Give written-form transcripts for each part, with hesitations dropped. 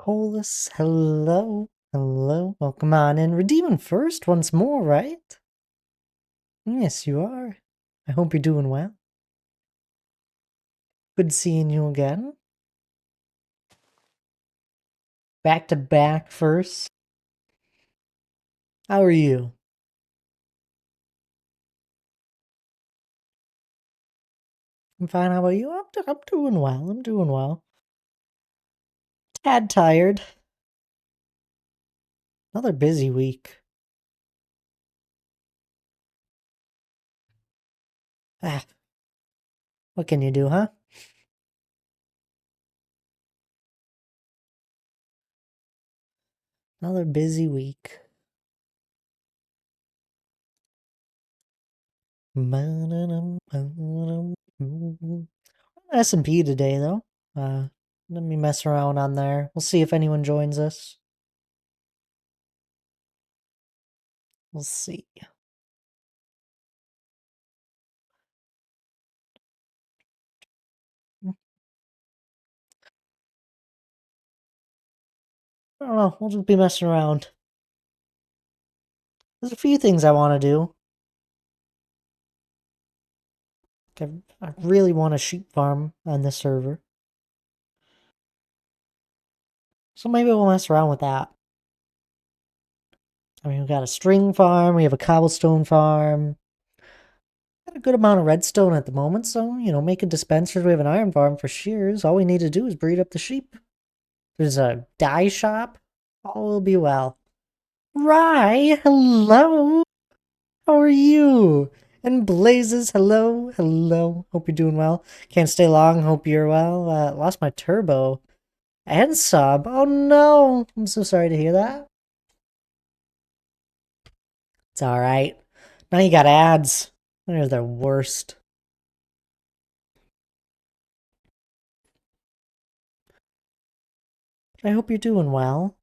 Holus, hello, hello. Welcome on in. Redeeming first once more, right? Yes, you are. I hope you're doing well. Good seeing you again. Back to back first. How are you? I'm fine. How about you? I'm doing well. I'm doing well. Tad tired. Another busy week. Ah, what can you do, huh? Another busy week. SMP today, though. Let me mess around on there. We'll see if anyone joins us. We'll see. I don't know. We'll just be messing around. There's a few things I want to do. I really want a sheep farm on this server. So maybe we'll mess around with that. I mean, we've got a string farm, we have a cobblestone farm. Got a good amount of redstone at the moment, so, making dispensers. We have an iron farm for shears. All we need to do is breed up the sheep. There's a dye shop. All will be well. Rye, hello! How are you? And Blazes, hello, hello. Hope you're doing well. Can't stay long, hope you're well. Lost my turbo. And sub. Oh no! I'm so sorry to hear that. It's alright. Now you got ads. They're the worst. I hope you're doing well.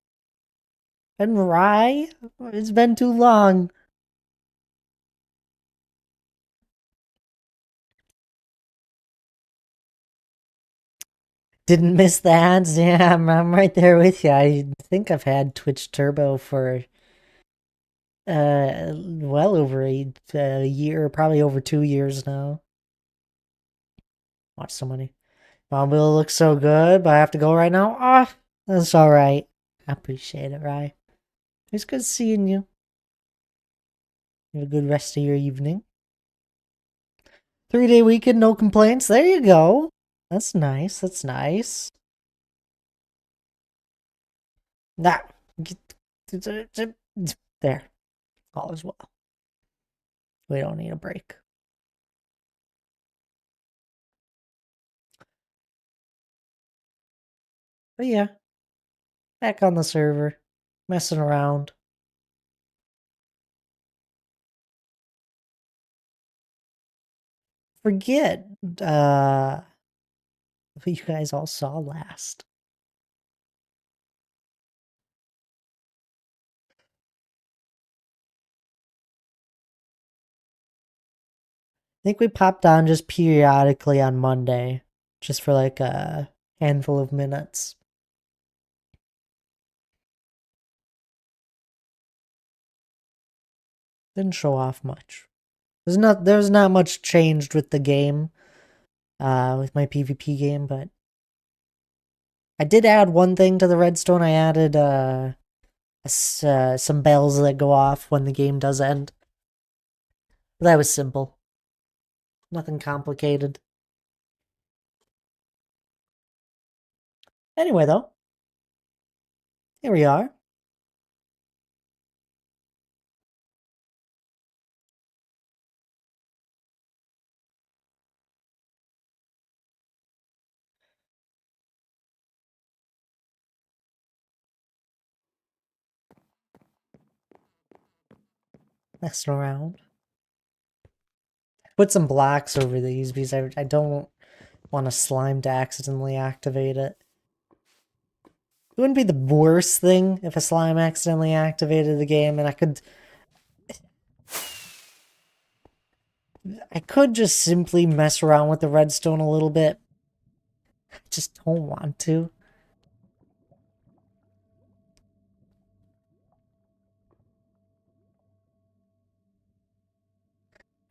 And Rye? It's been too long. Didn't miss the ads. Yeah, I'm right there with you. I think I've had Twitch Turbo for well over a year, probably over 2 years now. Watch so many. Mom will look so good, but I have to go right now. Ah, that's alright. I appreciate it, Rye. It's good seeing you. Have a good rest of your evening. 3-day weekend, no complaints. There you go. That's nice. That's nice. Nah. There. All is well. We don't need a break. But yeah. Back on the server. Messing around. Forget what you guys all saw last. I think we popped on just periodically on Monday. Just for like a handful of minutes. Didn't show off much. There's not much changed with the game. With my PvP game, but I did add one thing to the redstone. I added some bells that go off when the game does end. But that was simple. Nothing complicated. Anyway, though, here we are. Messing around. Put some blocks over these because I don't want a slime to accidentally activate it. It wouldn't be the worst thing if a slime accidentally activated the game, and I could just simply mess around with the redstone a little bit. I just don't want to.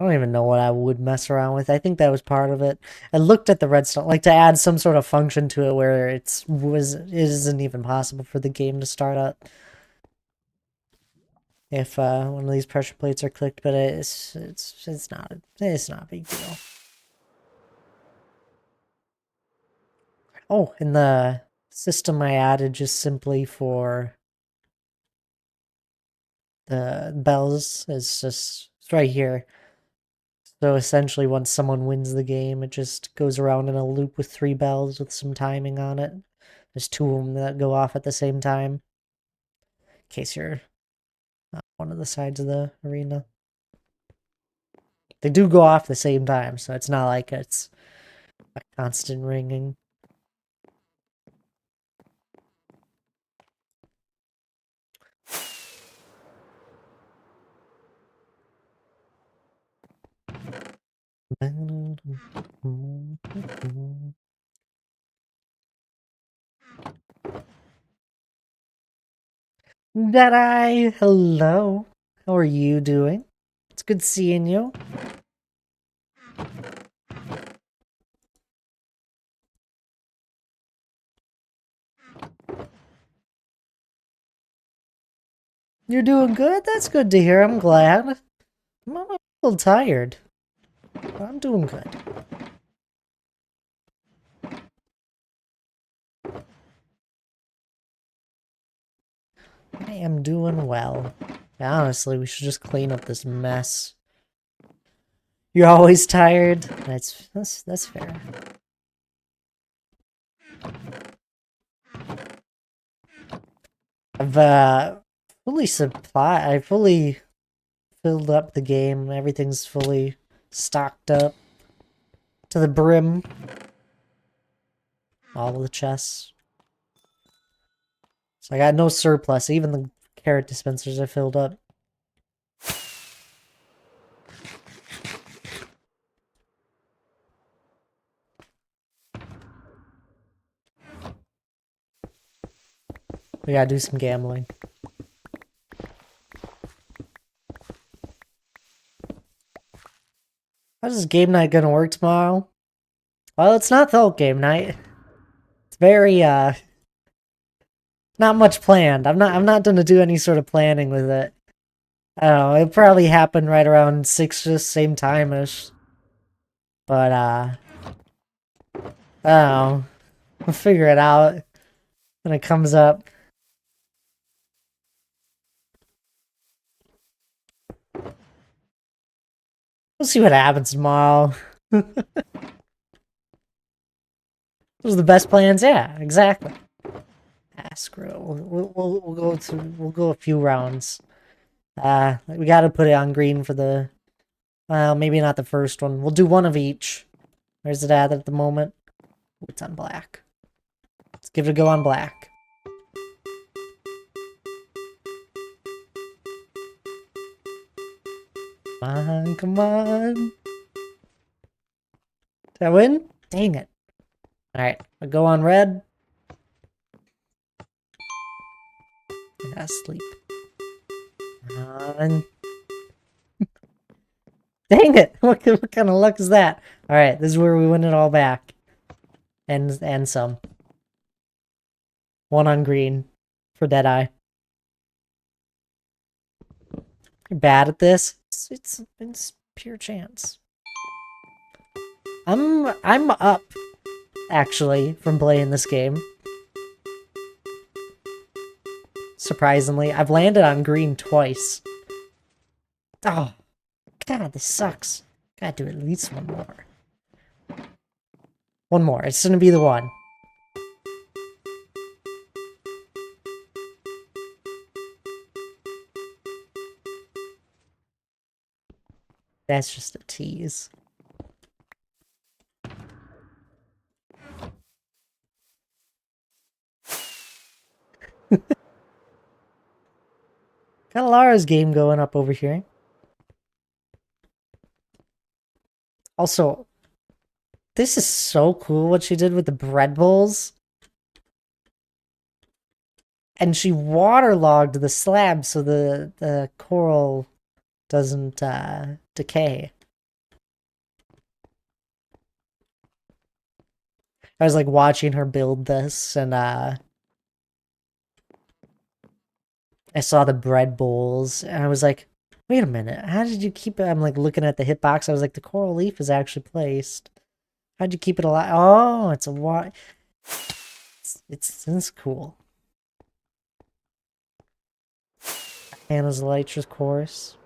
I don't even know what I would mess around with. I think that was part of it. I looked at the redstone, like to add some sort of function to it where it isn't even possible for the game to start up if one of these pressure plates are clicked, but it's not a big deal. Oh, and the system I added just simply for the bells is just it's right here. So essentially, once someone wins the game, it just goes around in a loop with 3 bells with some timing on it. There's 2 of them that go off at the same time, in case you're on one of the sides of the arena. They do go off at the same time, so it's not like it's a constant ringing. Deadeye, hello. How are you doing? It's good seeing you. You're doing good? That's good to hear. I'm glad. I'm a little tired, but I'm doing good. I am doing well. Honestly, we should just clean up this mess. You're always tired. That's fair. I've I fully filled up the game. Everything's fully stocked up to the brim. All of the chests. So I got no surplus. Even the carrot dispensers are filled up. We gotta do some gambling. How's this game night gonna work tomorrow? Well, it's not Thult game night. It's very not much planned. I'm not gonna do any sort of planning with it. I don't know, it probably happened right around 6, just same time-ish. But I don't know. We'll figure it out when it comes up. We'll see what happens tomorrow. Those are the best plans, yeah, exactly. Ah, screw it. We'll go a few rounds. We gotta put it on green for the well, maybe not the first one. We'll do one of each. Where's it at the moment? Ooh, it's on black. Let's give it a go on black. Come on, come on. Did I win? Dang it. Alright, I'll go on red. I gotta sleep. On. Dang it! What kind of luck is that? Alright, this is where we win it all back. And some. One on green for Deadeye. You're bad at this. It's pure chance. I'm up, actually, from playing this game. Surprisingly, I've landed on green twice. Oh, God, this sucks. Gotta do at least one more. One more. It's gonna be the one. That's just a tease. Got Lara's game going up over here. Also, this is so cool what she did with the bread bowls. And she waterlogged the slab so the coral doesn't decay. I was like watching her build this, and I saw the bread bowls, and I was like, wait a minute, how did you keep it? I'm like looking at the hitbox. I was like, the coral leaf is actually placed. How'd you keep it alive? Oh, it's a what? It's cool. Hannah's Elytra's chorus.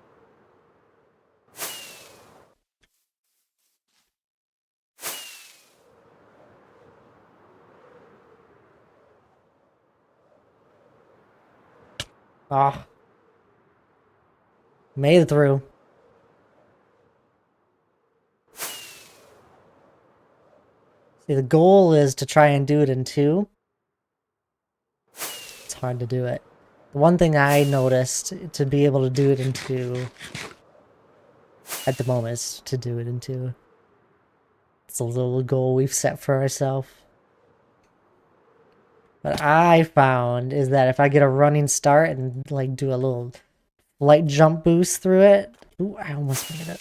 Ah, made it through. See, the goal is to try and do it in 2. It's hard to do it. The one thing I noticed to be able to do it in 2 at the moment is to do it in 2. It's a little goal we've set for ourselves. What I found is that if I get a running start and like do a little light jump boost through it. Ooh, I almost made it.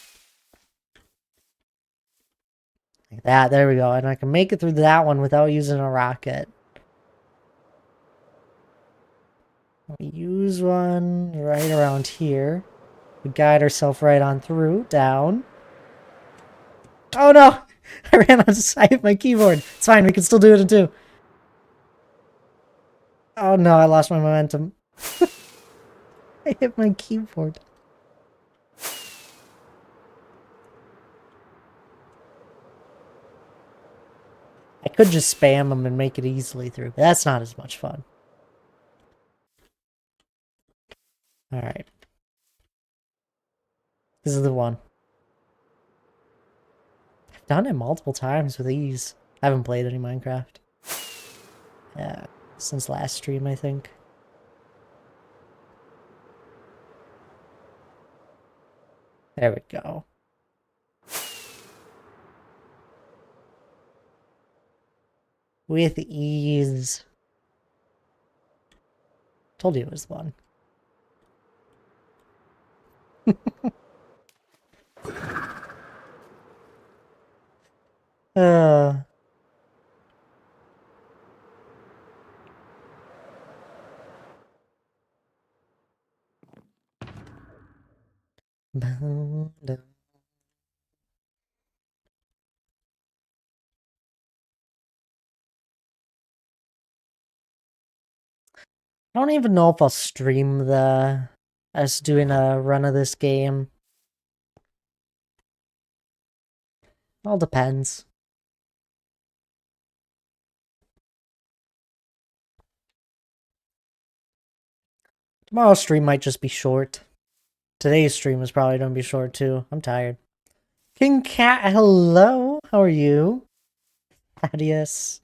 Like that, there we go. And I can make it through that one without using a rocket. We use one right around here. We guide ourselves right on through, down. Oh no! I ran out of sight of my keyboard. It's fine, we can still do it in 2. Oh no, I lost my momentum. I hit my keyboard. I could just spam them and make it easily through, but that's not as much fun. Alright. This is the one. I've done it multiple times with these. I haven't played any Minecraft. Yeah, since last stream, I think. There we go. With ease. Told you it was one. uh... I don't even know if I'll stream us doing a run of this game. All depends. Tomorrow's stream might just be short. Today's stream is probably going to be short too. I'm tired. King Cat, hello. How are you? Thaddeus.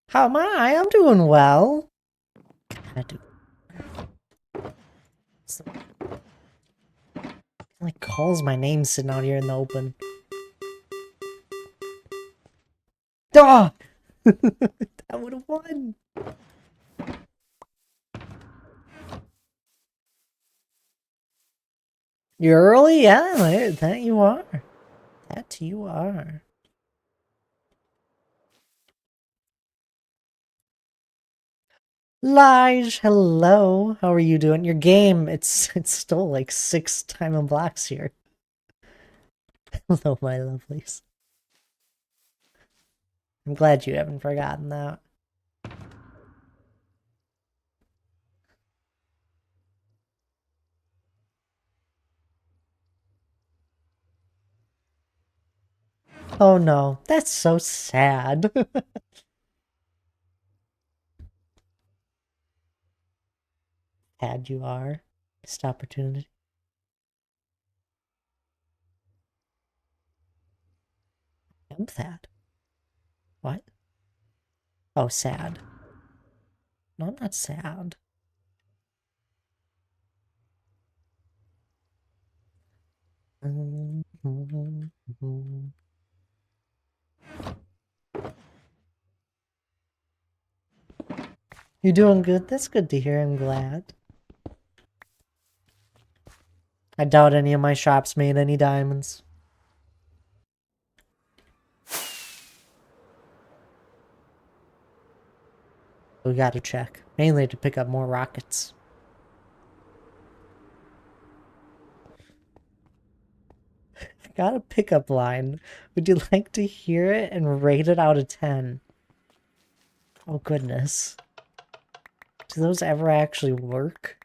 How am I? I'm doing well. I do. Like calls my name sitting out here in the open. Duh! That would have won. You're early? Yeah, that you are. That you are. Lige, hello. How are you doing? Your game, it's still like 6 time blocks here. Hello, my lovelies. I'm glad you haven't forgotten that. Oh no, that's so sad. Sad you are. Missed opportunity. I'm sad. What? Oh, sad. No, I'm not sad. You're doing good? That's good to hear. I'm glad. I doubt any of my shops made any diamonds. We gotta check. Mainly to pick up more rockets. Got a pickup line. Would you like to hear it and rate it out of 10? Oh, goodness. Do those ever actually work?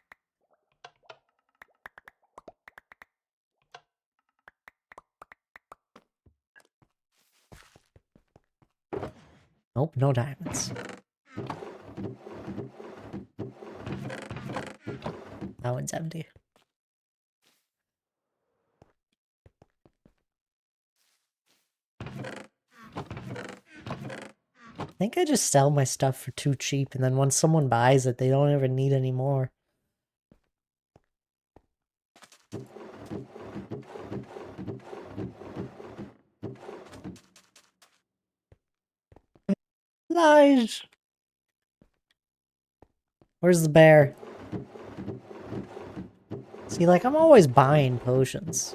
Nope, no diamonds. That one's empty. I think I just sell my stuff for too cheap, and then once someone buys it, they don't ever need any more. Lies! Where's the bear? See, like, I'm always buying potions.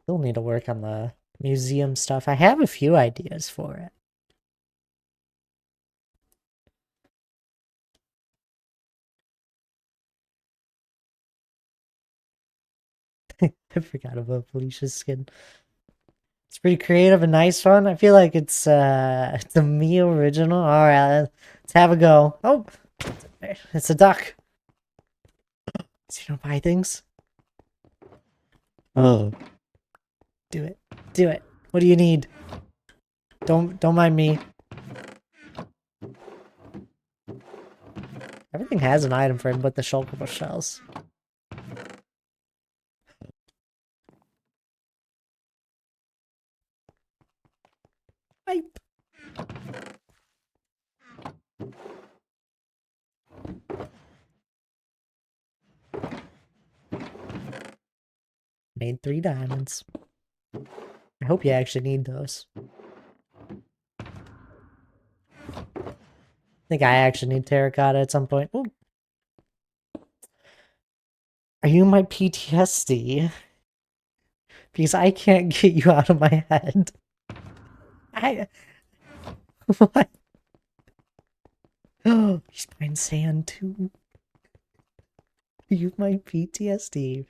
Still need to work on the museum stuff. I have a few ideas for it. I forgot about Felicia's skin. It's pretty creative and nice one. I feel like it's a me original. Alright, let's have a go. Oh, it's a duck. So you don't buy things? Oh. Do it. Do it. What do you need? Don't mind me. Everything has an item for him but the shulkerbush shells. Pipe. Made 3 diamonds. I hope you actually need those. I think I actually need terracotta at some point. Ooh. Are you my PTSD? Because I can't get you out of my head. What? Oh, he's buying sand too. Are you my PTSD?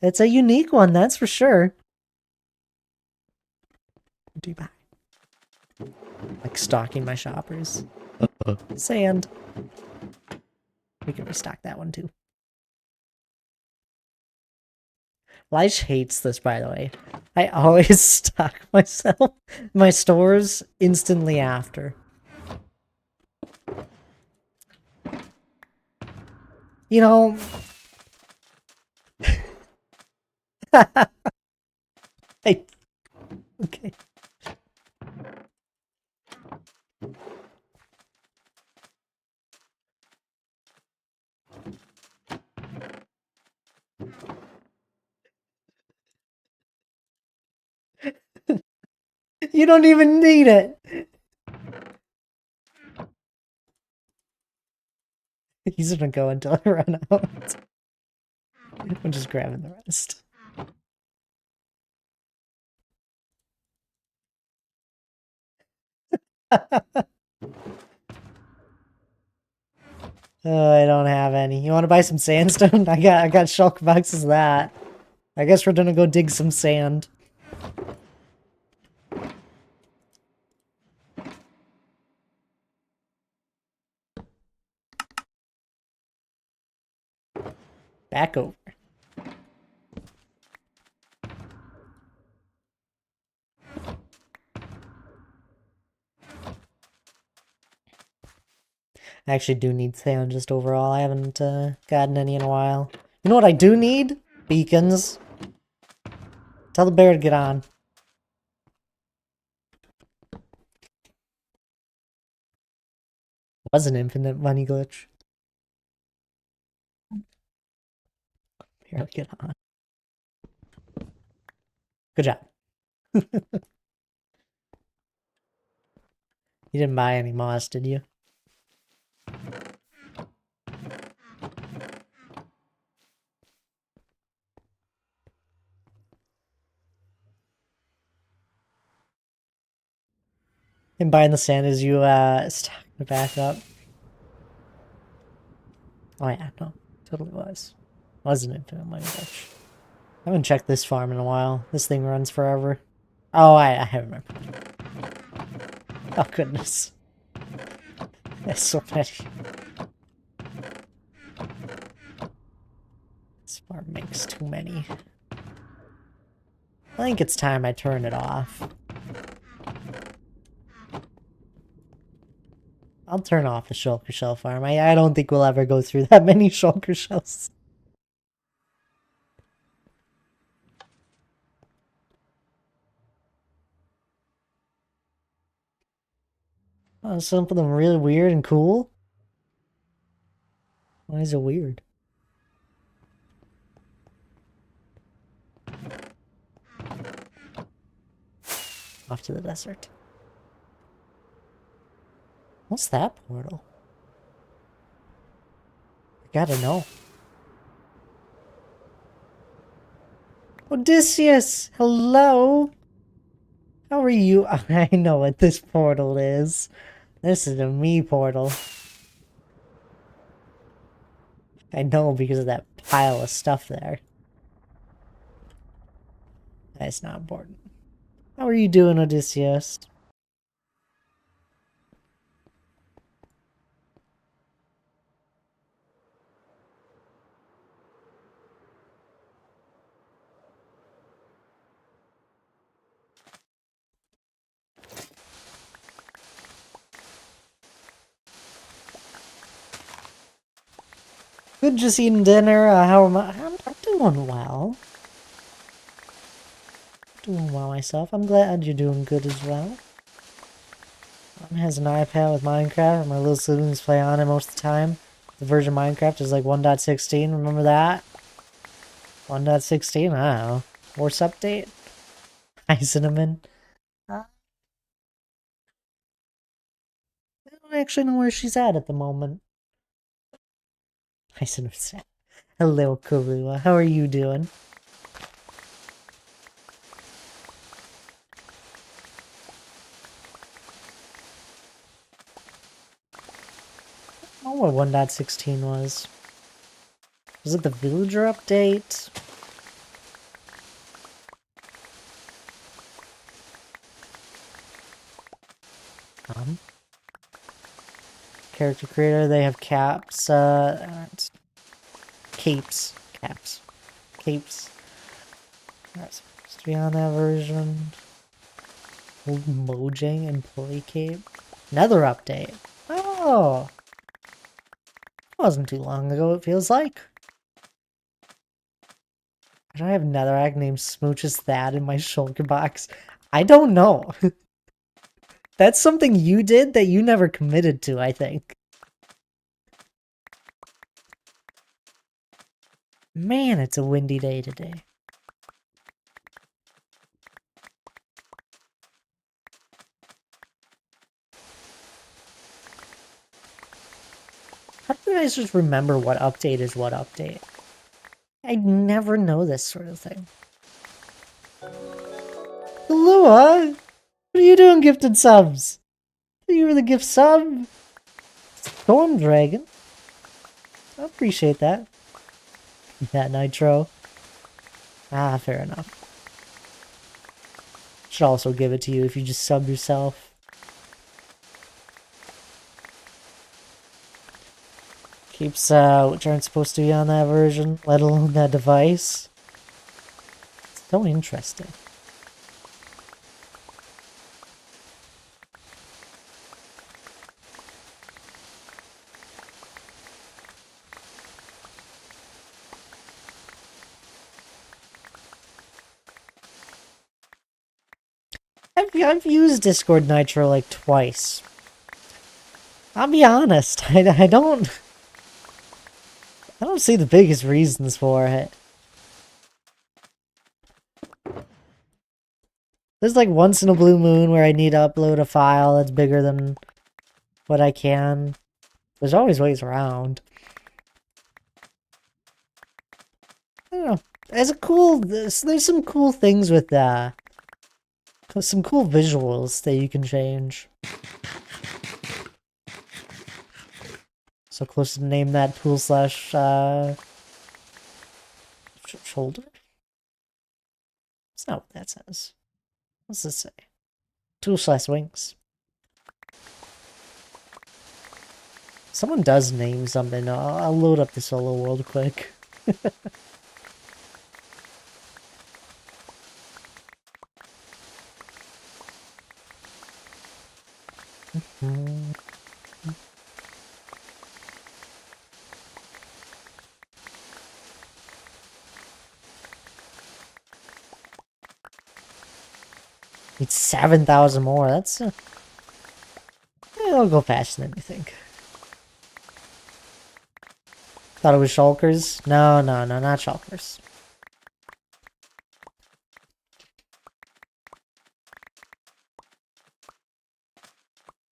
It's a unique one, that's for sure. What do you buy? Like stalking my shoppers. Sand. We can restock that one too. Lige hates this, by the way. I always stock my stores instantly after. You know... Hey. Okay. You don't even need it. He's gonna go until I run out. I'm just grabbing the rest. Oh, I don't have any. You want to buy some sandstone? I got shulk boxes of that. I guess we're gonna go dig some sand. Back over. I actually do need sand just overall. I haven't gotten any in a while. You know what I do need? Beacons. Tell the bear to get on. Was an infinite money glitch. Here, get on. Good job. You didn't buy any moss, did you? And buying the sand as you stack it back up. Oh yeah, no, totally was. Wasn't infinite money glitch. I haven't checked this farm in a while. This thing runs forever. Oh, I remember. Oh goodness. There's so many. This farm makes too many. I think it's time I turn it off. I'll turn off the shulker shell farm. I don't think we'll ever go through that many shulker shells. Oh, some of them really weird and cool. Why is it weird? Off to the desert. What's that portal? I gotta know. Odysseus! Hello! How are you? I know what this portal is. This is a me portal. I know because of that pile of stuff there. That's not important. How are you doing, Odysseus? Good, just eating dinner. How am I? I'm doing well. Doing well myself. I'm glad you're doing good as well. Mom has an iPad with Minecraft, and my little siblings play on it most of the time. The version of Minecraft is like 1.16. Remember that? 1.16? I don't know. Worst update? Hi, Cinnamon. I don't actually know where she's at the moment. Hi, Cinnamon. Hello, Karua. How are you doing? I don't know what 1.16 was. Was it the villager update? Character creator, they have caps, capes. Caps. Capes. That's supposed to be on that version. Old Mojang employee cape. Another update. Oh! Wasn't too long ago, it feels like. I don't have netherrack named Smooches Thad in my shulker box. I don't know. That's something you did that you never committed to, I think. Man, it's a windy day today. How do you guys just remember what update is what update? I never know this sort of thing. Lua! What are you doing, gifted subs? Are you the gift sub? Storm Dragon. I appreciate that. That Nitro. Ah, fair enough. Should also give it to you if you just sub yourself. Keeps, which aren't supposed to be on that version, let alone that device. It's so interesting. I've used Discord Nitro like twice. I'll be honest, I don't see the biggest reasons for it. There's like once in a blue moon where I need to upload a file that's bigger than what I can. There's always ways around. I don't know. There's some cool things with some cool visuals that you can change. So close to name that tool slash shoulder. That's not what that says. What's this say? Tool slash wings. Someone does name something. I'll load up the solo world quick. It's 7,000 more. That's it'll go faster than you think. Thought it was shulkers. No, not shulkers.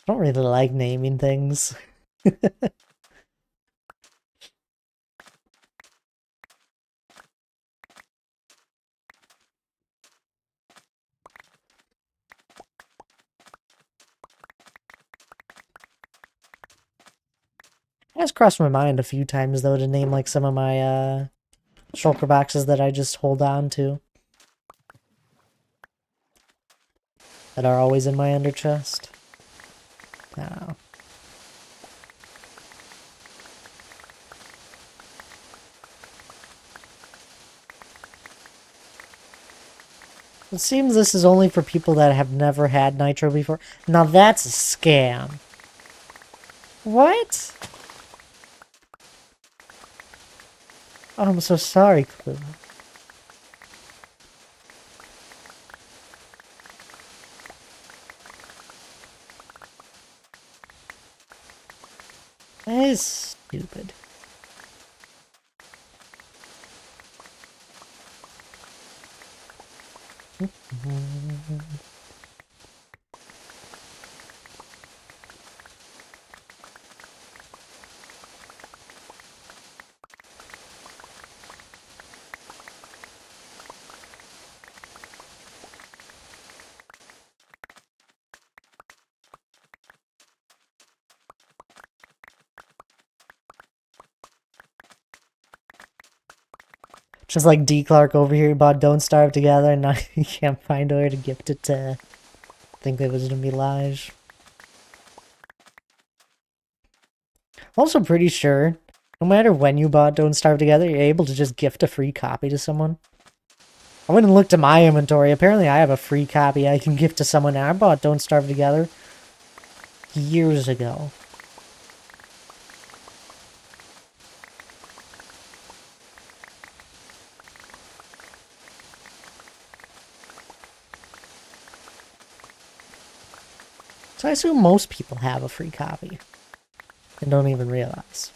I don't really like naming things. It has crossed my mind a few times though to name like some of my shulker boxes that I just hold on to. That are always in my under chest. I don't know. It seems this is only for people that have never had nitro before. Now that's a scam. What? Oh, I'm so sorry, Clue. That is stupid. Just like D. Clark over here bought Don't Starve Together, and now you can't find a way to gift it to. I think it was gonna be Lige. Also, pretty sure, no matter when you bought Don't Starve Together, you're able to just gift a free copy to someone. I went and looked at my inventory. Apparently, I have a free copy I can gift to someone. And I bought Don't Starve Together years ago. So I assume most people have a free copy and don't even realize.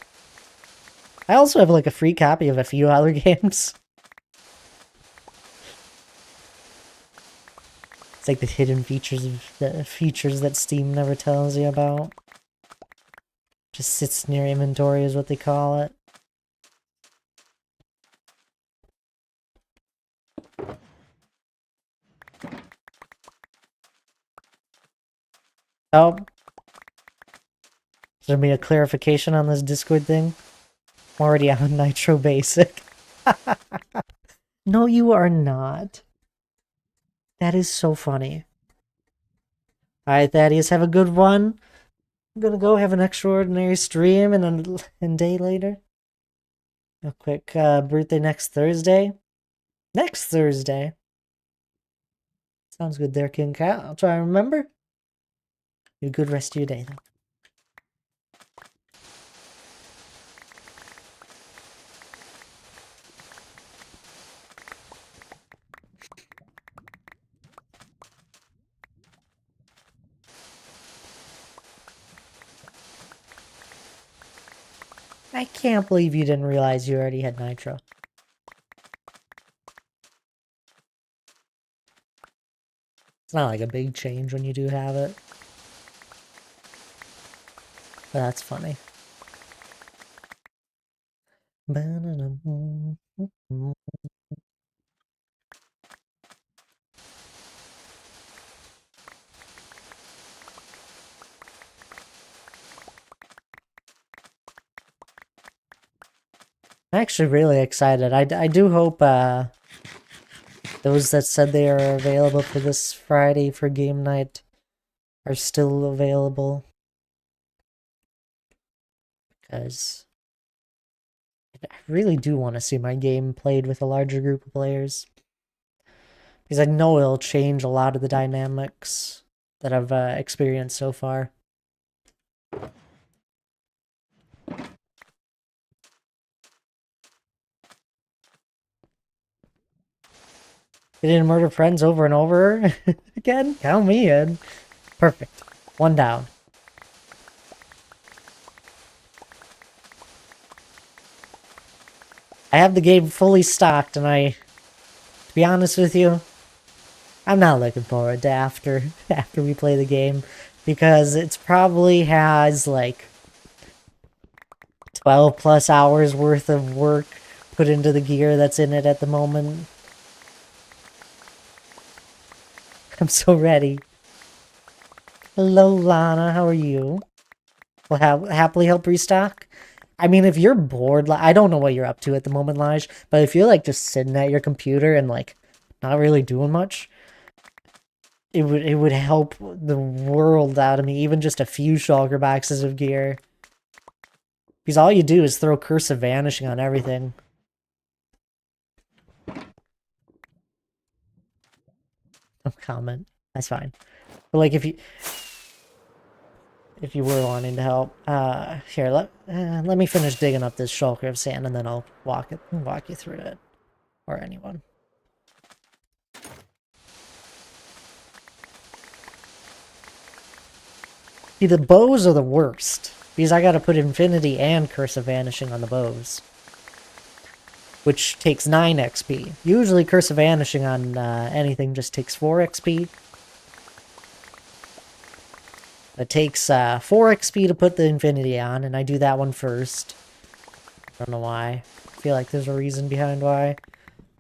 I also have like a free copy of a few other games. It's like the hidden features that Steam never tells you about. Just sits near inventory is what they call it. Oh. There'll be a clarification on this Discord thing. I'm already on Nitro Basic. No, you are not. That is so funny. Alright, Thaddeus, have a good one. I'm gonna go have an extraordinary stream and a day later. A quick birthday next Thursday. Next Thursday. Sounds good there, King Cat. I'll try and remember. You have a good rest of your day, though. I can't believe you didn't realize you already had Nitro. It's not like a big change when you do have it. But that's funny. I'm actually really excited. I do hope those that said they are available for this Friday for game night are still available. Because I really do want to see my game played with a larger group of players. Because I know it'll change a lot of the dynamics that I've experienced so far. You didn't murder friends over and over again? Count me in. Perfect. One down. I have the game fully stocked, and to be honest with you, I'm not looking forward to after we play the game, because it probably has like 12 plus hours worth of work put into the gear that's in it at the moment. I'm so ready. Hello, Lana. How are you? We'll happily help restock. I mean, if you're bored, I don't know what you're up to at the moment, Lige, but if you're like just sitting at your computer and like not really doing much, it would help the world out of me, even just a few shulker boxes of gear. Because all you do is throw Curse of Vanishing on everything. No comment. That's fine. But like if you were wanting to help, here, let me finish digging up this shulker of sand, and then I'll walk you through it. Or anyone. See, the bows are the worst, because I gotta put Infinity and Curse of Vanishing on the bows, which takes 9 XP. Usually Curse of Vanishing on anything just takes 4 XP. It takes 4 XP to put the Infinity on, and I do that one first. I don't know why. I feel like there's a reason behind why.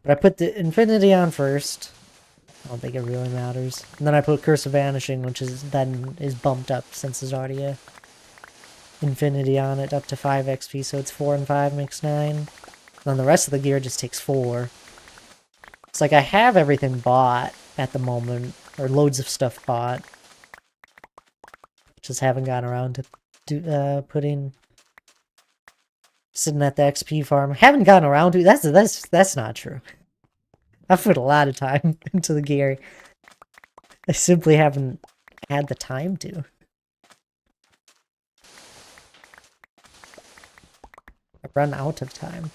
But I put the Infinity on first. I don't think it really matters. And then I put Curse of Vanishing, which then is bumped up since there's already a Infinity on it, up to 5 XP, so it's 4 and 5 makes 9. And then the rest of the gear just takes 4. It's like I have everything bought at the moment, or loads of stuff bought. Just haven't gotten around to putting... Sitting at the XP farm. Haven't gotten around to... That's not true. I've put a lot of time into the gear. I simply haven't had the time to. I've run out of time.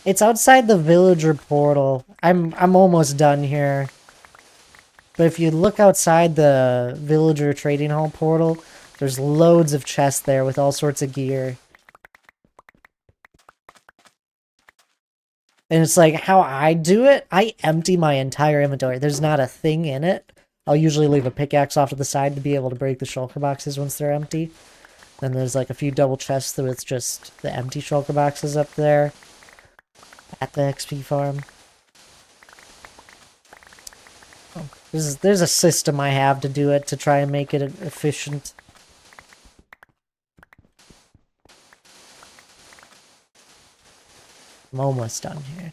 It's outside the villager portal. I'm almost done here. But if you look outside the villager trading hall portal, there's loads of chests there with all sorts of gear. And it's like, how I do it, I empty my entire inventory. There's not a thing in it. I'll usually leave a pickaxe off to the side to be able to break the shulker boxes once they're empty. Then there's like a few double chests with just the empty shulker boxes up there at the XP farm. Oh, there's a system I have to do it to try and make it efficient. I'm almost done here.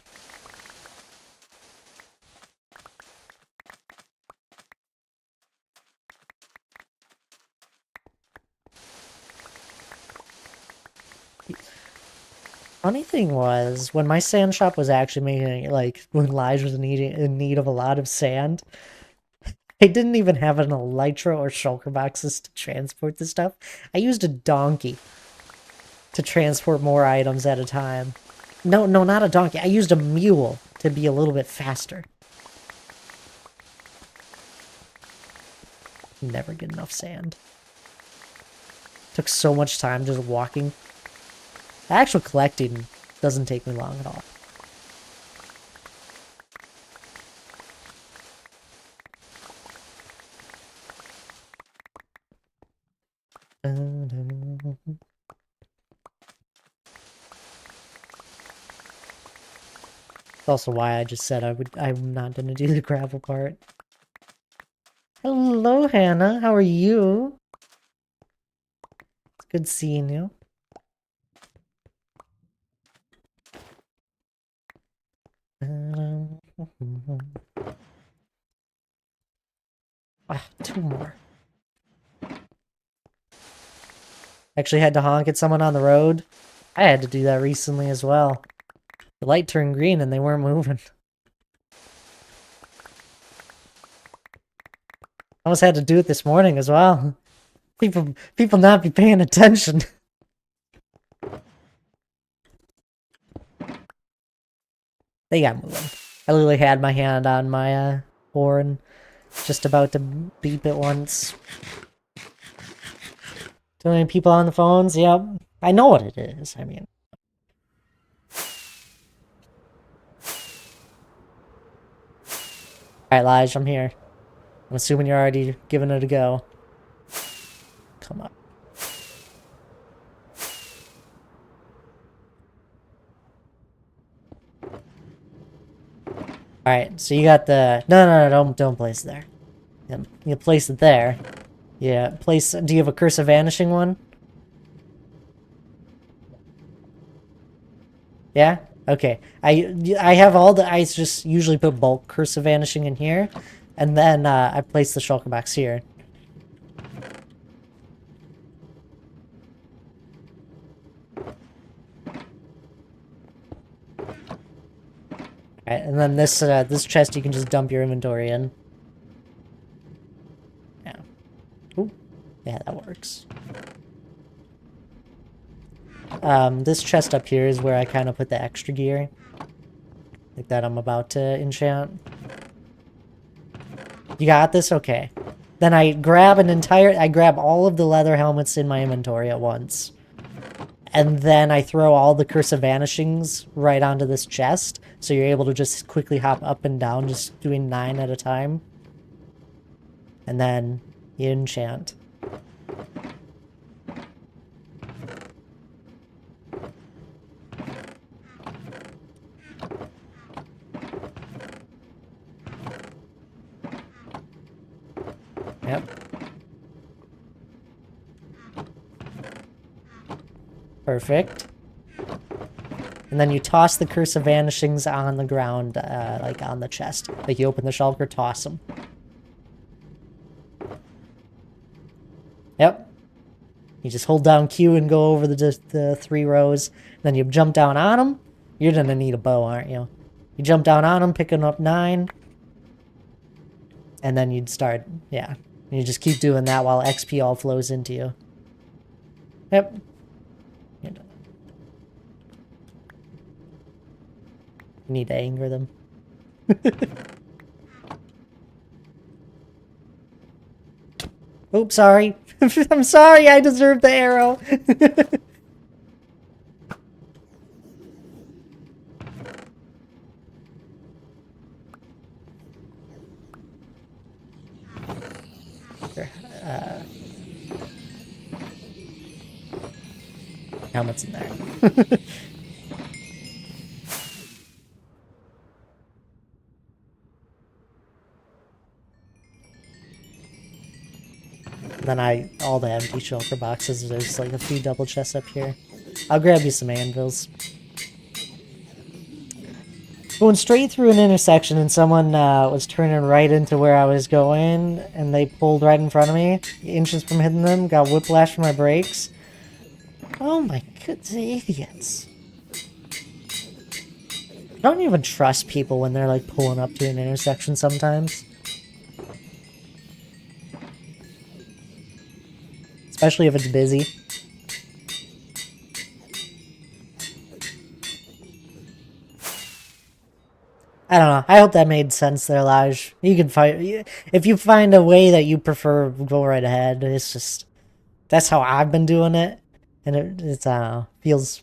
Funny thing was, when my sand shop was actually making, like, when Lige was in need of a lot of sand, I didn't even have an elytra or shulker boxes to transport the stuff. I used a donkey to transport more items at a time. No, not a donkey. I used a mule to be a little bit faster. Never get enough sand. Took so much time just walking. The actual collecting doesn't take me long at all. That's also why I just said I'm not gonna do the gravel part. Hello, Hannah. How are you? It's good seeing you. Ah, two more. Actually had to honk at someone on the road. I had to do that recently as well. The light turned green and they weren't moving. I almost had to do it this morning as well. People not be paying attention. They got moving. I literally had my hand on my horn, just about to beep it once. Too many people on the phones? Yep. I know what it is. I mean. Alright, Lige, I'm here. I'm assuming you're already giving it a go. Come on. Alright, so you got the... No, don't place it there. You place it there. Yeah, place... Do you have a Curse of Vanishing one? Yeah? Okay. I have all the... I just usually put bulk Curse of Vanishing in here. And then I place the shulker box here. Alright, and then this this chest you can just dump your inventory in. Yeah. Ooh. Yeah, that works. This chest up here is where I kind of put the extra gear. Like that I'm about to enchant. You got this? Okay. Then I grab I grab all of the leather helmets in my inventory at once. And then I throw all the Curse of Vanishings right onto this chest. So you're able to just quickly hop up and down, just doing 9 at a time. And then you enchant. Yep. Perfect. And then you toss the Curse of Vanishings on the ground, like on the chest. Like you open the shulker, toss them. Yep. You just hold down Q and go over the 3 rows. Then you jump down on them. You're gonna need a bow, aren't you? You jump down on them, picking up 9. And then you'd start, yeah. You just keep doing that while XP all flows into you. Yep. You need to anger them. Oops, sorry. I'm sorry, I deserve the arrow. Helmet's in there. Then all the empty shulker boxes, there's like a few double chests up here. I'll grab you some anvils. Going straight through an intersection and someone was turning right into where I was going and they pulled right in front of me, inches from hitting them, got whiplash from my brakes. Oh my goodness, idiots. I don't even trust people when they're like pulling up to an intersection sometimes. Especially if it's busy. I don't know. I hope that made sense there, Laj. You can find... If you find a way that you prefer, go right ahead. It's just... That's how I've been doing it. And it's, I don't know. Feels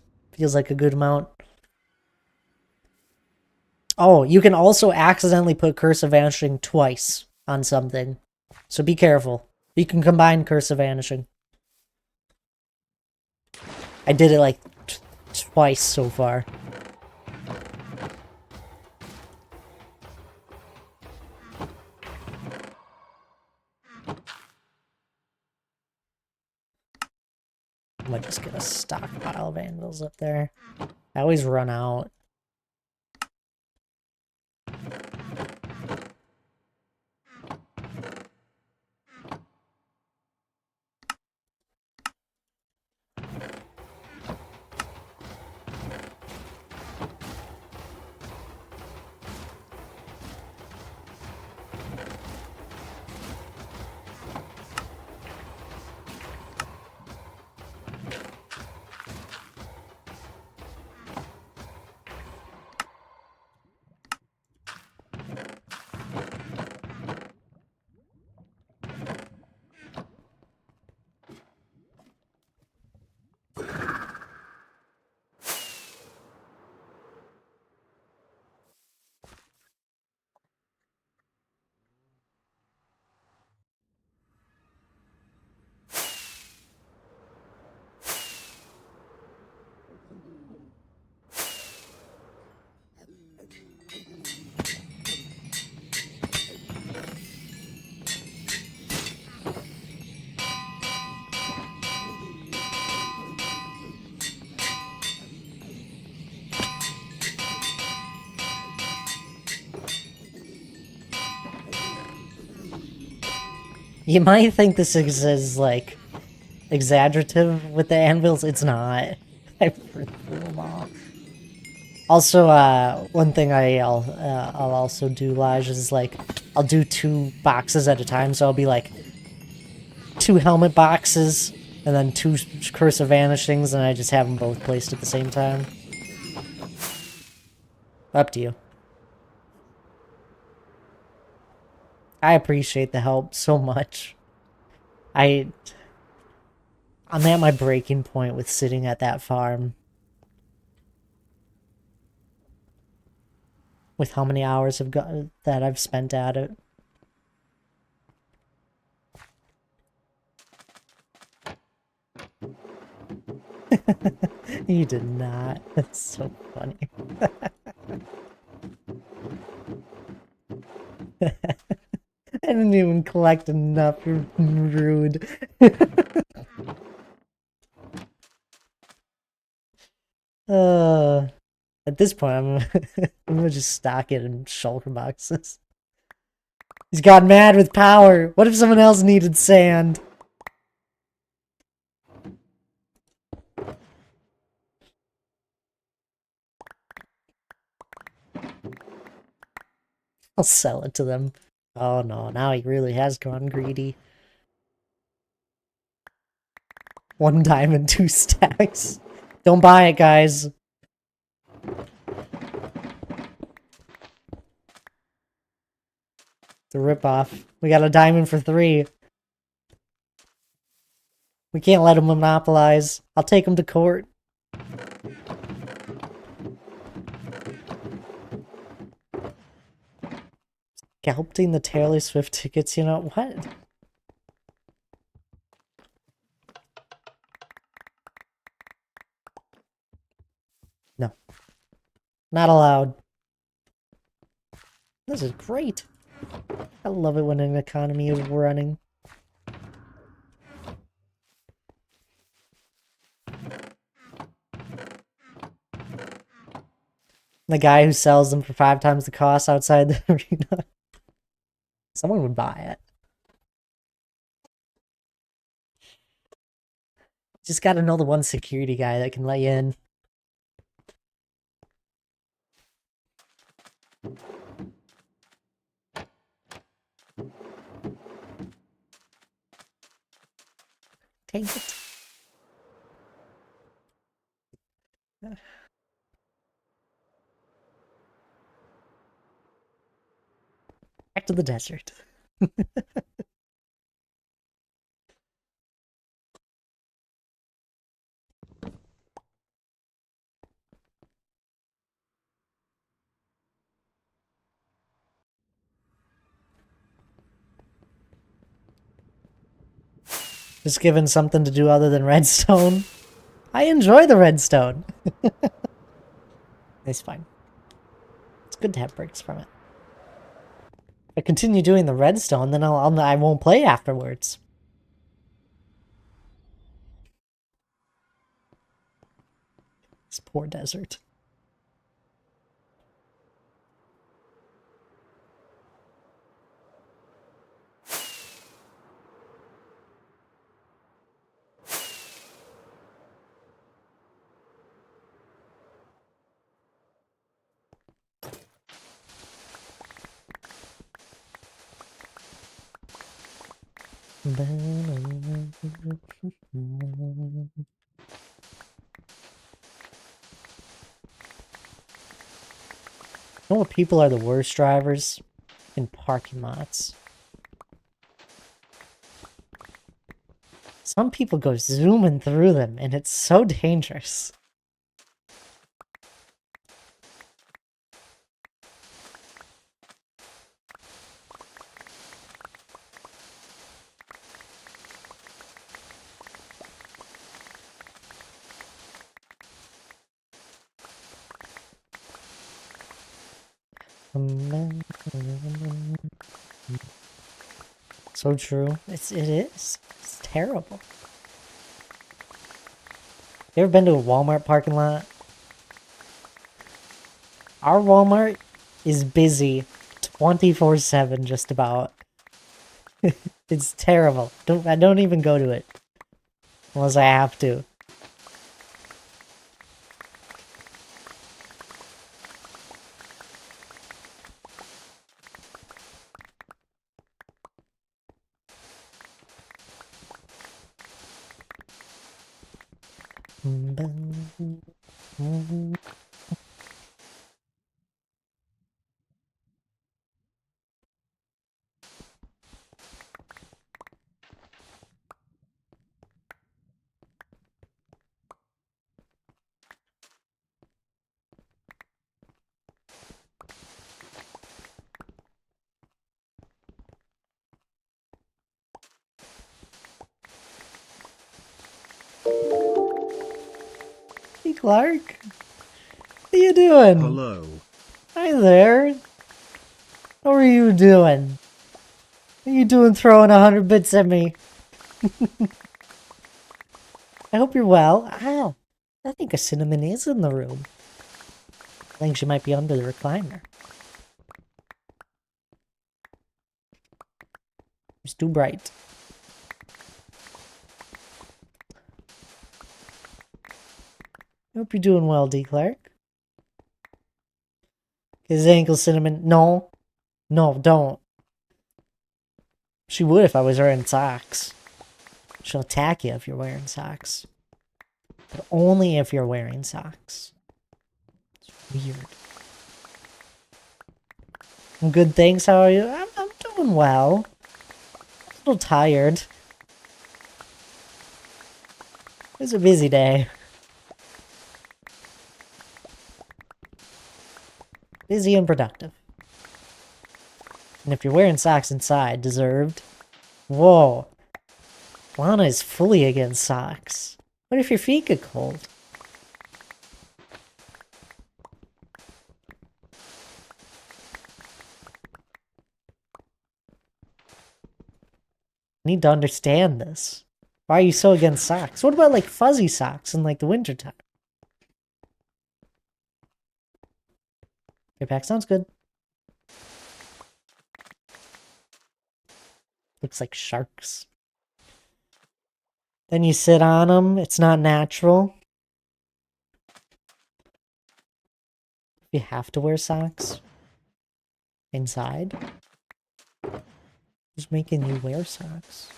like a good amount. Oh, you can also accidentally put Curse of Vanishing twice on something. So be careful. You can combine Curse of Vanishing. I did it like twice so far. I might just get a stockpile of anvils up there. I always run out. You might think this is like exaggerative with the anvils. It's not. I threw them all. Also, one thing I'll also do, Laj, is like I'll do 2 boxes at a time. So I'll be like 2 helmet boxes and then 2 Curse of Vanishings, and I just have them both placed at the same time. Up to you. I appreciate the help so much. I'm at my breaking point with sitting at that farm. With how many hours that I've spent at it. You did not. That's so funny. I didn't even collect enough. You're rude. At this point, I'm gonna just stock it in shulker boxes. He's got mad with power. What if someone else needed sand? I'll sell it to them. Oh no, now he really has gone greedy. 1 diamond, 2 stacks. Don't buy it, guys. It's a ripoff. We got a diamond for 3. We can't let him monopolize. I'll take him to court. Scalping the Taylor Swift tickets, you know what? No. Not allowed. This is great. I love it when an economy is running. The guy who sells them for 5 times the cost outside the arena. Someone would buy it. Just gotta know the one security guy that can let you in. Take it. Back to the desert. Just given something to do other than redstone. I enjoy the redstone. It's fine. It's good to have breaks from it. If I continue doing the redstone, then I won't play afterwards. This poor desert. You know what people are the worst drivers? In parking lots. Some people go zooming through them, and it's so dangerous. So true. It is. It's terrible. You ever been to a Walmart parking lot? Our Walmart is busy 24/7 just about. It's terrible. I don't even go to it. Unless I have to. Hey, Clark. What are you doing? Hello. Hi there. How are you doing? What are you doing throwing 100 bits at me? I hope you're well. Ow. I think a cinnamon is in the room. I think she might be under the recliner. It's too bright. I hope you're doing well, D. Clark. His ankle cinnamon. No. No, don't. She would if I was wearing socks. She'll attack you if you're wearing socks. But only if you're wearing socks. It's weird. Good, thanks. How are you? I'm doing well. A little tired. It was a busy day. Busy and productive. And if you're wearing socks inside, deserved. Whoa. Lana is fully against socks. What if your feet get cold? I need to understand this. Why are you so against socks? What about like fuzzy socks in like the wintertime? Okay, pack sounds good. Looks like sharks. Then you sit on them. It's not natural. You have to wear socks inside. Who's making you wear socks?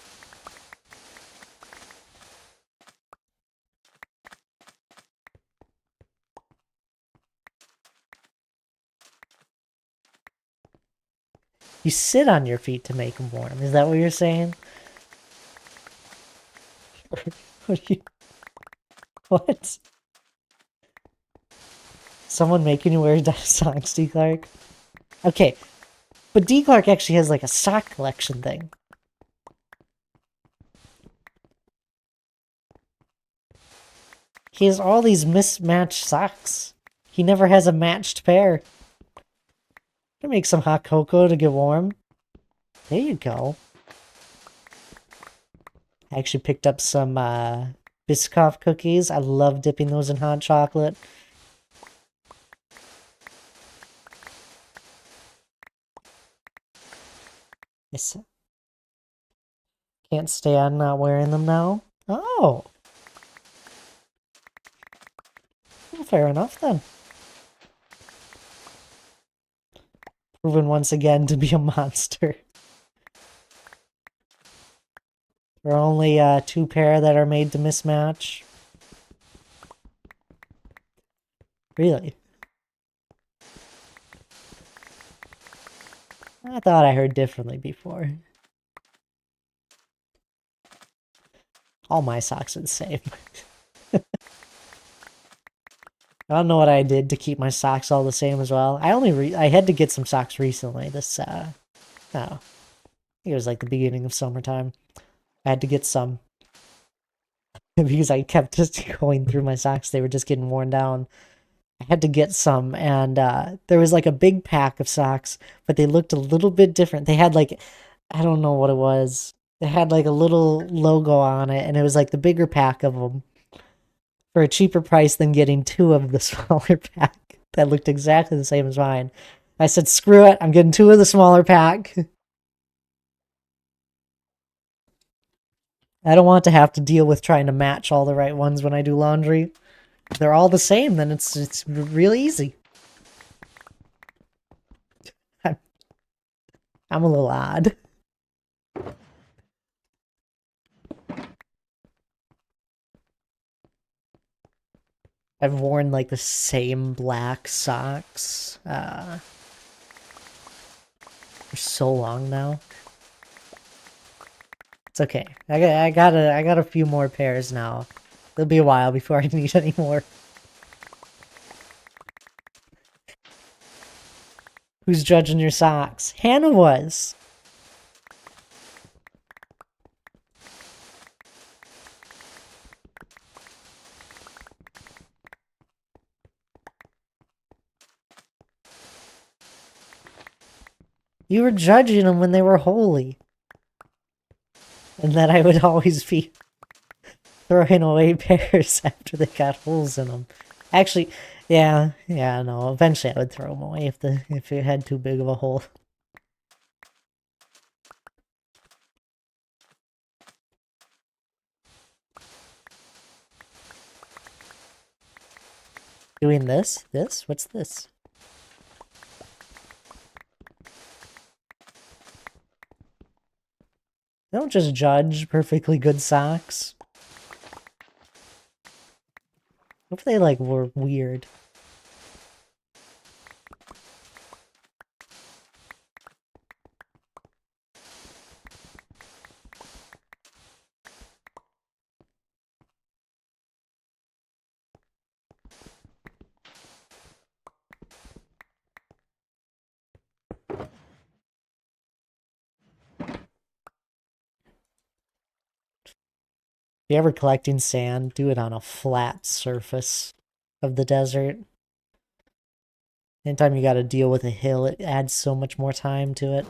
You sit on your feet to make them warm. Is that what you're saying? What are you... What? Someone making you wear socks, D. Clark? Okay, but D. Clark actually has like a sock collection thing. He has all these mismatched socks. He never has a matched pair. I'm gonna make some hot cocoa to get warm. There you go. I actually picked up some Biscoff cookies. I love dipping those in hot chocolate. Yes. Can't stand not wearing them now. Oh. Well, fair enough then. Proven once again to be a monster. There are only 2 pair that are made to mismatch. Really? I thought I heard differently before. All my socks are the same. I don't know what I did to keep my socks all the same as well. I had to get some socks recently. I think it was like the beginning of summertime. I had to get some because I kept just going through my socks. They were just getting worn down. I had to get some, and there was like a big pack of socks, but they looked a little bit different. They had like, I don't know what it was. They had like a little logo on it, and it was like the bigger pack of them for a cheaper price than getting 2 of the smaller pack that looked exactly the same as mine. I said, screw it, I'm getting 2 of the smaller pack. I don't want to have to deal with trying to match all the right ones when I do laundry. If they're all the same, then it's real easy. I'm a little odd. I've worn like the same black socks for so long now. It's okay. I got a few more pairs now. It'll be a while before I need any more. Who's judging your socks? Hannah was. You were judging them when they were holy. And that I would always be throwing away pairs after they got holes in them. Actually, yeah, no. Eventually, I would throw them away if it had too big of a hole. Doing this? This? What's this? Don't just judge perfectly good socks. What if they like were weird? If you're ever collecting sand, do it on a flat surface of the desert. Anytime you gotta deal with a hill, it adds so much more time to it.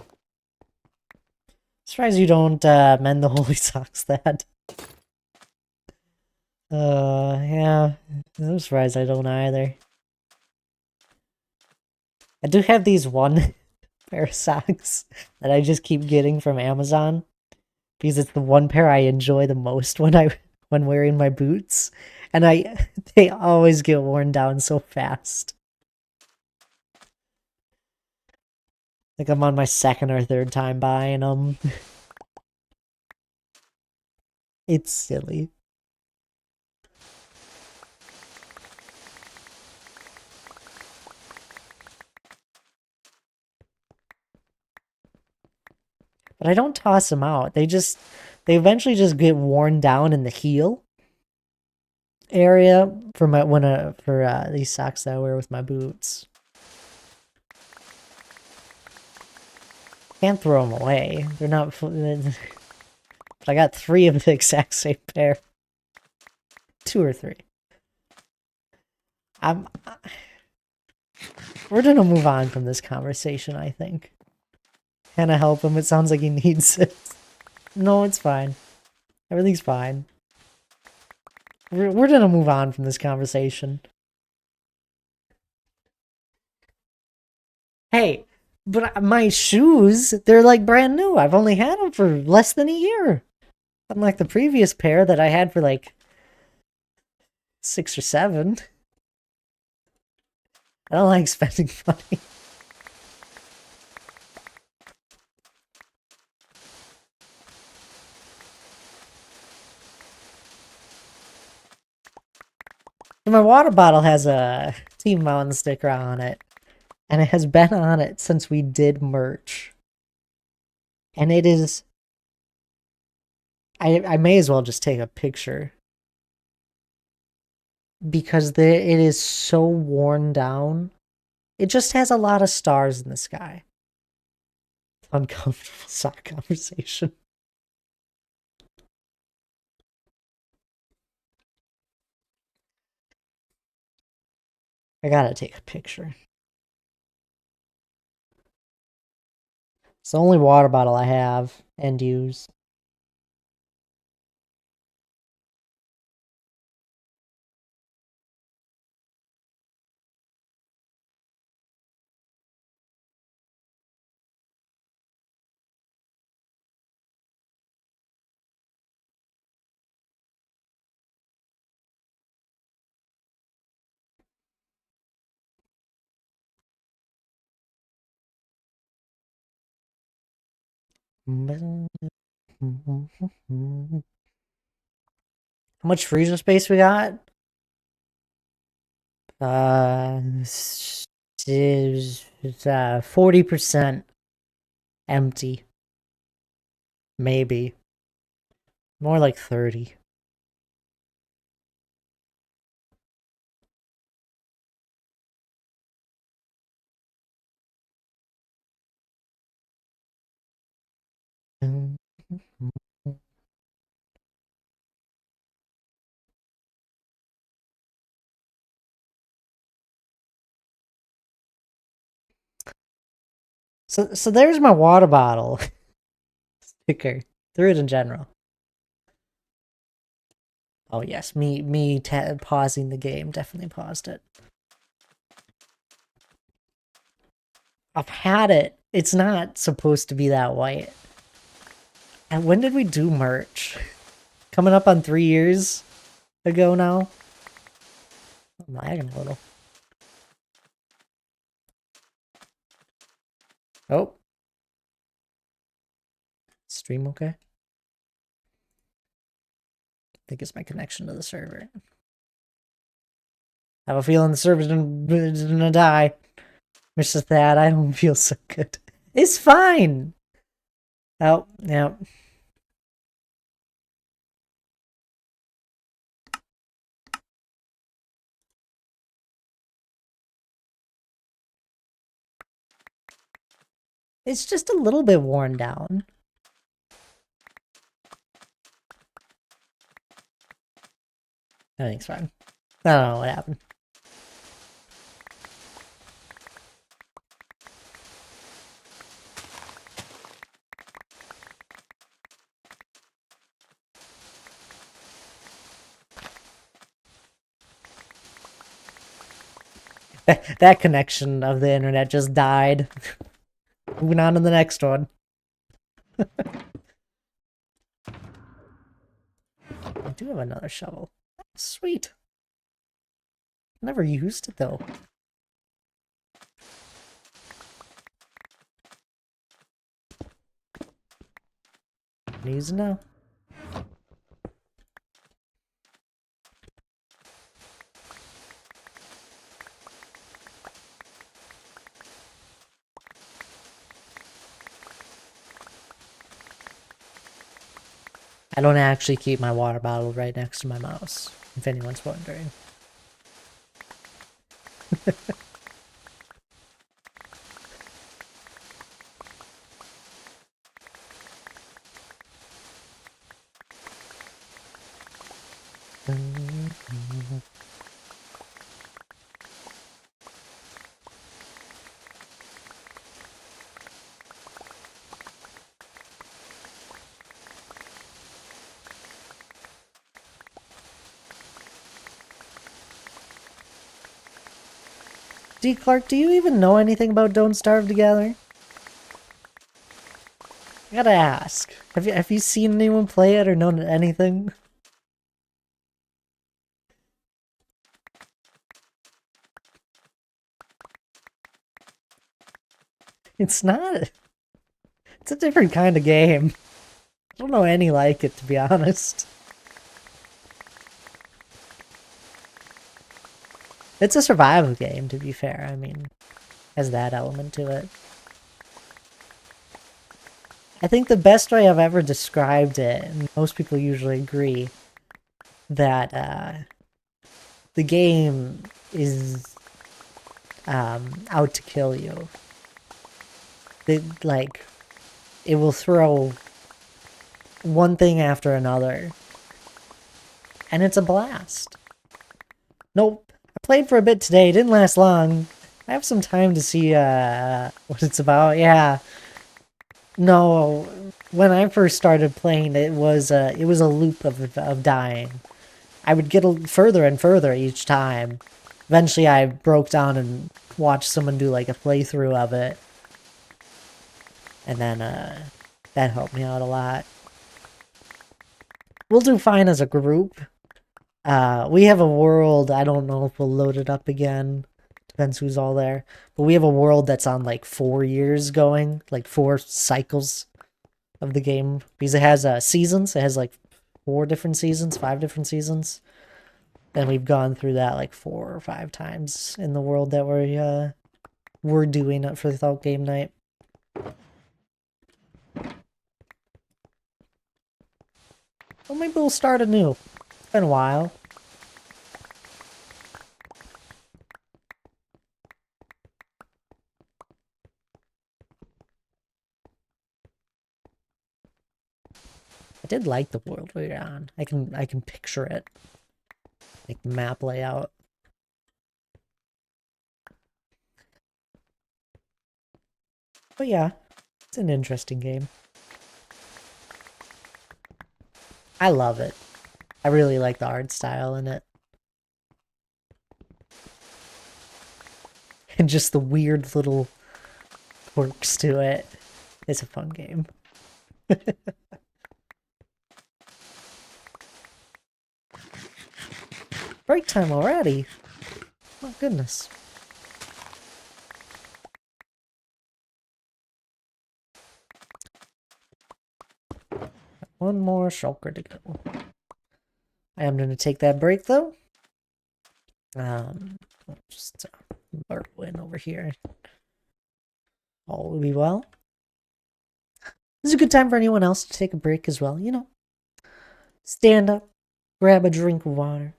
Surprised you don't mend the holy socks that. Yeah. I'm surprised I don't either. I do have these one pair of socks that I just keep getting from Amazon because it's the one pair I enjoy the most when wearing my boots, and they always get worn down so fast. Like I'm on my 2nd or 3rd time buying them. It's silly. But I don't toss them out. They eventually just get worn down in the heel area for these socks that I wear with my boots. Can't throw them away. They're not. But I got 3 of the exact same pair. 2 or 3. I'm. We're gonna move on from this conversation, I think. Can I help him? It sounds like he needs it. No, it's fine. Everything's fine. We're gonna move on from this conversation. Hey, but my shoes, they're like brand new. I've only had them for less than a year. Unlike the previous pair that I had for like 6 or 7. I don't like spending money. My water bottle has a Team Mountain sticker on it. And it has been on it since we did merch. And it is... I may as well just take a picture. Because it is so worn down. It just has a lot of stars in the sky. Uncomfortable sock conversation. I gotta take a picture. It's the only water bottle I have and use. How much freezer space we got? 40% empty. Maybe. More like 30. So there's my water bottle sticker. Through it in general. Oh yes, me pausing the game definitely paused it. I've had it. It's not supposed to be that white. And when did we do merch? Coming up on 3 years ago now? I'm lagging a little. Oh. Stream okay? I think it's my connection to the server. I have a feeling the server's gonna die. Mr. Thad, I don't feel so good. It's fine! Oh, yeah. It's just a little bit worn down. Everything's fine. I don't know what happened. That connection of the internet just died. Moving on to the next one. I do have another shovel. Sweet. Never used it though. Use it now. I don't actually keep my water bottle right next to my mouse, if anyone's wondering. D. Clark, do you even know anything about Don't Starve Together? I gotta ask. Have you seen anyone play it or known anything? It's not. It's a different kind of game. I don't know any like it, to be honest. It's a survival game, to be fair. I mean, has that element to it. I think the best way I've ever described it, and most people usually agree, that the game is out to kill you. Like, it will throw one thing after another, and it's a blast. Nope. I played for a bit today. Didn't last long. I have some time to see what it's about. Yeah. No, when I first started playing, it was a loop of dying. I would get further and further each time. Eventually, I broke down and watched someone do like a playthrough of it, and then that helped me out a lot. We'll do fine as a group. We have a world. I don't know if we'll load it up again. Depends who's all there. But we have a world that's on like 4 years going, like 4 cycles of the game, because it has seasons. It has like 4 different seasons, 5 different seasons, and we've gone through that like 4 or 5 times in the world that we're doing it for the Thought Game Night. Well, maybe we'll start anew. It's been a while. I did like the world we're on. I can picture it, like map layout. But yeah, it's an interesting game. I love it. I really like the art style in it. And just the weird little quirks to it. It's a fun game. Break time already. Oh goodness. One more shulker to go. I am going to take that break though. I'll just burrow in over here. All will be well. This is a good time for anyone else to take a break as well. You know, stand up, grab a drink of water,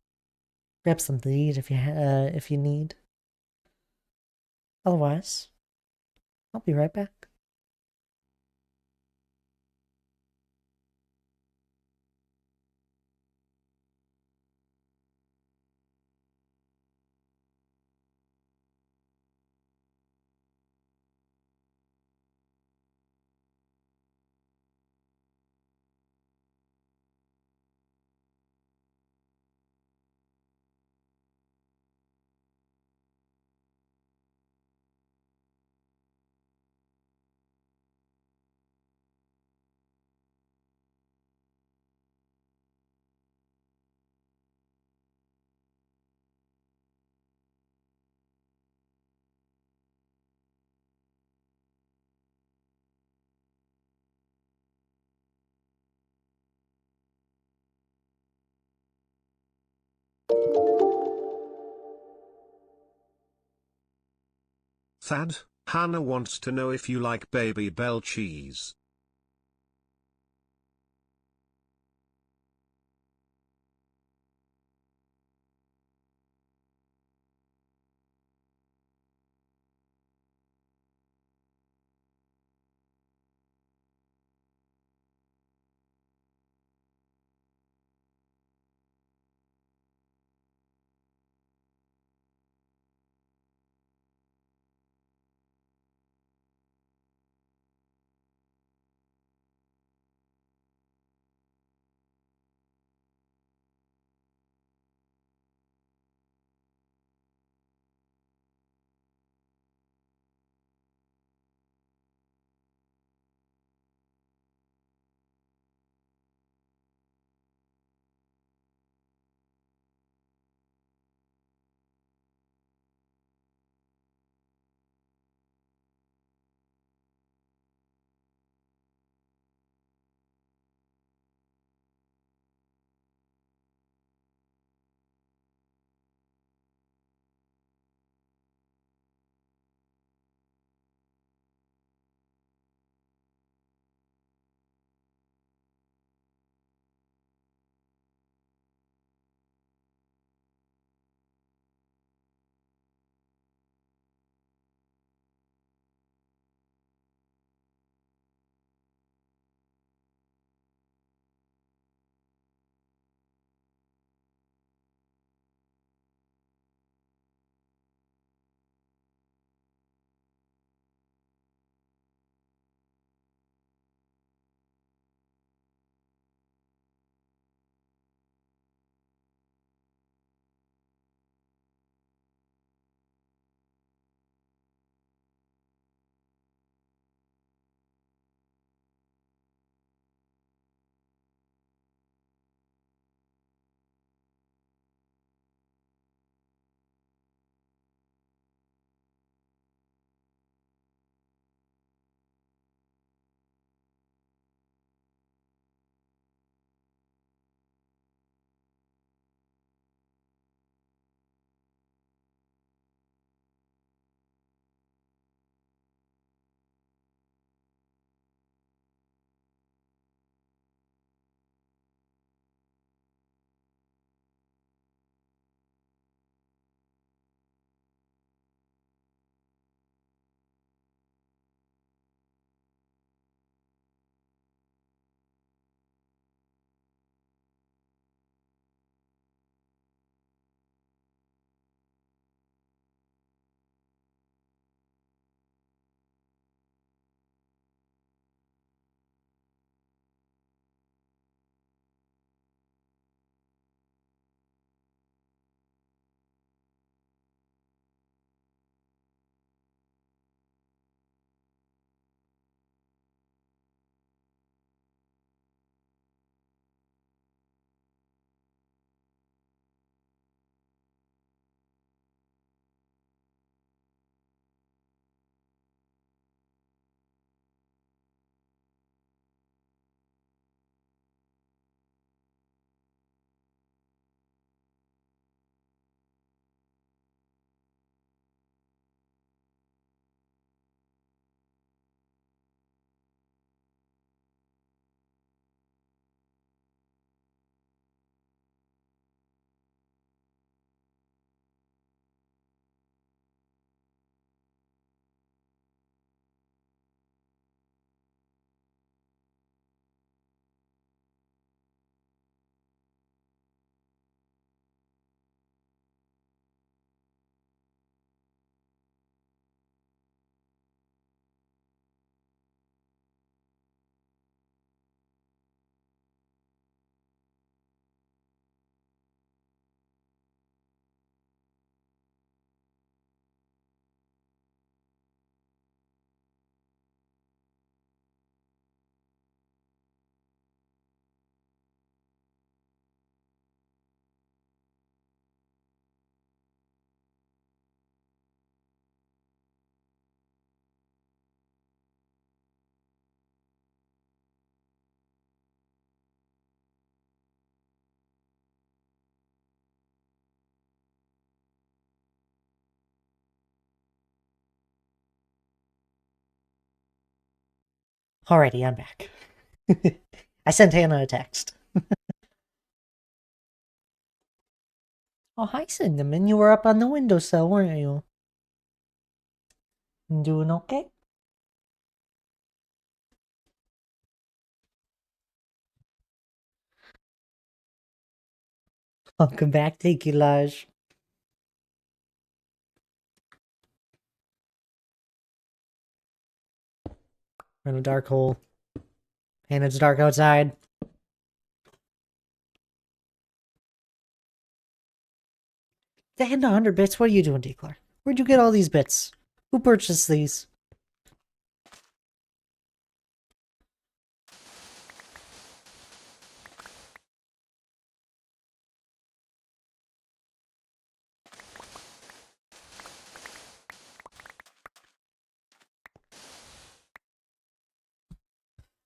grab something to eat if you need. Otherwise, I'll be right back. Thad, Hannah wants to know if you like Baby Bell cheese. Alrighty, I'm back. I sent Hannah a text. Oh, hi, Cinnamon. You were up on the windowsill, weren't you? Doing okay? Welcome back. Thank you, Laj. We're in a dark hole. And it's dark outside. And 100 bits? What are you doing, Declar? Where'd you get all these bits? Who purchased these?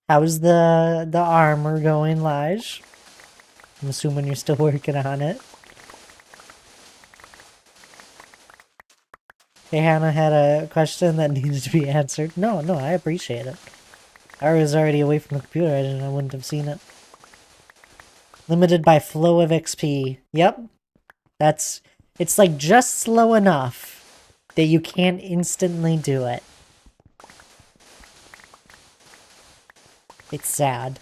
How's the armor going, Lige? I'm assuming you're still working on it. Hey, Hannah had a question that needed to be answered. No, I appreciate it. I was already away from the computer, I wouldn't have seen it. Limited by flow of XP. Yep. It's like just slow enough that you can't instantly do it. It's sad.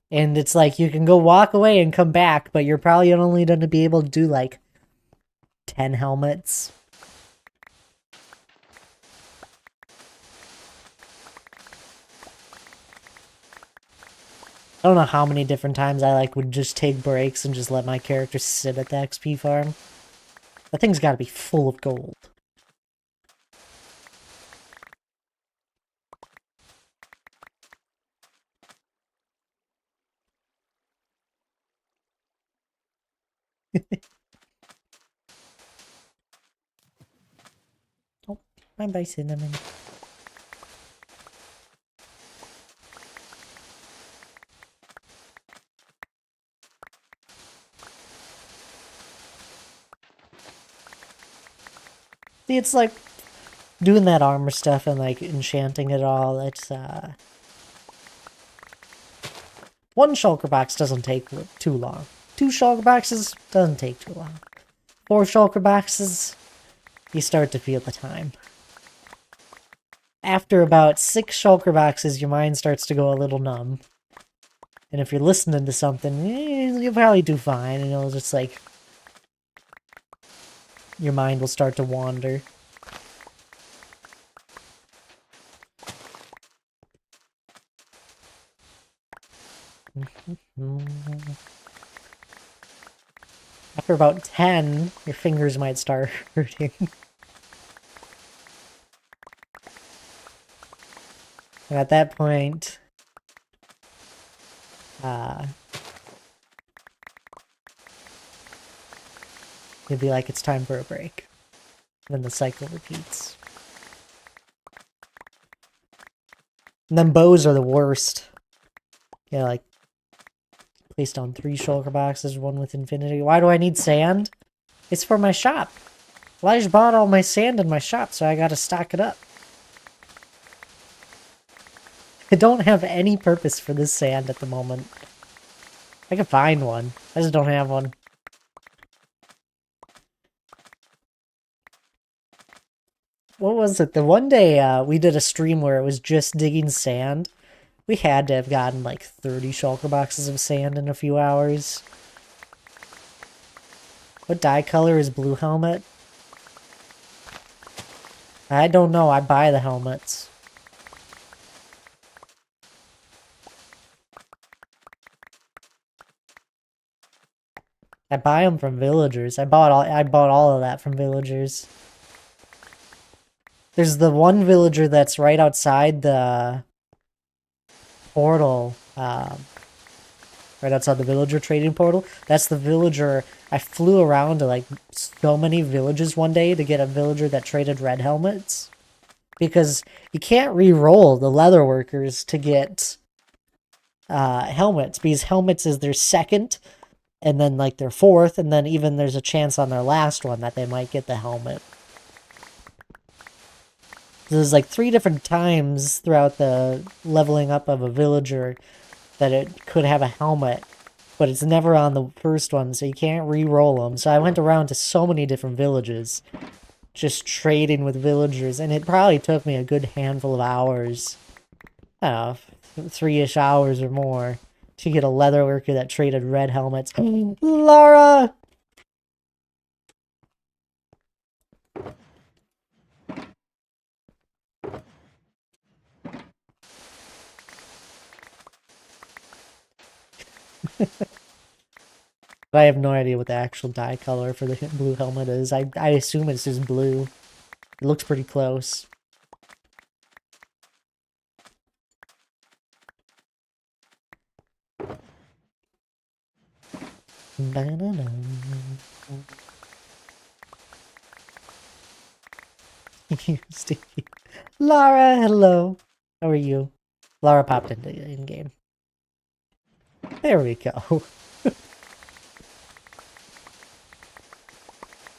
And it's like you can go walk away and come back, but you're probably only going to be able to do like 10 helmets. I don't know how many different times I would just take breaks and just let my character sit at the XP farm. That thing's got to be full of gold. Oh, bye-bye, Cinnamon. See, it's like doing that armor stuff and like enchanting it all. It's one shulker box doesn't take too long. 2 shulker boxes doesn't take too long. 4 shulker boxes, you start to feel the time. After about 6 shulker boxes, your mind starts to go a little numb. And if you're listening to something, you'll probably do fine, and it'll just like your mind will start to wander. After about 10, your fingers might start hurting. And at that point, you'll be like, it's time for a break. And then the cycle repeats. And then bows are the worst. Yeah, like, placed on 3 shulker boxes, 1 with infinity. Why do I need sand? It's for my shop. Elijah bought all my sand in my shop, so I gotta stock it up. I don't have any purpose for this sand at the moment. I can find one. I just don't have one. What was it? The one day we did a stream where it was just digging sand. We had to have gotten like 30 shulker boxes of sand in a few hours. What dye color is blue helmet? I don't know. I buy the helmets. I buy them from villagers. I bought all of that from villagers. There's the one villager that's right outside the portal, right outside the villager trading portal. That's the villager. I flew around to like so many villages one day to get a villager that traded red helmets. Because you can't re-roll the leather workers to get helmets, because helmets is their second, and then like their fourth, and then even there's a chance on their last one that they might get the helmet. There's like 3 different times throughout the leveling up of a villager that it could have a helmet, but it's never on the first one, so you can't re-roll them. So I went around to so many different villages, just trading with villagers, and it probably took me a good handful of hours. I don't know, 3-ish hours or more to get a leather worker that traded red helmets. Laura! But I have no idea what the actual dye color for the blue helmet is. I assume it's just blue. It looks pretty close. Sticky. Lara, hello. How are you? Lara popped into in-game. There we go.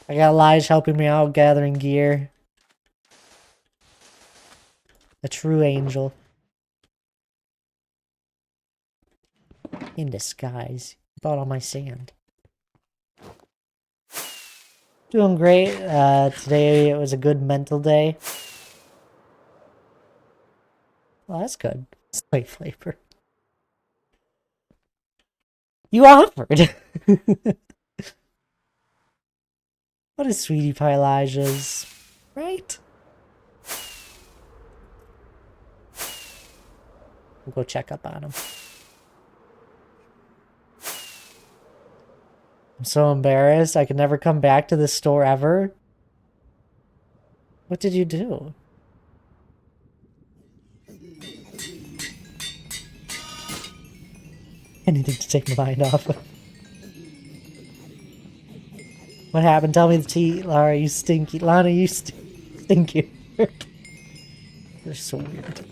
I got Lige helping me out gathering gear. A true angel. In disguise. Bought all my sand. Doing great. Today it was a good mental day. Well, that's good. Slate flavor. You offered! What is Sweetie Pie Elijah's? Right? We'll go check up on him. I'm so embarrassed. I could never come back to this store ever. What did you do? Anything to take my mind off of. What happened? Tell me the tea, Lara. You stinky. Lana, you stinky. They're so weird.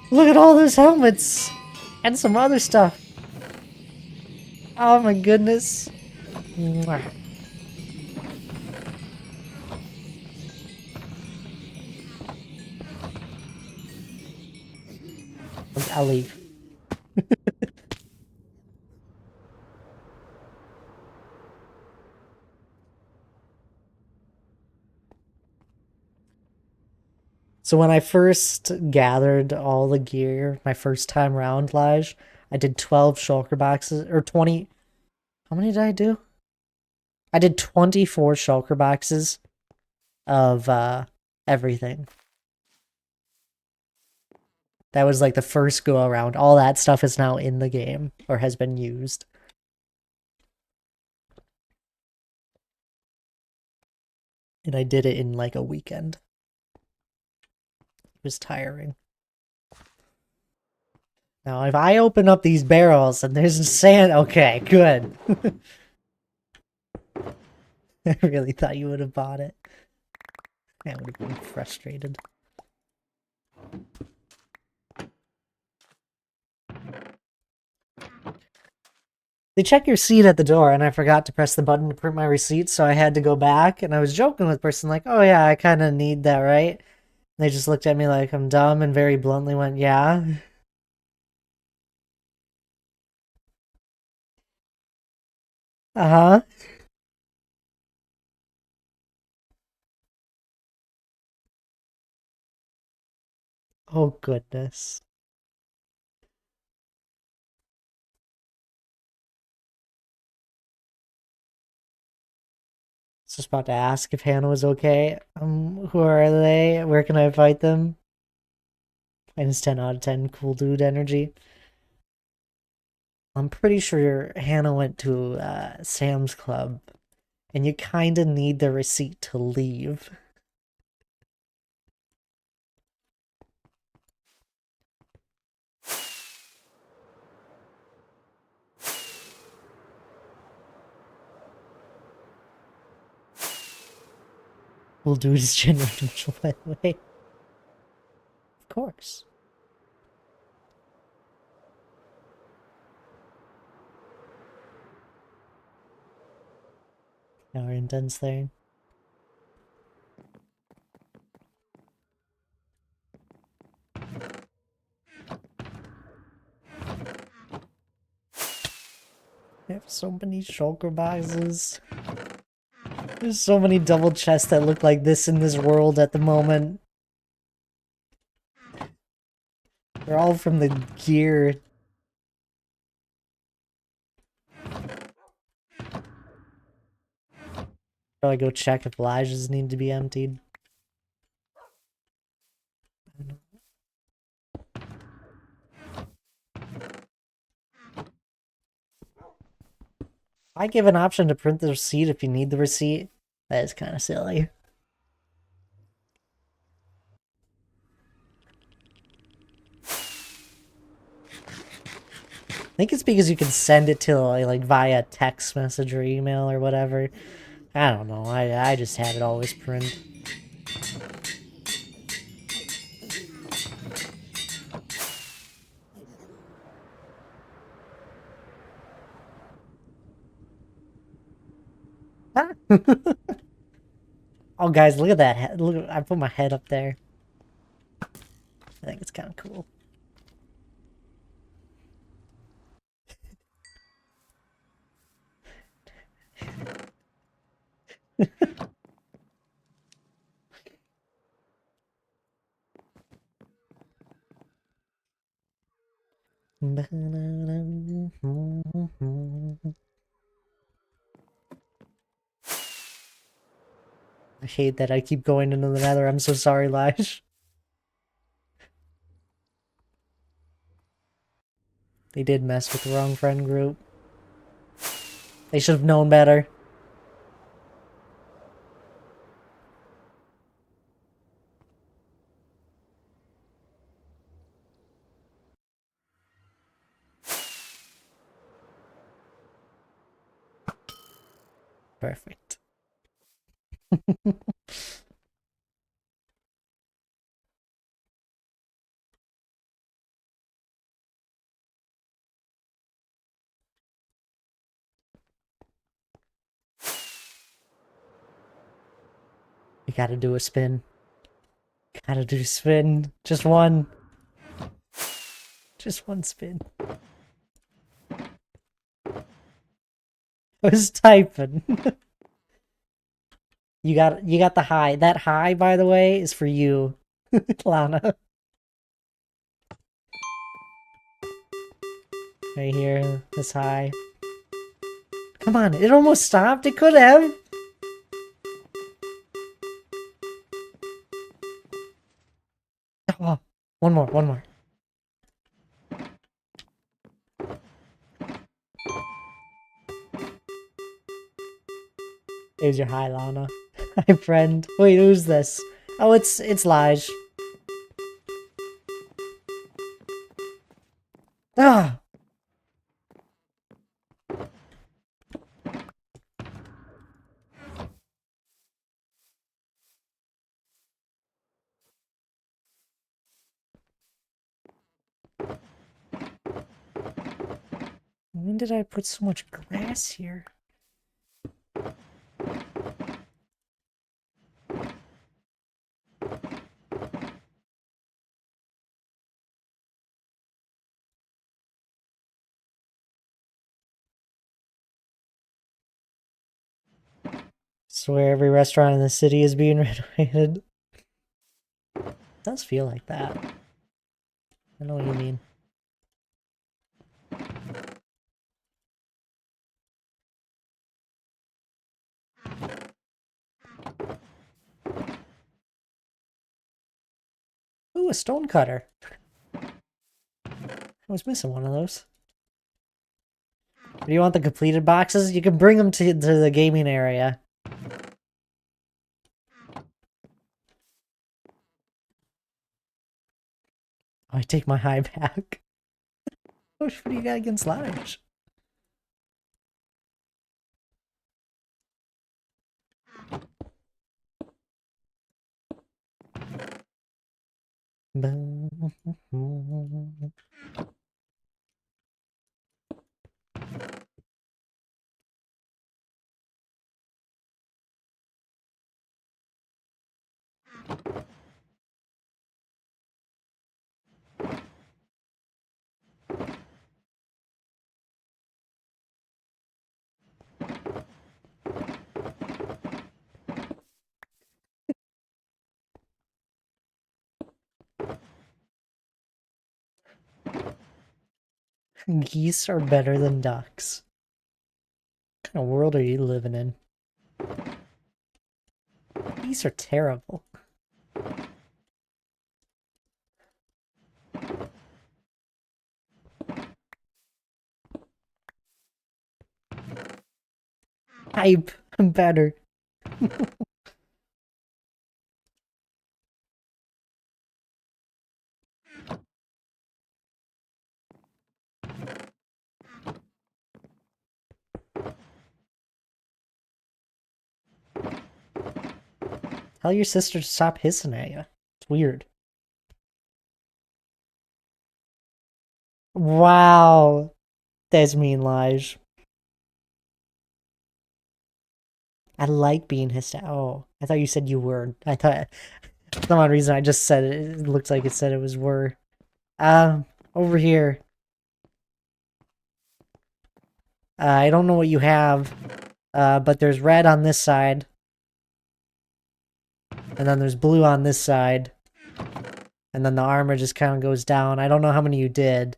Look at all those helmets! And some other stuff. Oh my goodness. Mwah. I'll leave. So when I first gathered all the gear, my first time around, Lige, I did 12 shulker boxes, or 20. How many did I do? I did 24 shulker boxes of everything. That was like the first go around. All that stuff is now in the game, or has been used. And I did it in like a weekend. It was tiring. Now, if I open up these barrels and there's sand, okay, good. I really thought you would have bought it. I would have been frustrated. They check your seat at the door, and I forgot to press the button to print my receipt, so I had to go back, and I was joking with the person like, oh yeah, I kind of need that, right? And they just looked at me like I'm dumb and very bluntly went, yeah. Uh-huh. Oh, goodness. I was just about to ask if Hannah was okay. Who are they? Where can I fight them? Minus 10 out of 10, cool dude energy. I'm pretty sure Hannah went to Sam's Club, and you kind of need the receipt to leave. Cool dude is gender neutral, by the way. Of course. our indents there. I have so many shulker boxes. There's so many double chests that look like this in this world at the moment. They're all from the gear. Probably go check if Elijah's need to be emptied. I give an option to print the receipt if you need the receipt. That is kind of silly. I think it's because you can send it to like via text message or email or whatever. I don't know. I just have it always print. Oh, guys, look at that. Look, I put my head up there. I think it's kind of cool. I hate that I keep going into the nether. I'm so sorry, Lige. They did mess with the wrong friend group. They should have known better. Perfect. We gotta do a spin. Gotta do a spin. Just one. Just one spin. I was typing. You got the high. That high, by the way, is for you, Lana. Right here. This high. Come on, it almost stopped. It could have. Oh, one more, one more. There's your high, Lana. Hi, friend. Wait, who's this? Oh, it's Lige. Ah! When did I put so much grass here? Swear every restaurant in the city is being renovated. It does feel like that. I know what you mean. Ooh, a stone cutter. I was missing one of those. Do you want the completed boxes? You can bring them to the gaming area. Oh, I take my high back. What do you got against Lige? Geese are better than ducks. What kind of world are you living in? Geese are terrible. Hype. I'm better. Tell your sister to stop hissing at you. It's weird. Wow. That's mean, Lige. I like being hissed at. Oh, I thought you said you were. I thought, for some odd reason, I just said it. It looks like it said it was were. Over here. I don't know what you have, but there's red on this side, and then there's blue on this side, and then the armor just kind of goes down. I don't know how many you did.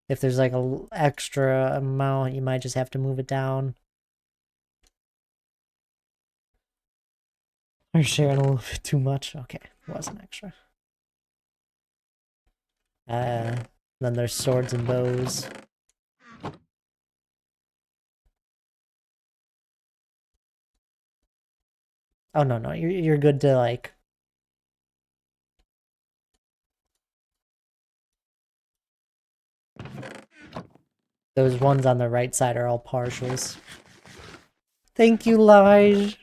If there's like a extra amount, you might just have to move it down. You're sharing a little bit too much. Okay, it wasn't extra. Then there's swords and bows. Oh no, you're good to like. Those ones on the right side are all partials. Thank you, Lige.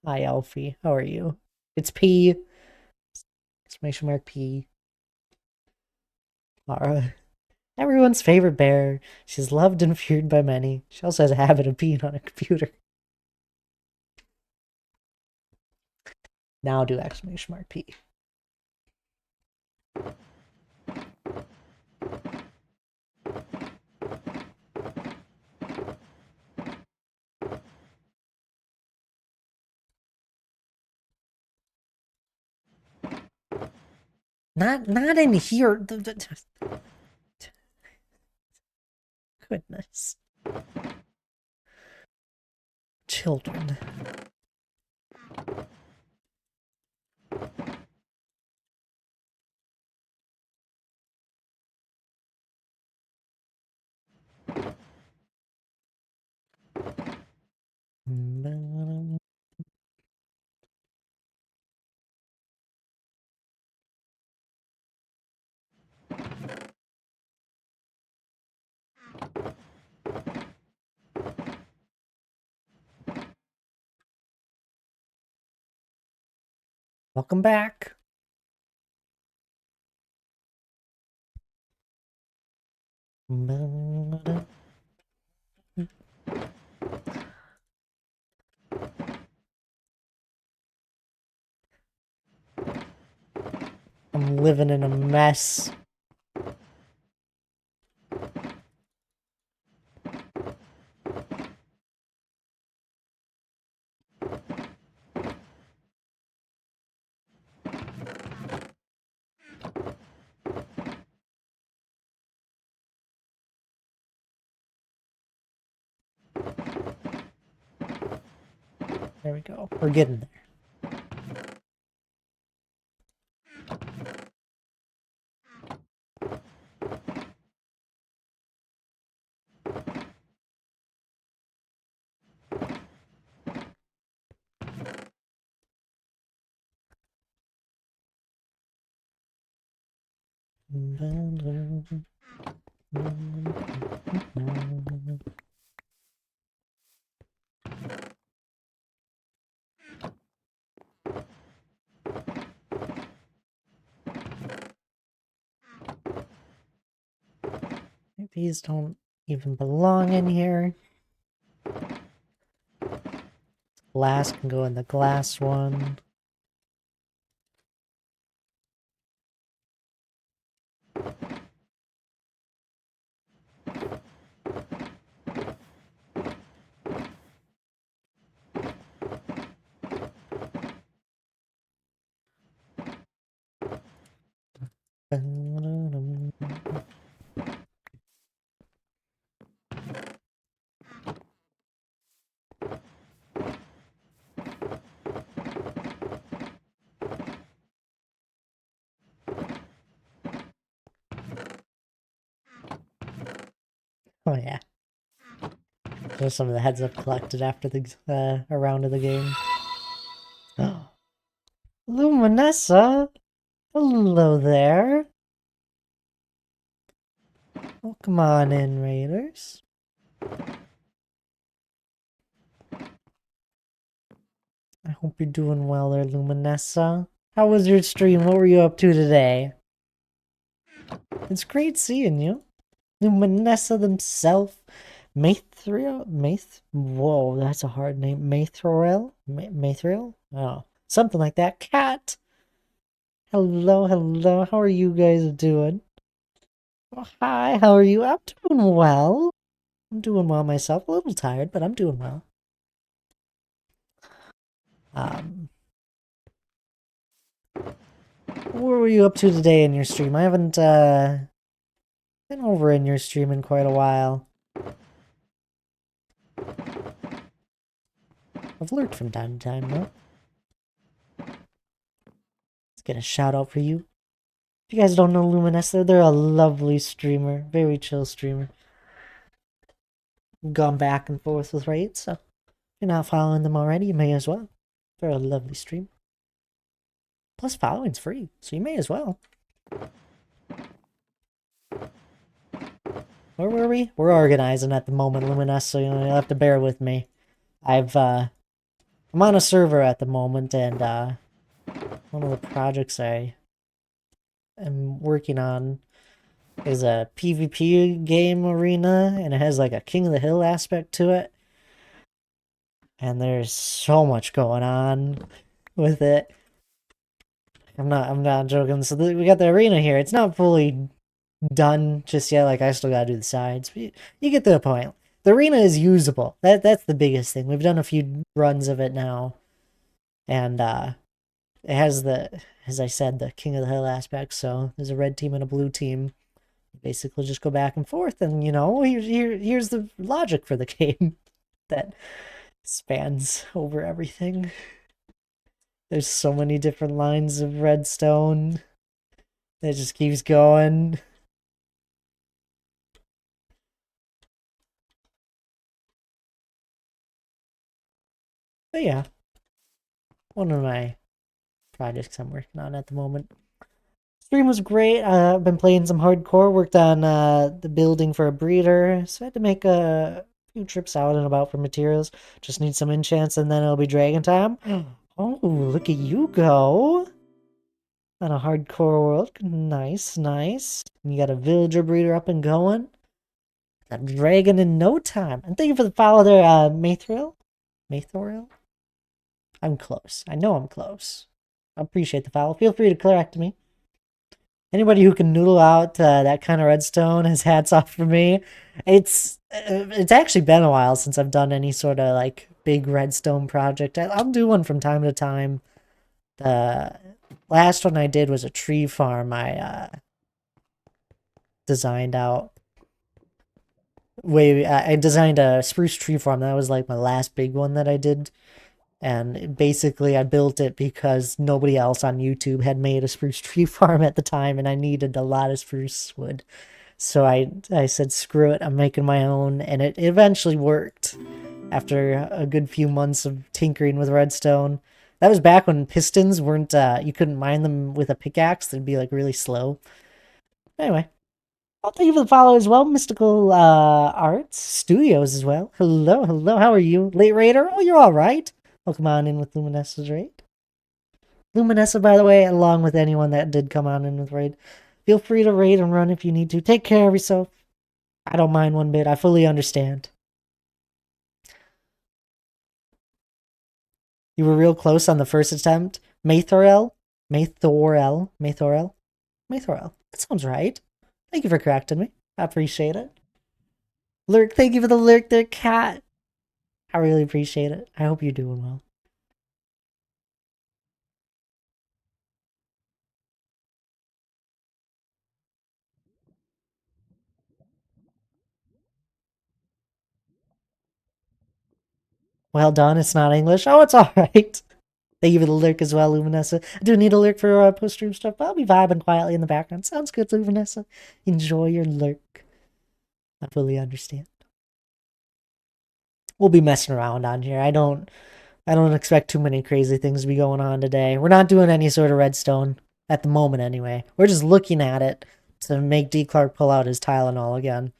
Hi, Alfie. How are you? It's P. Exclamation mark P. Mara. Everyone's favorite bear. She's loved and feared by many. She also has a habit of being on a computer. Now do exclamation mark P. Not in here. Goodness. Children. Welcome back. I'm living in a mess. There we go. We're getting there. These don't even belong in here. Glass can go in the glass one. Oh yeah, there's some of the heads I've collected after the a round of the game. Luminessa, hello there. Welcome on in, Raiders. I hope you're doing well there, Luminessa. How was your stream? What were you up to today? It's great seeing you. Luminessa themself. Whoa, that's a hard name. Maithriel? Oh, something like that. Cat. Hello, hello. How are you guys doing? Oh, hi, how are you? I'm doing well. I'm doing well myself. A little tired, but I'm doing well. Um, what were you up to today in your stream? I haven't been over in your stream in quite a while. I've lurked from time to time, though. Let's get a shout out for you. If you guys don't know Luminessa, they're a lovely streamer. Very chill streamer. Gone back and forth with raids, so if you're not following them already, you may as well. They're a lovely stream. Plus, following's free, so you may as well. Where were we? We're organizing at the moment, Luminous, so you'll have to bear with me. I'm on a server at the moment, and one of the projects I am working on is a PvP game arena, and it has like a King of the Hill aspect to it. And there's so much going on with it. I'm not joking. So we got the arena here. It's not fully done just yet. Like I still gotta do the sides. But you get the point. The arena is usable. That's the biggest thing. We've done a few runs of it now, and it has the, as I said, the King of the Hill aspect. So there's a red team and a blue team. You basically just go back and forth, and here's the logic for the game that spans over everything. There's so many different lines of redstone. It just keeps going. But yeah, one of my projects I'm working on at the moment. Stream was great. I've been playing some hardcore. Worked on the building for a breeder, so I had to make a few trips out and about for materials. Just need some enchants, and then it'll be dragon time. Oh, look at you go! On a hardcore world. Nice, nice. You got a villager breeder up and going. A dragon in no time. And thank you for the follow there, Maithriel. Maithriel? I'm close. I know I'm close. I appreciate the follow. Feel free to correct me. Anybody who can noodle out that kind of redstone has hats off for me. It's actually been a while since I've done any sort of like big redstone project. I'll do one from time to time. The last one I did was a tree farm I designed out. I designed a spruce tree farm. That was like my last big one that I did. And basically, I built it because nobody else on YouTube had made a spruce tree farm at the time, and I needed a lot of spruce wood. So I said, screw it, I'm making my own, and it eventually worked after a good few months of tinkering with redstone. That was back when pistons weren't, you couldn't mine them with a pickaxe, they'd be like really slow. Anyway, I'll thank you for the follow as well, Mystical Arts Studios as well. Hello, hello, how are you? Late Raider? Oh, you're alright. Welcome on in with Luminessa's raid. Luminessa, by the way, along with anyone that did come on in with raid. Feel free to raid and run if you need to. Take care of yourself. I don't mind one bit. I fully understand. You were real close on the first attempt. Maithorel? Maithorel? Maithorel? Maithorel. That sounds right. Thank you for correcting me. I appreciate it. Lurk, thank you for the lurk there, cat. I really appreciate it. I hope you're doing well. Well done, it's not English. Oh, it's alright. Thank you for the lurk as well, Luminessa. I do need a lurk for post-stream stuff, but I'll be vibing quietly in the background. Sounds good, Luminessa. Enjoy your lurk. I fully understand. We'll be messing around on here. I don't expect too many crazy things to be going on today. We're not doing any sort of redstone at the moment anyway. We're just looking at it to make D. Clark pull out his Tylenol again.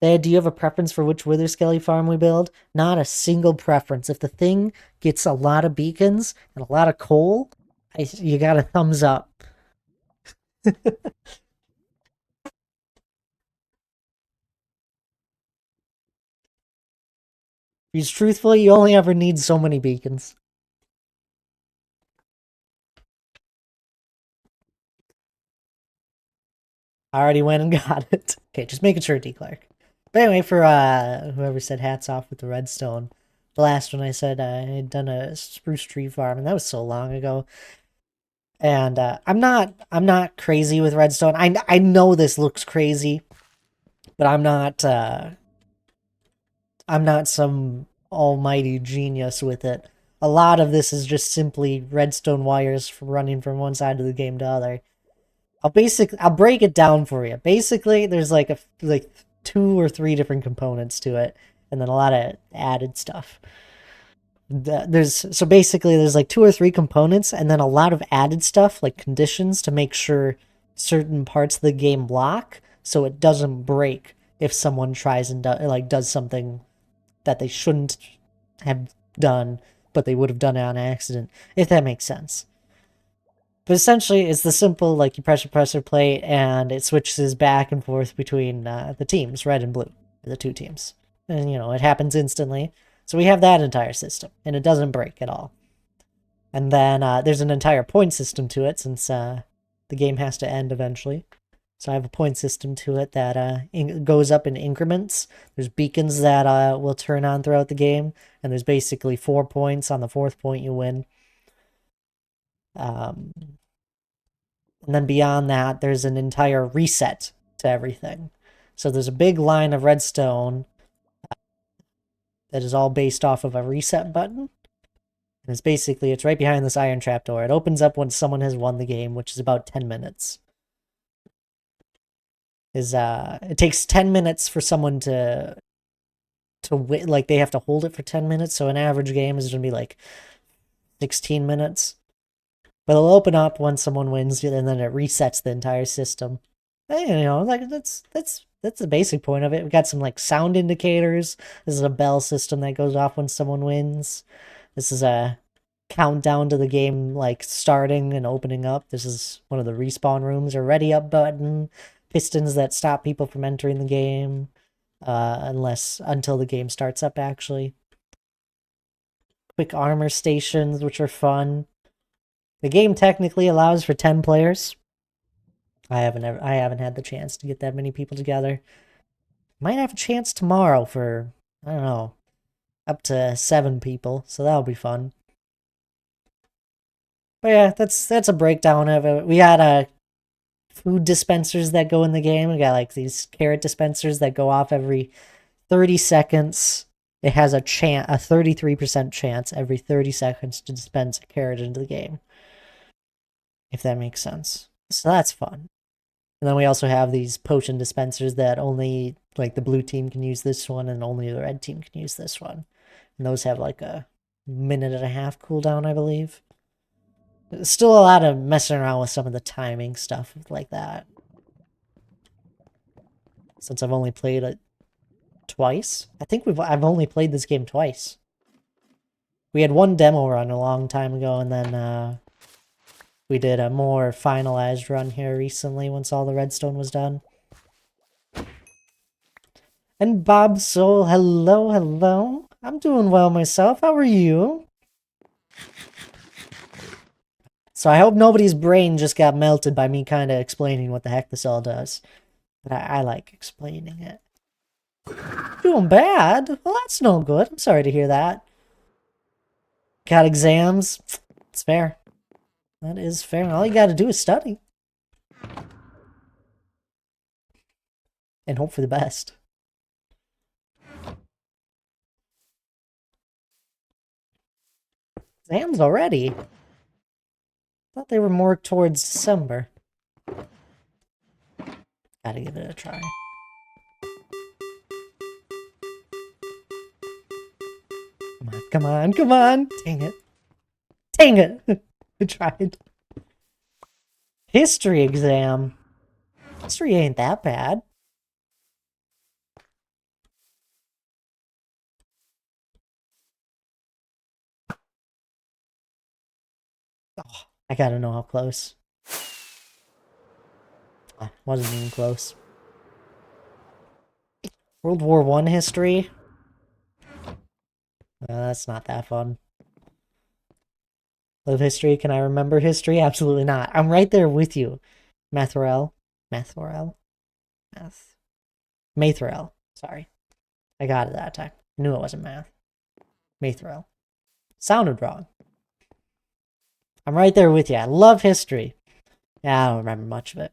Dad, do you have a preference for which Wither Skelly farm we build? Not a single preference. If the thing gets a lot of beacons and a lot of coal, you got a thumbs up. Because truthfully, you only ever need so many beacons. I already went and got it. Okay, just making sure, D. Clark. But anyway, for whoever said hats off with the redstone, the last one I said I had done a spruce tree farm, and that was so long ago. And I'm not crazy with redstone. I know this looks crazy, but I'm not some almighty genius with it. A lot of this is just simply redstone wires running from one side of the game to the other. I'll break it down for you. Basically, there's like 2 or 3 different components to it, and then a lot of added stuff. There's like 2 or 3 components, and then a lot of added stuff like conditions to make sure certain parts of the game lock, so it doesn't break if someone tries and does something that they shouldn't have done, but they would have done it on accident. If that makes sense. But essentially, it's the simple, like, you press a pressure plate and it switches back and forth between the teams, red and blue, the 2 teams. And, it happens instantly. So we have that entire system, and it doesn't break at all. And then there's an entire point system to it, since the game has to end eventually. So I have a point system to it that goes up in increments. There's beacons that will turn on throughout the game, and there's basically 4 points. On the 4th point, you win. Um, and then beyond that, there's an entire reset to everything. So there's a big line of redstone that is all based off of a reset button. And it's right behind this iron trapdoor. It opens up when someone has won the game, which is about 10 minutes. It takes 10 minutes for someone to win, like they have to hold it for 10 minutes, so an average game is going to be like 16 minutes. But it'll open up once someone wins, and then it resets the entire system. And, like that's the basic point of it. We got some like sound indicators. This is a bell system that goes off when someone wins. This is a countdown to the game like starting and opening up. This is one of the respawn rooms or ready up button. Pistons that stop people from entering the game, until the game starts up actually. Quick armor stations, which are fun. The game technically allows for 10 players. I haven't had the chance to get that many people together. Might have a chance tomorrow for, I don't know, up to 7 people, so that'll be fun. But yeah, that's a breakdown of it. We got food dispensers that go in the game. We got like these carrot dispensers that go off every 30 seconds. It has a 33% chance every 30 seconds to dispense a carrot into the game. If that makes sense. So that's fun. And then we also have these potion dispensers that only like the blue team can use this one and only the red team can use this one. And those have like a 1.5 minute cooldown, I believe. There's still a lot of messing around with some of the timing stuff like that. Since I've only played it twice. I think I've only played this game twice. We had one demo run a long time ago, and then we did a more finalized run here recently once all the redstone was done. And Bob Soul, hello, hello. I'm doing well myself. How are you? So I hope nobody's brain just got melted by me kind of explaining what the heck this all does. But I like explaining it. Doing bad? Well, that's no good. I'm sorry to hear that. Got exams? It's fair. That is fair. All you gotta do is study. and hope for the best. Exams already? Thought they were more towards December. Gotta give it a try. Come on, come on, come on! Dang it. Dang it! I tried. History exam. History ain't that bad. Oh, I gotta know how close. Oh, wasn't even close. World War One history? That's not that fun. Live history? Can I remember history? Absolutely not. I'm right there with you. Mathrel. Mathrel? Math. Mathrel. Sorry. I got it that time. I knew it wasn't math. Mathrel. Sounded wrong. I'm right there with you. I love history. Yeah, I don't remember much of it.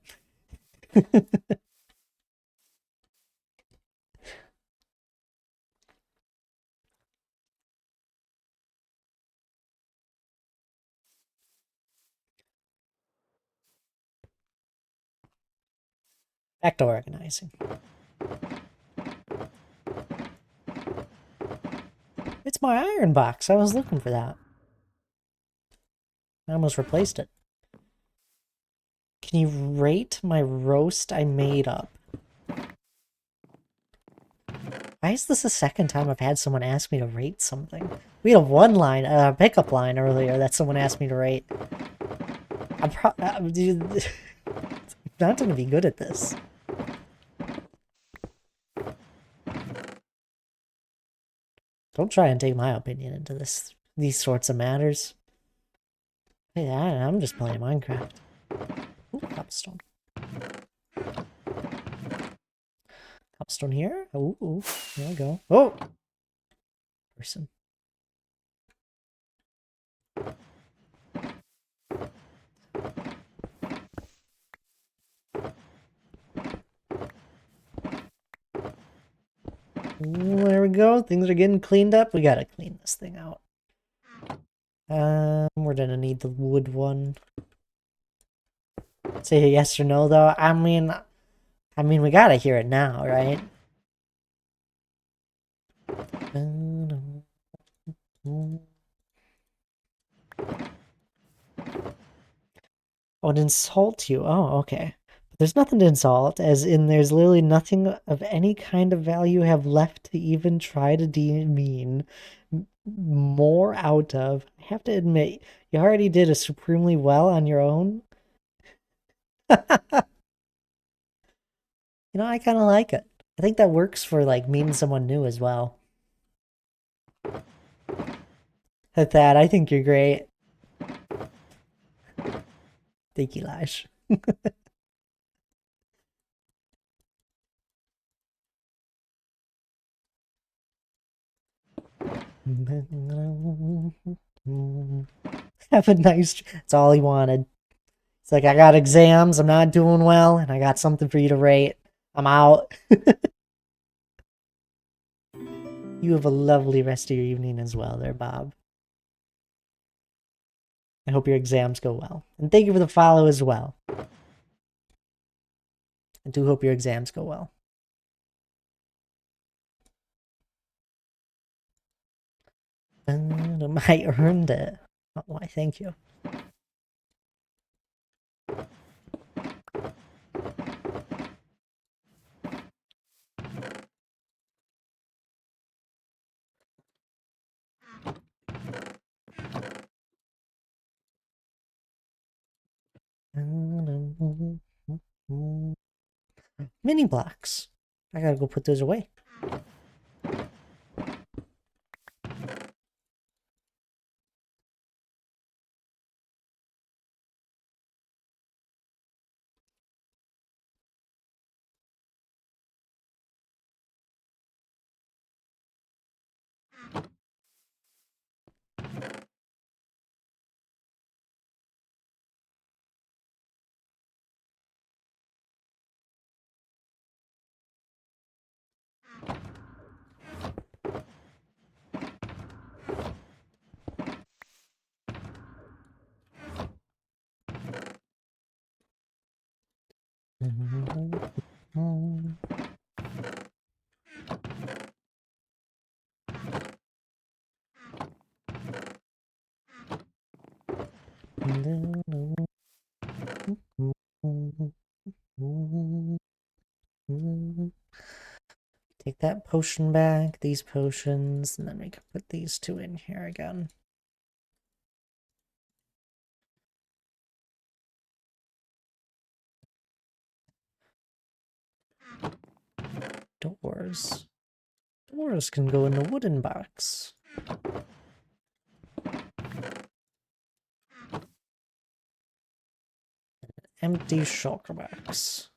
Back to organizing. It's my iron box. I was looking for that. I almost replaced it. Can you rate my roast I made up? Why is this the second time I've had someone ask me to rate something? We had a one-line, pickup line earlier that someone asked me to rate. I'm not gonna be good at this. Don't try and take my opinion into these sorts of matters. Hey, I'm just playing Minecraft. Ooh, cobblestone. Cobblestone here. Ooh, there we go. Oh! Person. Ooh, there we go. Things are getting cleaned up. We gotta clean this thing out. We're gonna need the wood one. Say yes or no, though. I mean, we gotta hear it now, right? Oh, it insult you. Oh, okay. But there's nothing to insult, as in there's literally nothing of any kind of value have left to even try to demean more out of. I have to admit, you already did a supremely well on your own. You know, I kind of like it. I think that works for like meeting someone new as well. At that, I think you're great. Thank you, Lash. Have a nice. That's all he wanted. It's like, I got exams, I'm not doing well, and I got something for you to rate. I'm out. You have a lovely rest of your evening as well there, Bob. I hope your exams go well. And thank you for the follow as well. I do hope your exams go well. I earned it. Oh, why, thank you. Mini blocks. I gotta go put those away. Take that potion back, these potions, and then we can put these two in here again. Doors. Doors can go in the wooden box. Empty shulker box.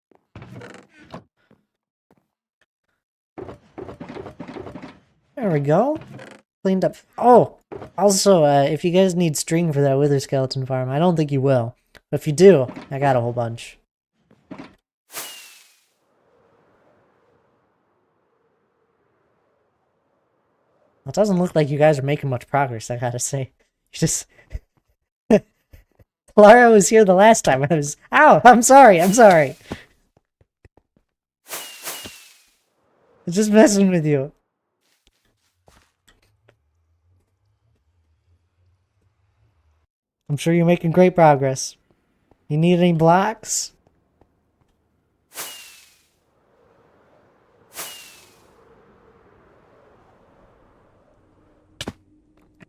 There we go. Cleaned up. Oh, also, if you guys need string for that wither skeleton farm, I don't think you will. But if you do, I got a whole bunch. It doesn't look like you guys are making much progress, I gotta say. You just... Lara was here the last time. I was... Ow! I'm sorry, I'm sorry. I'm just messing with you. I'm sure you're making great progress. You need any blocks?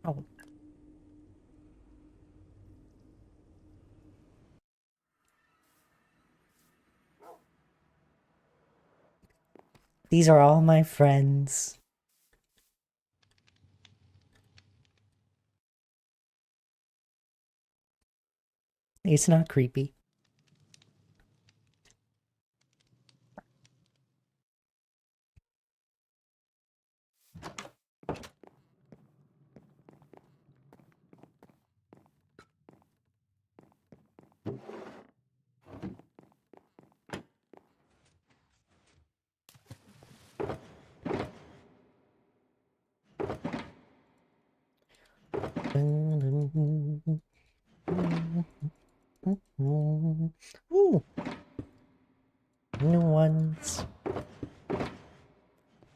Ow. These are all my friends. It's not creepy. Ooh, new ones.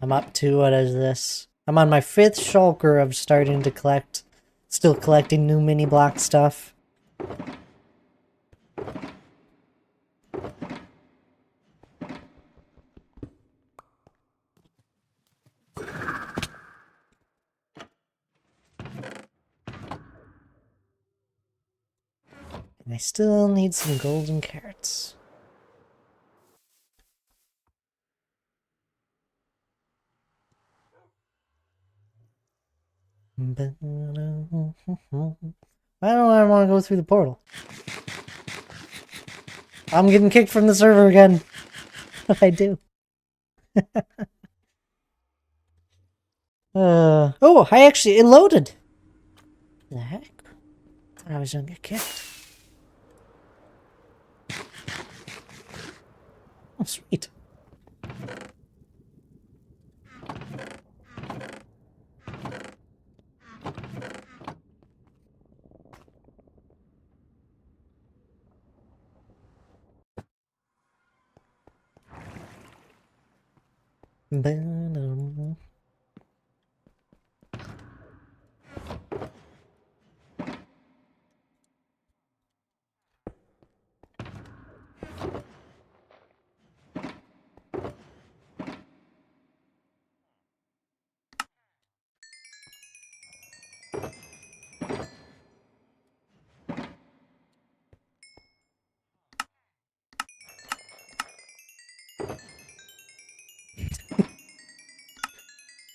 I'm up to, what is this? I'm on my 5th shulker of starting to collect, still collecting new mini block stuff. And I still need some golden carrots. Why don't I want to go through the portal? I'm getting kicked from the server again. What I do? Oh, it loaded. The heck? I thought I was gonna get kicked. Oh, sweet.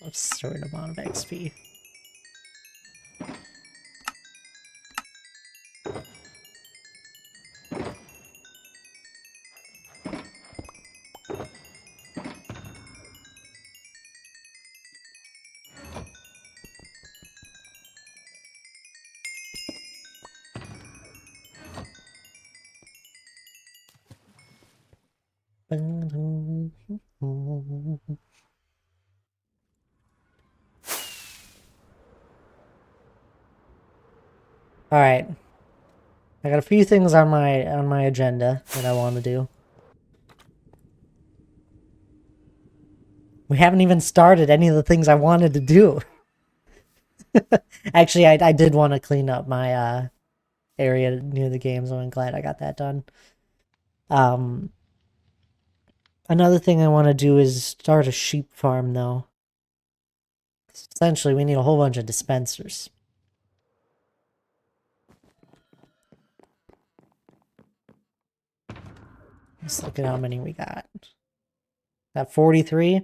Absurd amount of XP. All right. I got a few things on my agenda that I want to do. We haven't even started any of the things I wanted to do. Actually, I did want to clean up my area near the game, so I'm glad I got that done. Um, Another thing I want to do is start a sheep farm, though. Essentially, we need a whole bunch of dispensers. Let's look at how many we got. Got 43.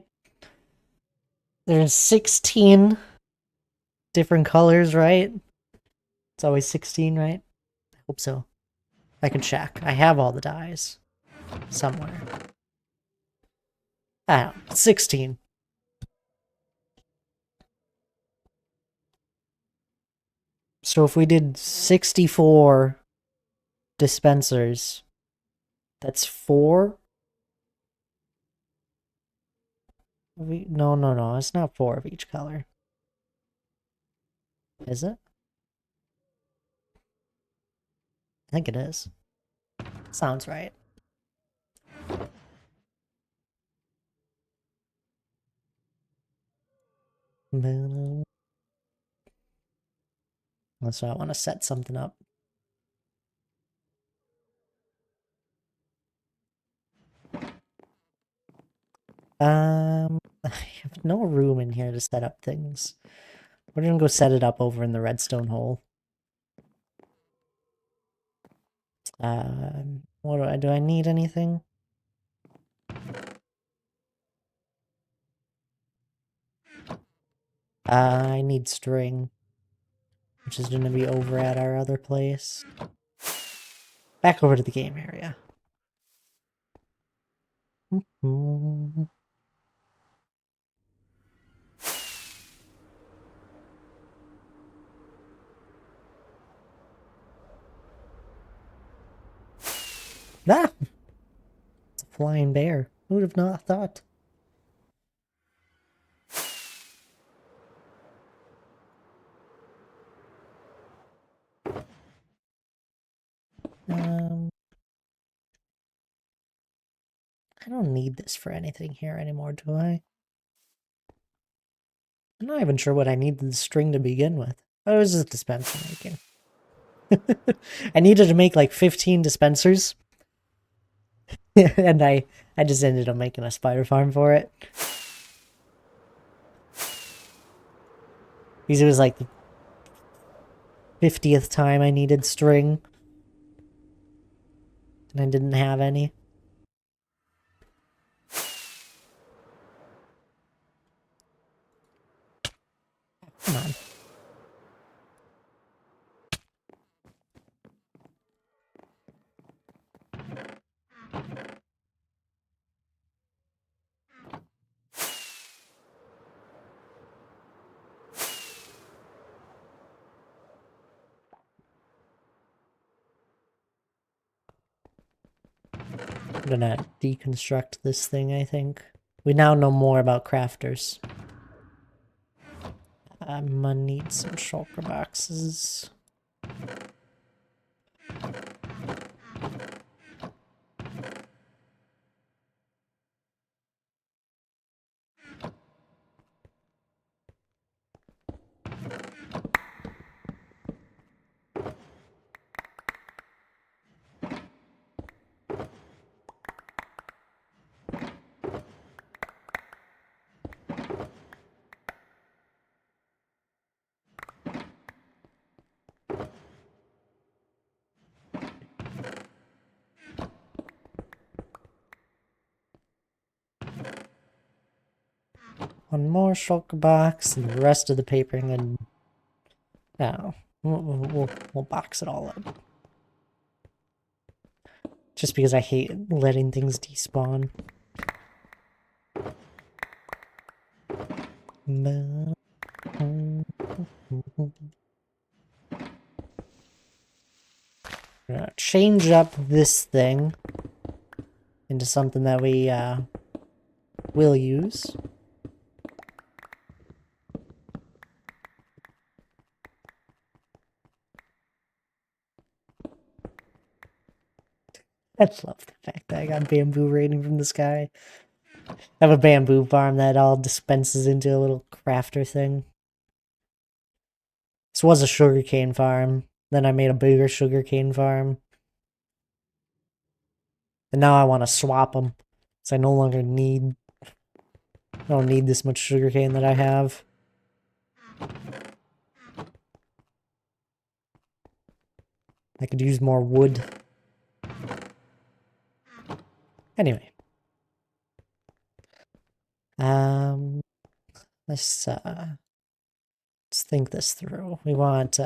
There's 16 different colors, right? It's always 16, right? I hope so. I can check. I have all the dyes somewhere. I don't know. 16. So if we did 64 dispensers, that's 4? No. It's not 4 of each color. Is it? I think it is. Sounds right. So I want to set something up. I have no room in here to set up things. We're gonna go set it up over in the redstone hole. What do I need anything? I need string, which is gonna be over at our other place. Back over to the game area. Ah! It's a flying bear. Who would have not thought? I don't need this for anything here anymore, do I? I'm not even sure what I needed the string to begin with. Oh, it was just dispenser making. I needed to make like 15 dispensers. And I just ended up making a spider farm for it. Because it was like the 50th time I needed string. And I didn't have any. Come on. I'm gonna deconstruct this thing, I think. We now know more about crafters. I'm gonna need some shulker boxes. One more shulker box, and the rest of the paper, and then... No. We'll box it all up. Just because I hate letting things despawn. Gonna change up this thing into something that we will use. I love the fact that I got bamboo raining from the sky. I have a bamboo farm that all dispenses into a little crafter thing. This was a sugarcane farm. Then I made a bigger sugarcane farm. And now I want to swap them. So I no longer need... I don't need this much sugarcane that I have. I could use more wood. Anyway. Um, let's think this through. We want,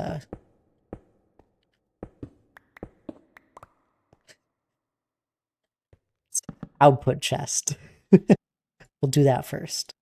output chest. We'll do that first.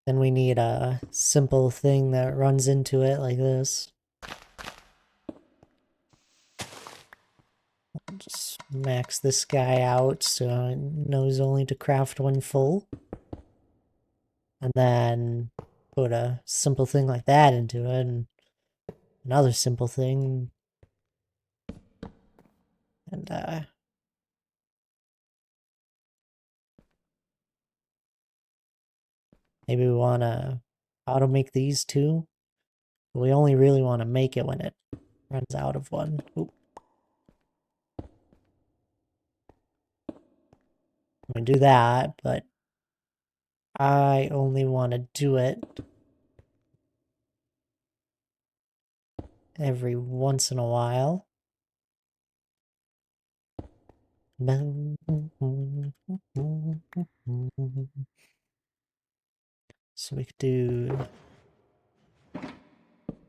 Then we need a simple thing that runs into it like this. Just max this guy out so it knows only to craft one full. And then put a simple thing like that into it, and another simple thing. And maybe we want to auto make these two. But we only really want to make it when it runs out of one. Oop. I'm gonna do that, but I only want to do it every once in a while. So we could do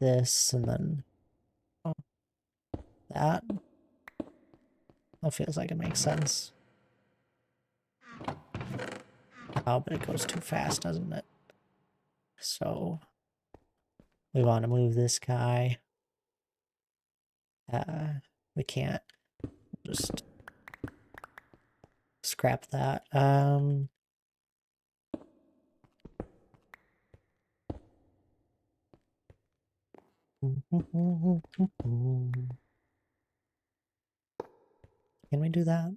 this and then that. That feels like it makes sense. Oh, but it goes too fast, doesn't it? So we want to move this guy. We can't just scrap that. Can we do that?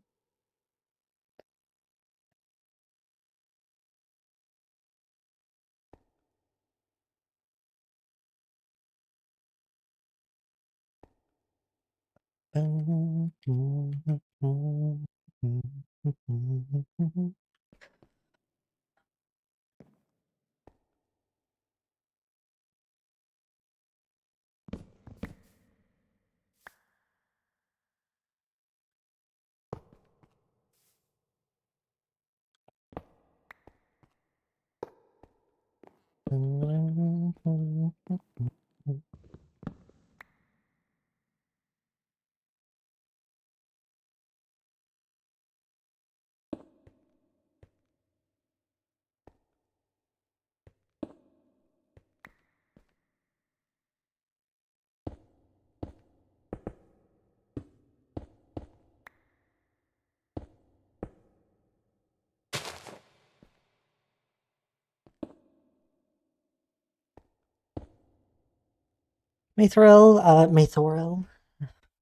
Maythorel.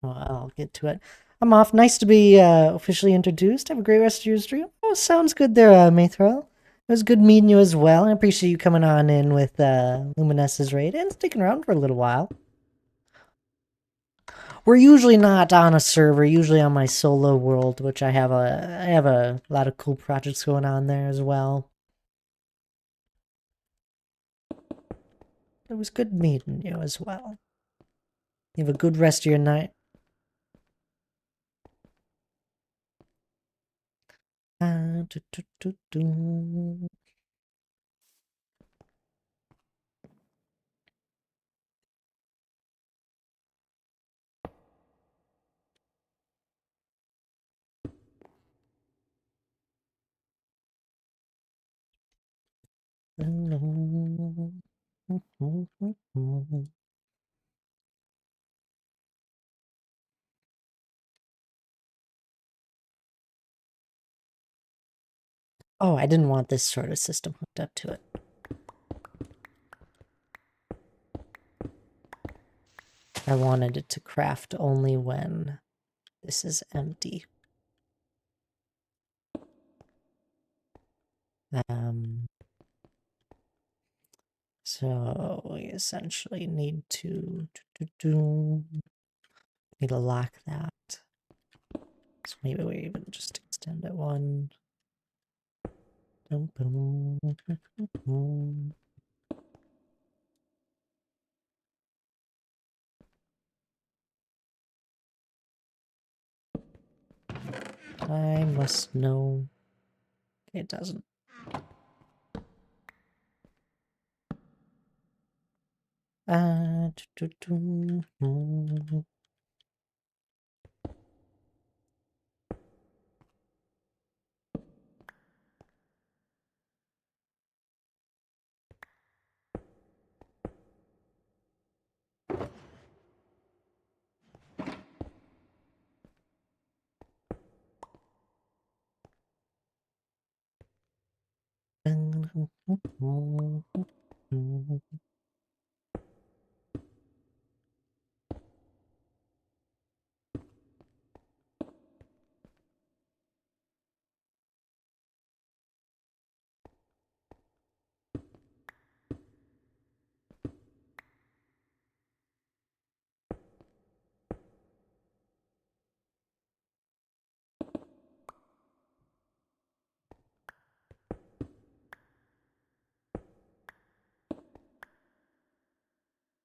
I'll get to it. I'm off. Nice to be officially introduced. Have a great rest of your stream. Oh, sounds good there, Maythorel. It was good meeting you as well. I appreciate you coming on in with Luminesce's raid and sticking around for a little while. We're usually not on a server, usually on my solo world, which I have a lot of cool projects going on there as well. It was good meeting you as well. You have a good rest of your night. Do, do, do, do. Oh, I didn't want this sort of system hooked up to it. I wanted it to craft only when this is empty. So we essentially need to need to lock that. So maybe we even just extend it one. I must know. It doesn't. Uh,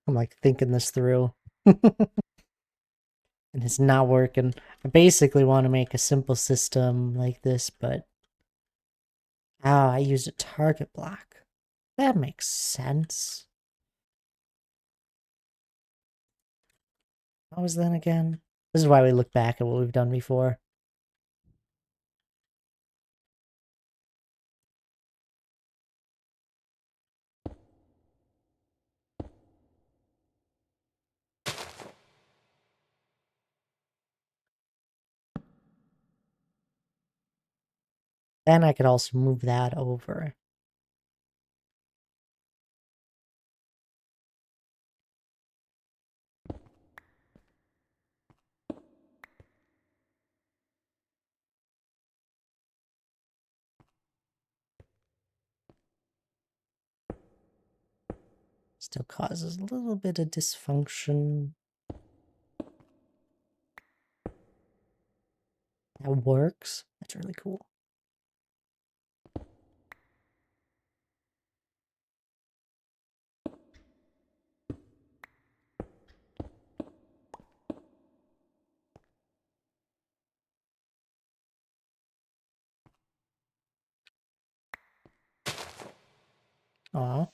I'm like thinking this through. And it's not working. I basically want to make a simple system like this, but I used a target block. That makes sense. What was that again? This is why we look back at what we've done before. Then I could also move that over. Still causes a little bit of dysfunction. That works. That's really cool. Aw.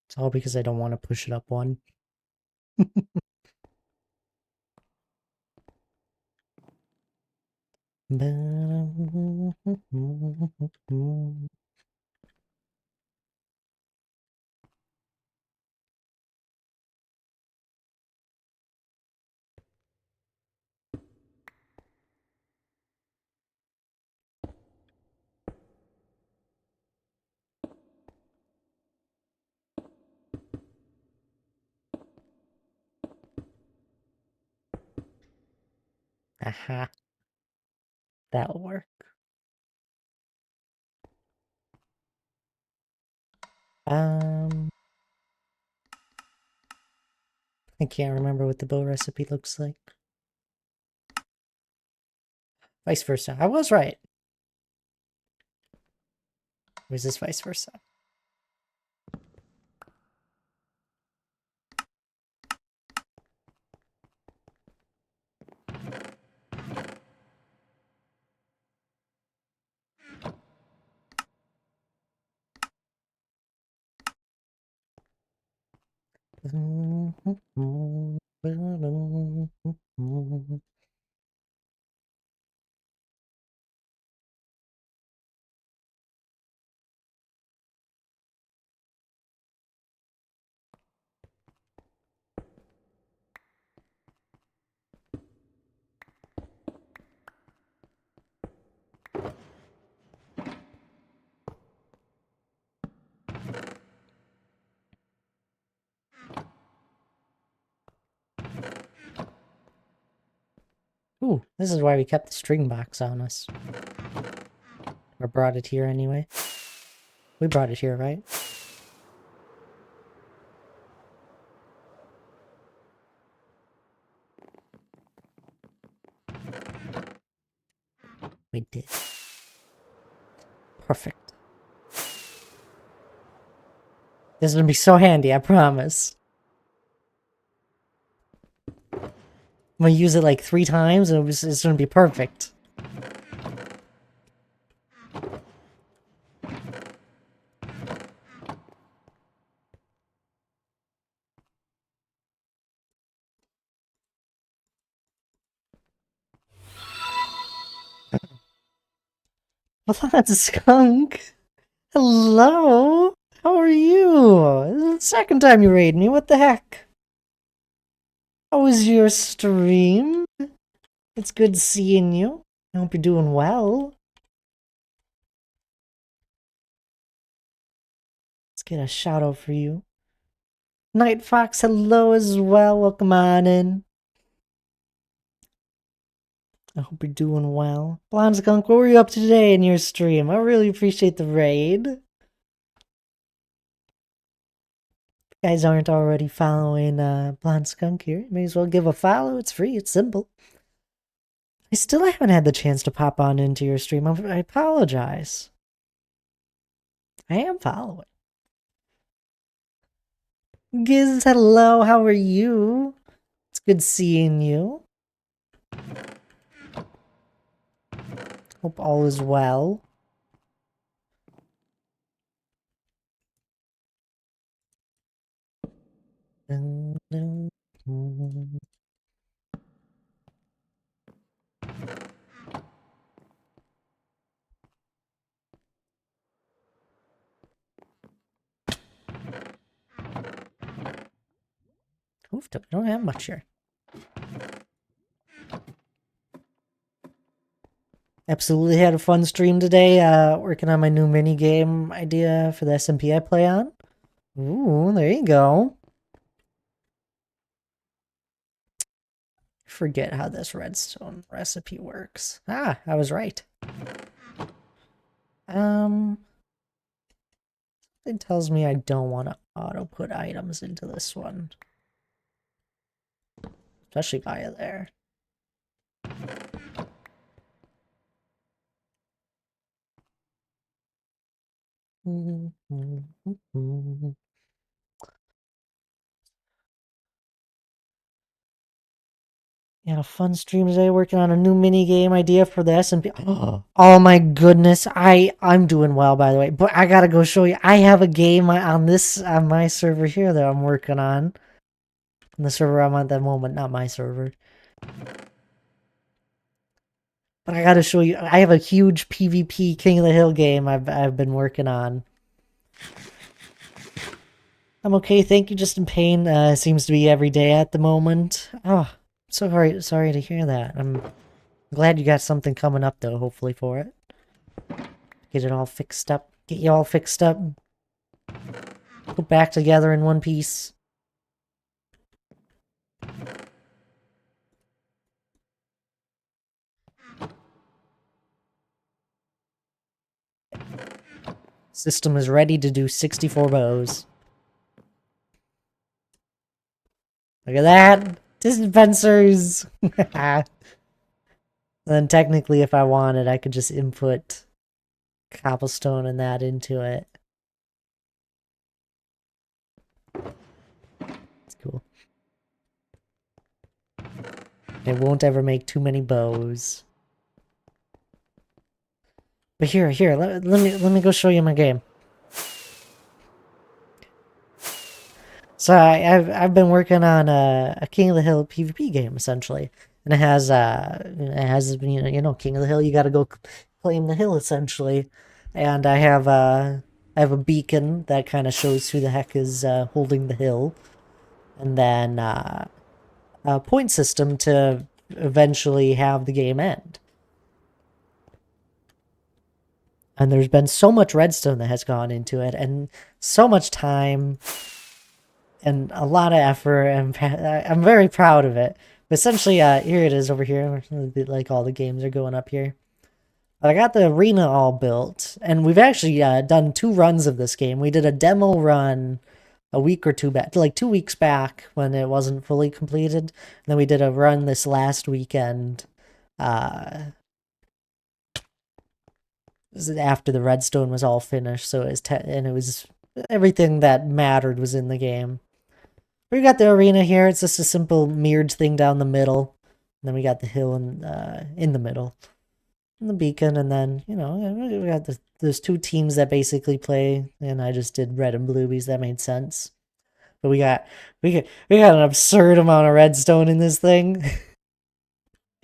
It's all because I don't want to push it up one. Aha. That'll work. Um, I can't remember what the bow recipe looks like. Vice versa. I was right. Or is this vice versa? Ooh, this is why we kept the string box on us. Or brought it here anyway. We brought it here, right? We did. Perfect. This is gonna be so handy, I promise. I'm gonna use it like 3 times and it's gonna be perfect. Well, that's a skunk. Hello? How are you? This is the second time you raid me, what the heck? How was your stream? It's good seeing you. I hope you're doing well. Let's get a shout out for you. Night Fox, hello as well. Welcome on in. I hope you're doing well. Blonde Skunk, what were you up to today in your stream? I really appreciate the raid. If you guys aren't already following Blonde Skunk here, you may as well give a follow. It's free, it's simple. I still haven't had the chance to pop on into your stream. I apologize. I am following. Giz, hello, how are you? It's good seeing you. Hope all is well. Oof, I don't have much here. Absolutely had a fun stream today, working on my new mini game idea for the SMP I play on. Ooh, there you go. Forget how this redstone recipe works. Ah, I was right. Something tells me I don't want to auto put items into this one. Especially via there. Had a fun stream today working on a new mini game idea for the SMP. Oh my goodness, I'm doing well by the way, but I gotta go show you. I have a game on my server here that I'm working on. On the server I'm on at the moment, not my server. But I gotta show you. I have a huge PvP King of the Hill game I've been working on. I'm okay, thank you. Just in pain. Seems to be every day at the moment. Oh, so sorry to hear that. I'm glad you got something coming up though. Hopefully for it. Get it all fixed up. Get you all fixed up. Put back together in one piece. System is ready to do 64 bows. Look at that! Dispensers! Then technically if I wanted, I could just input cobblestone and that into it. It's cool. It won't ever make too many bows. But here, let me go show you my game. So I've been working on a King of the Hill PvP game essentially, and it has you know King of the Hill. You got to go claim the hill essentially, and I have a beacon that kind of shows who the heck is holding the hill, and then a point system to eventually have the game end. And there's been so much redstone that has gone into it, and so much time, and a lot of effort, and I'm very proud of it. But essentially, here it is over here. Like all the games are going up here. But I got the arena all built, and we've actually done 2 runs of this game. We did a demo run a week or two back, like 2 weeks back when it wasn't fully completed. And then we did a run this last weekend, uh, after the redstone was all finished. So and it was everything that mattered was in the game. We got the arena here. It's just a simple mirrored thing down the middle. And then we got the hill in the middle. And the beacon, and then, we got those 2 teams that basically play, and I just did red and blue because that made sense. But we got an absurd amount of redstone in this thing.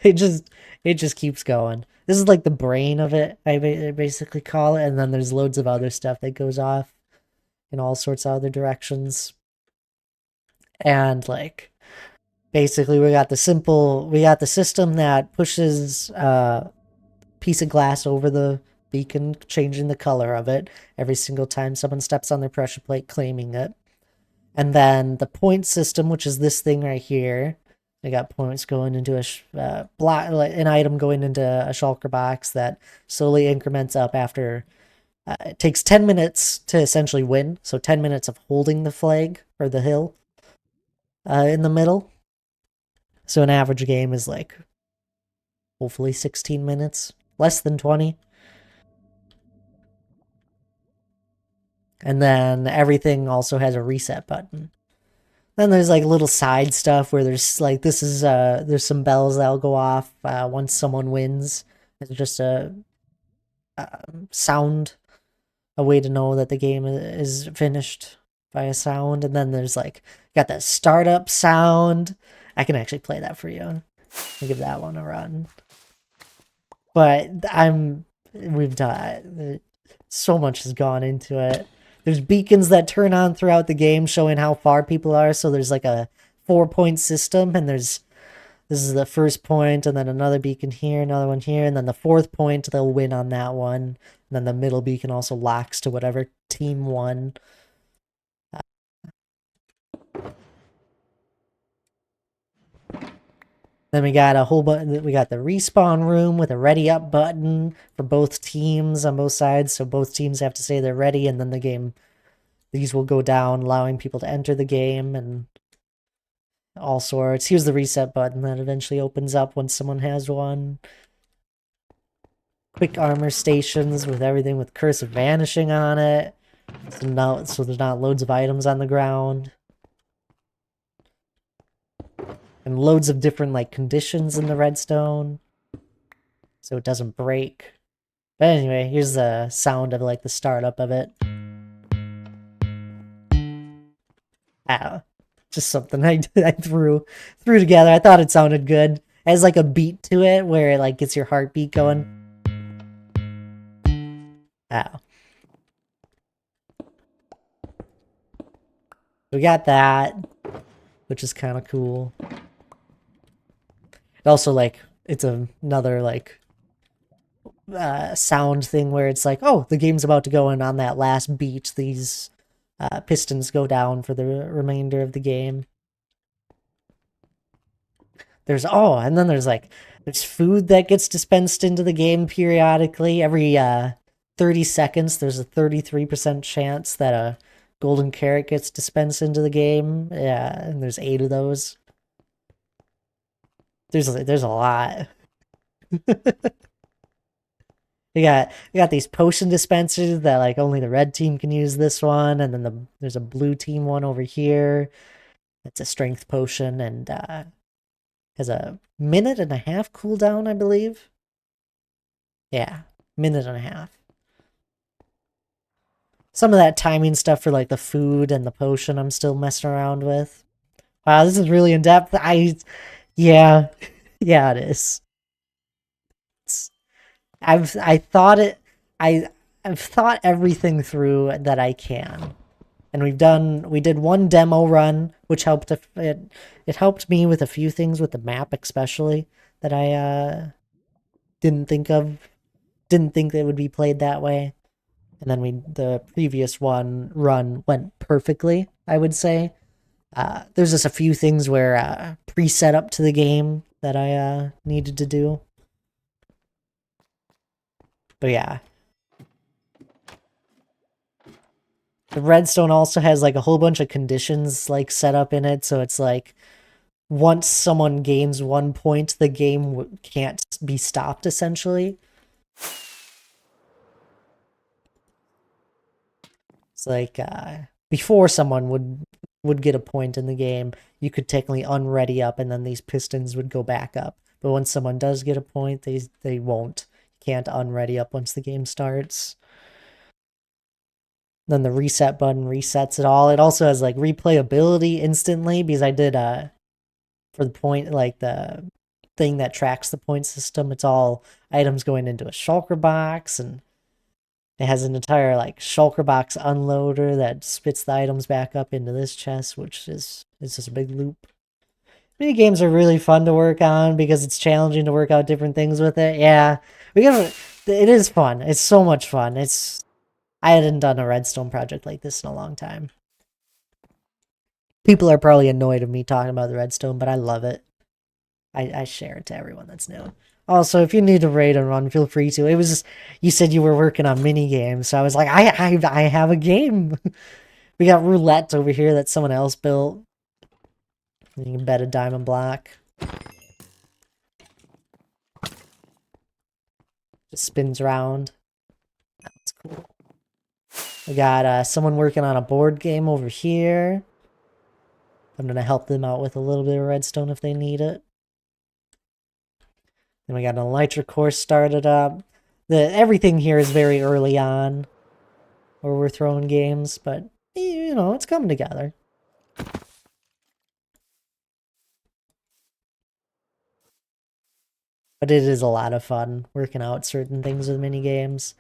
It just it just keeps going. This is like the brain of it, I basically call it, and then there's loads of other stuff that goes off in all sorts of other directions. And like basically we got the system that pushes piece of glass over the beacon, changing the color of it every single time someone steps on their pressure plate, claiming it. And then the point system, which is this thing right here. I got points going into an item going into a shulker box that slowly increments up after. It takes 10 minutes to essentially win, so 10 minutes of holding the flag or the hill in the middle. So an average game is like hopefully 16 minutes, less than 20. And then everything also has a reset button. Then there's like little side stuff where there's like there's some bells that'll go off once someone wins. It's just a sound, a way to know that the game is finished by a sound. And then there's like got that startup sound. I can actually play that for you. I'll give that one a run. But we've done so much has gone into it. There's beacons that turn on throughout the game showing how far people are. So there's like a 4-point system, and this is the first point, and then another beacon here, another one here, and then the 4th point, they'll win on that one. And then the middle beacon also locks to whatever team won. Then we got a whole button. We got the respawn room with a ready up button for both teams on both sides. So both teams have to say they're ready, and then these will go down, allowing people to enter the game and all sorts. Here's the reset button that eventually opens up once someone has one. Quick armor stations with everything with Curse of Vanishing on it. So there's not loads of items on the ground. And loads of different like conditions in the redstone, so it doesn't break. But anyway, here's the sound of like the startup of it. Just something I threw together. I thought it sounded good. It has like a beat to it where it like gets your heartbeat going. We got that, which is kind of cool. Also, like, it's another like sound thing where it's like, oh, the game's about to go, and on that last beat, these pistons go down for the remainder of the game. And then there's food that gets dispensed into the game periodically. Every 30 seconds, there's a 33% chance that a golden carrot gets dispensed into the game. Yeah, and there's 8 of those. There's a lot. We got these potion dispensers that like only the red team can use this one, and then there's a blue team one over here. It's a strength potion and has a 1.5-minute cooldown, I believe. Yeah, 1.5 minutes. Some of that timing stuff for like the food and the potion I'm still messing around with. Wow, this is really in depth. Yeah, yeah, it is. I've thought it. I've thought everything through that I can, and we did one demo run, which helped. It helped me with a few things with the map, especially that I didn't think of. Didn't think it would be played that way. And then the previous run went perfectly, I would say. There's just a few things where pre-setup to the game that I needed to do. But yeah. The redstone also has like a whole bunch of conditions like set up in it, so it's like once someone gains 1 point, the game can't be stopped essentially. It's like before someone would get a point in the game, you could technically unready up and then these pistons would go back up. But once someone does get a point, they won't. You can't unready up once the game starts. Then the reset button resets it all. It also has like replayability instantly because I did for the point like the thing that tracks the point system. It's all items going into a shulker box, and it has an entire like shulker box unloader that spits the items back up into this chest, which is just a big loop. Mini games are really fun to work on because it's challenging to work out different things with it. Yeah, we got it is fun. It's so much fun. I hadn't done a redstone project like this in a long time. People are probably annoyed of me talking about the redstone, but I love it. I share it to everyone that's new. Also, if you need to raid and run, feel free to. It was just, you said you were working on mini games, so I was like, I have a game. We got roulette over here that someone else built. You can bet a diamond block. Just spins around. That's cool. We got someone working on a board game over here. I'm gonna help them out with a little bit of redstone if they need it. Then we got an elytra course started up. Everything here is very early on where we're throwing games, but you know, it's coming together. But it is a lot of fun working out certain things with mini games.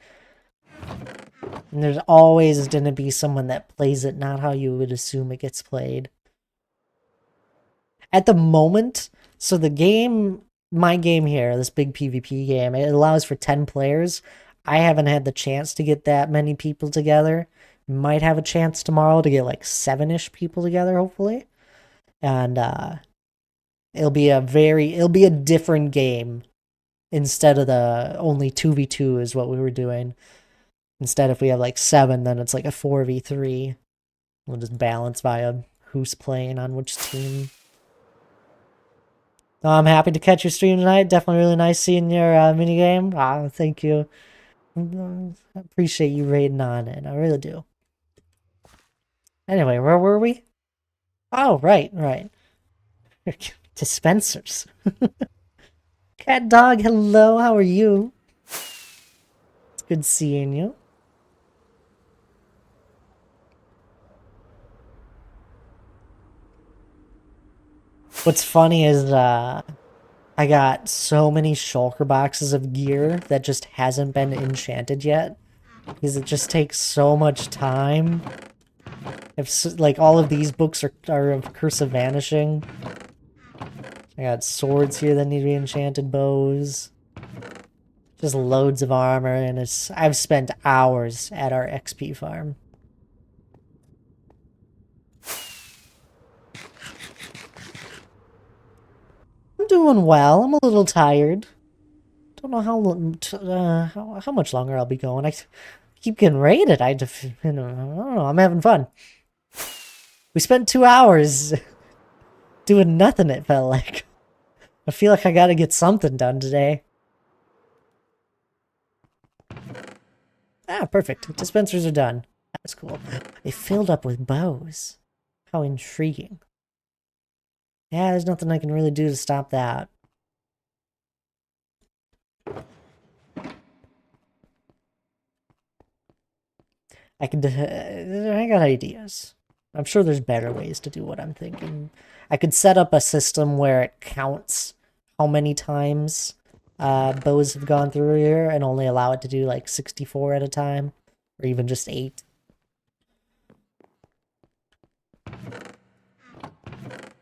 And there's always going to be someone that plays it not how you would assume it gets played. At the moment, so the game, my game here, this big PvP game, it allows for 10 players. I haven't had the chance to get that many people together. Might have a chance tomorrow to get like 7-ish people together, hopefully. And it'll be a different game instead of the only 2v2 is what we were doing. Instead, if we have like 7, then it's like a 4v3. We'll just balance via who's playing on which team. I'm happy to catch your stream tonight. Definitely really nice seeing your minigame. Thank you. I appreciate you raiding on it. I really do. Anyway, where were we? Oh, right. Dispensers. Cat dog, hello. How are you? It's good seeing you. What's funny is I got so many shulker boxes of gear that just hasn't been enchanted yet because it just takes so much time. If like all of these books are of Curse of Vanishing. I got swords here that need to be enchanted, bows. Just loads of armor, and I've spent hours at our XP farm. I'm doing well. I'm a little tired. Don't know how much longer I'll be going. I keep getting raided. I don't know. I'm having fun. We spent 2 hours doing nothing, it felt like. I feel like I gotta get something done today. Perfect. Dispensers are done. That's cool. It filled up with bows. How intriguing. Yeah, there's nothing I can really do to stop that. I got ideas. I'm sure there's better ways to do what I'm thinking. I could set up a system where it counts how many times bows have gone through here and only allow it to do like 64 at a time, or even just 8.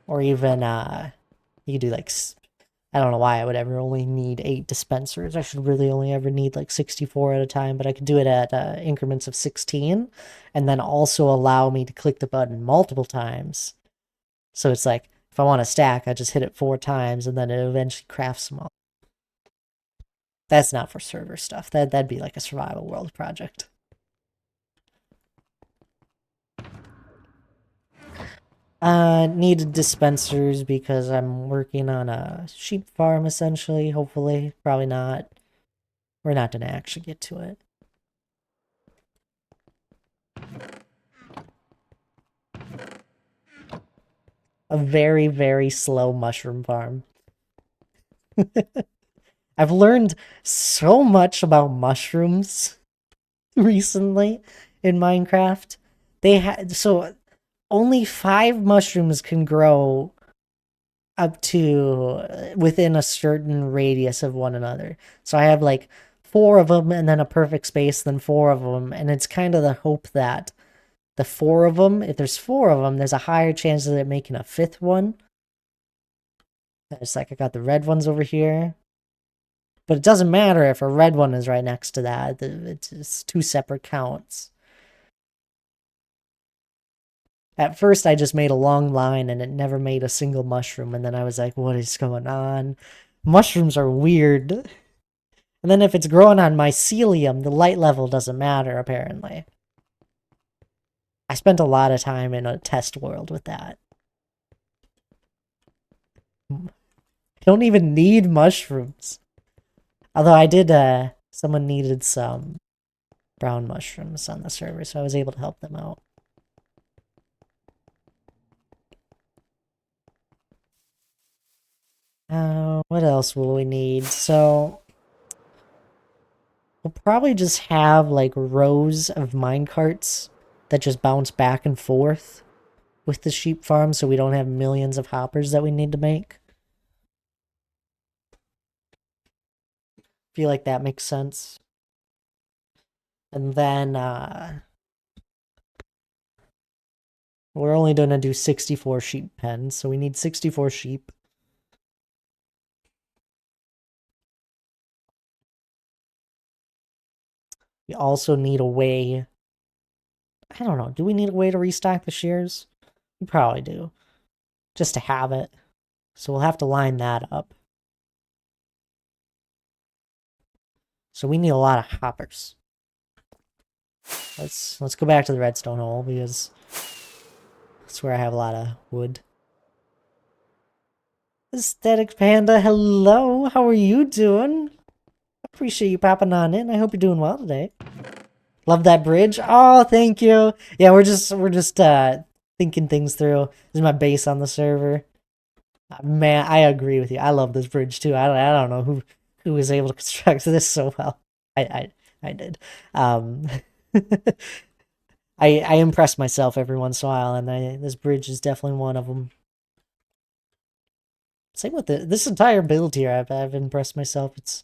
Or even you could do like, I don't know why I would ever only need 8 dispensers. I should really only ever need like 64 at a time, but I could do it at increments of 16 and then also allow me to click the button multiple times. So it's like If I want to stack, I just hit it 4 times and then it eventually crafts them all. That's not for server stuff. That'd be like a survival world project. Needed dispensers because I'm working on a sheep farm essentially, hopefully. Probably not. We're not gonna actually get to it. A very, very slow mushroom farm. I've learned so much about mushrooms recently in Minecraft. They had so only 5 mushrooms can grow up to within a certain radius of one another. So I have like 4 of them and then a perfect space, then 4 of them, and it's kind of the hope that the 4 of them, if there's 4 of them, there's a higher chance of it making a 5th one. It's like I got the red ones over here. But it doesn't matter if a red one is right next to that. It's 2 separate counts. At first, I just made a long line and it never made a single mushroom. And then I was like, what is going on? Mushrooms are weird. And then if it's growing on mycelium, the light level doesn't matter, apparently. I spent a lot of time in a test world with that. I don't even need mushrooms. Although I did, someone needed some brown mushrooms on the server, so I was able to help them out. What else will we need? So, we'll probably just have like rows of minecarts that just bounce back and forth with the sheep farm so we don't have millions of hoppers that we need to make. Feel like that makes sense. And then we're only going to do 64 sheep pens, so we need 64 sheep. We also need a way. I don't know. Do we need a way to restock the shears? We probably do. Just to have it. So we'll have to line that up. So we need a lot of hoppers. Let's go back to the redstone hole because that's where I have a lot of wood. Aesthetic Panda, hello. How are you doing? Appreciate you popping on in. I hope you're doing well today. Love that bridge. Oh, thank you. Yeah, we're just thinking things through. This is my base on the server. Man, I agree with you. I love this bridge too. I don't know who was able to construct this so well. I did. I impress myself every once in a while, and this bridge is definitely one of them. Same with this entire build here. I've impressed myself. It's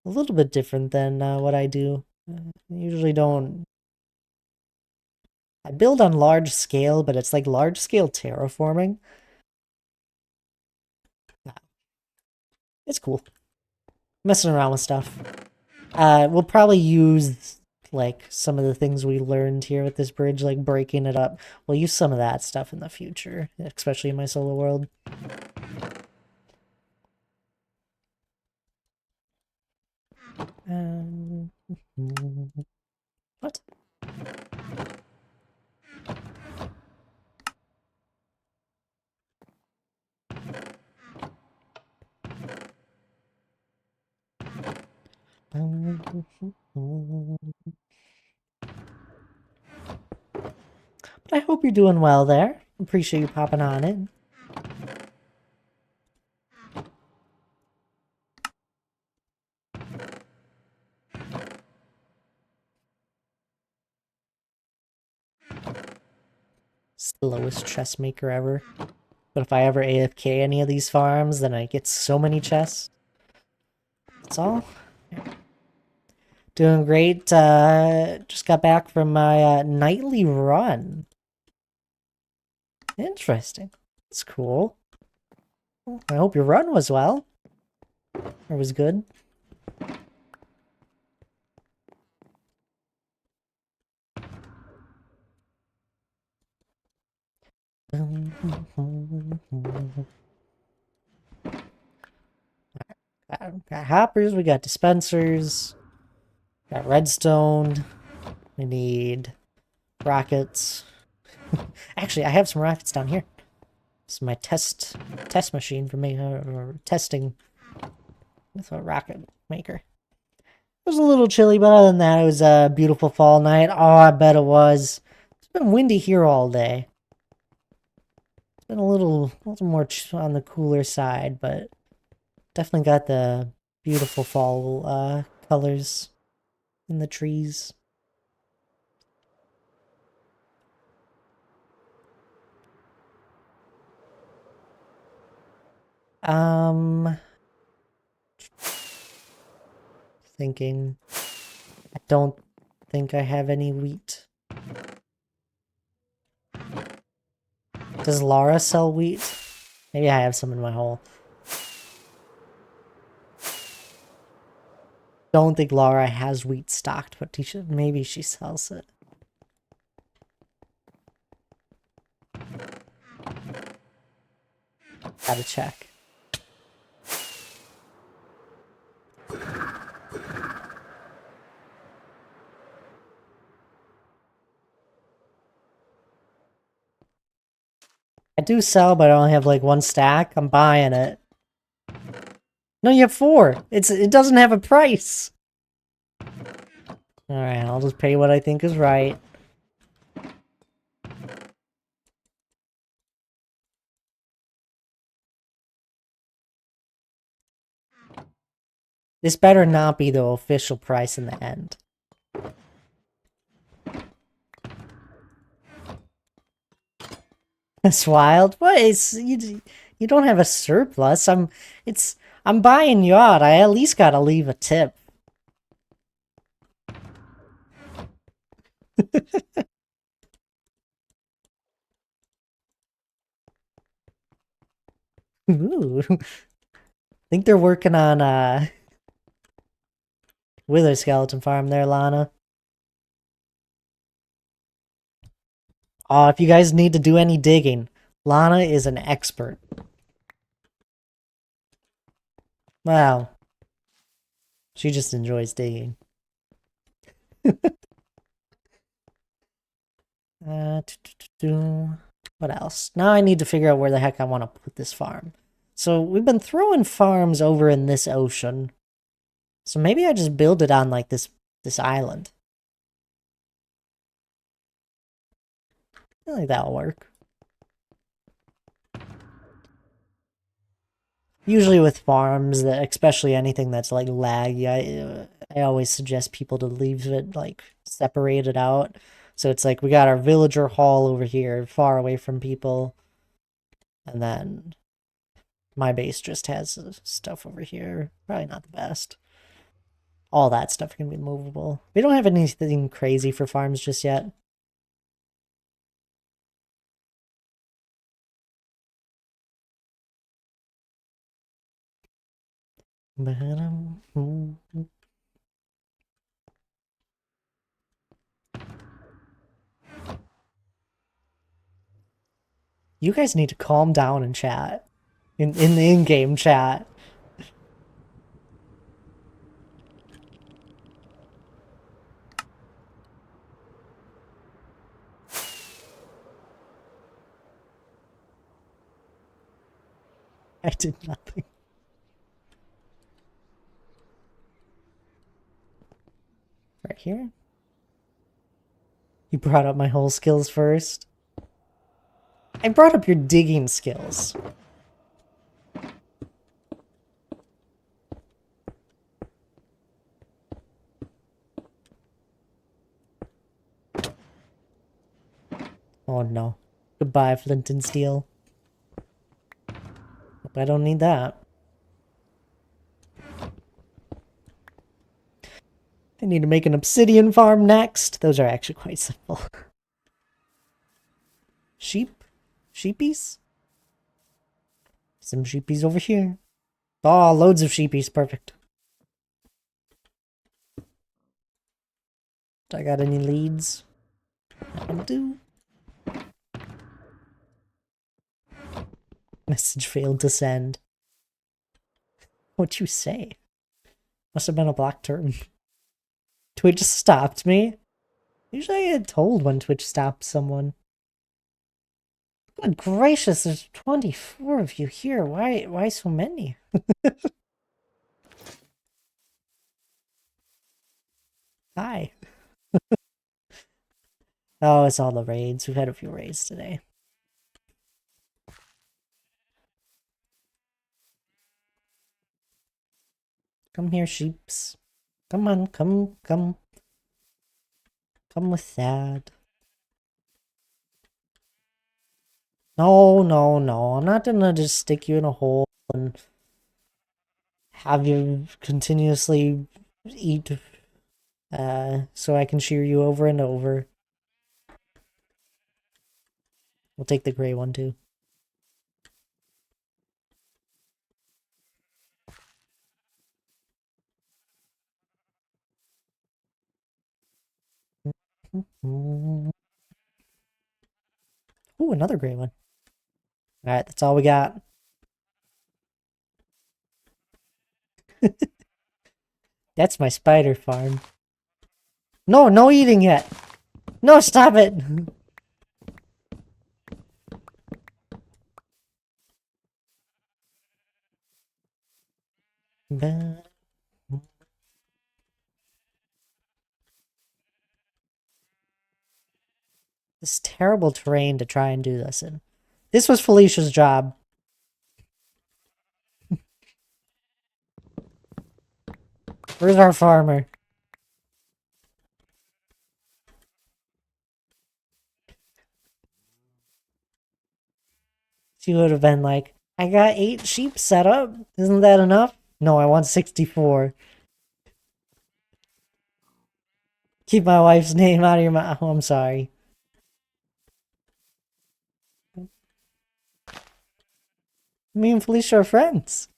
a little bit different than what I do. I usually don't. I build on large scale, but it's like large scale terraforming. It's cool. Messing around with stuff. We'll probably use like some of the things we learned here with this bridge, like breaking it up. We'll use some of that stuff in the future, especially in my solo world. What? But I hope you're doing well there. Appreciate you popping on in. Slowest chest maker ever. But if I ever AFK any of these farms, then I get so many chests. That's all. Doing great. Just got back from my nightly run. Interesting. That's cool. I hope your run was well. Or was good. Got hoppers, we got dispensers, got redstone, we need rockets. Actually, I have some rockets down here. This is my test machine for me testing with a rocket maker. It was a little chilly, but other than that, it was a beautiful fall night. Oh, I bet it was. It's been windy here all day. It's been a little more on the cooler side, but definitely got the beautiful fall colors in the trees. Um, thinking. I don't think I have any wheat. Does Lara sell wheat? Maybe I have some in my hole. Don't think Lara has wheat stocked, but maybe she sells it. Gotta check. I do sell, but I only have like one stack. I'm buying it. No, you have four. It doesn't have a price. Alright, I'll just pay what I think is right. This better not be the official price in the end. That's wild. What is you don't have a surplus. I'm buying yacht. I at least gotta leave a tip. Ooh. Think they're working on Wither Skeleton Farm there, Lana. If you guys need to do any digging, Lana is an expert. Wow. She just enjoys digging. What else? Now I need to figure out where the heck I want to put this farm. So we've been throwing farms over in this ocean. So maybe I just build it on like this island. I feel like that'll work. Usually with farms, especially anything that's like laggy, I always suggest people to leave it like separated out. So it's like we got our villager hall over here, far away from people, and then my base just has stuff over here. Probably not the best. All that stuff can be movable. We don't have anything crazy for farms just yet. You guys need to calm down and chat. In the in-game chat. I did nothing. Right here? You brought up my whole skills first. I brought up your digging skills. Oh no. Goodbye, flint and steel. Hope I don't need that. I need to make an obsidian farm next. Those are actually quite simple. Sheep? Sheepies? Some sheepies over here. Oh, loads of sheepies. Perfect. Do I got any leads? I do. Message failed to send. What'd you say? Must have been a block term. Twitch stopped me? Usually I get told when Twitch stops someone. Good gracious, there's 24 of you here. Why so many? Hi. Oh, it's all the raids. We've had a few raids today. Come here, sheeps. Come on, come. Come with that. No, no, no. I'm not gonna just stick you in a hole and have you continuously eat so I can shear you over and over. We'll take the gray one too. Ooh, another gray one. Alright, that's all we got. That's my spider farm. No, no eating yet. No, stop it. This terrible terrain to try and do this in. This was Felicia's job. Where's our farmer? She would have been like, I got 8 sheep set up. Isn't that enough? No, I want 64. Keep my wife's name out of your mouth. Oh, I'm sorry. Me and Felicia are friends.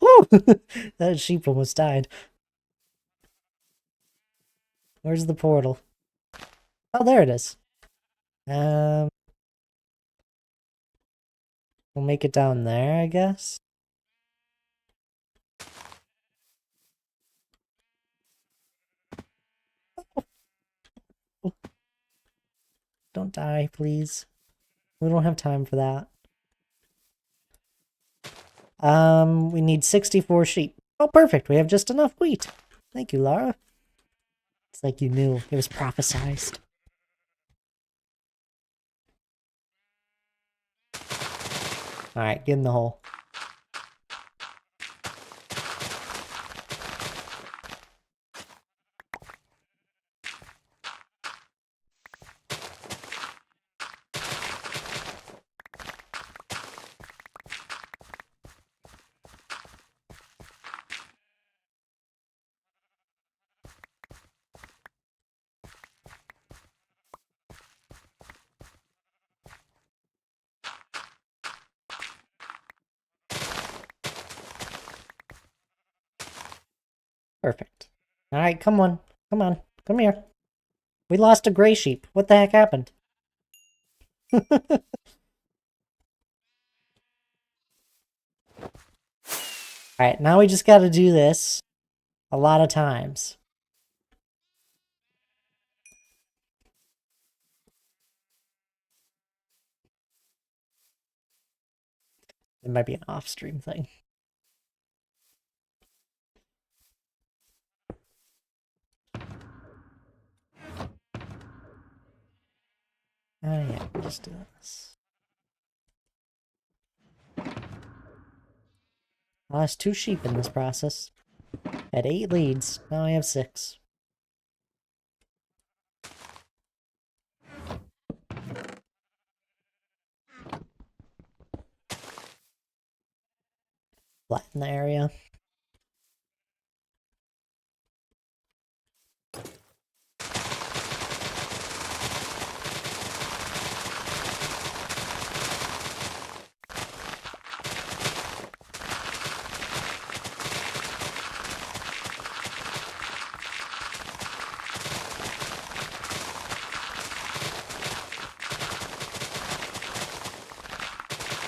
Woo! That sheep almost died. Where's the portal? Oh, there it is. Um, we'll make it down there, I guess. Don't die, please. We don't have time for that. We need 64 sheep. Oh, perfect. We have just enough wheat. Thank you, Lara. It's like you knew. It was prophesized. Alright, get in the hole. Perfect. Alright, come on. Come on. Come here. We lost a gray sheep. What the heck happened? Alright, now we just gotta do this a lot of times. It might be an off-stream thing. Oh yeah, just do this. I lost 2 sheep in this process. Had 8 leads, now I have 6. Flatten the area.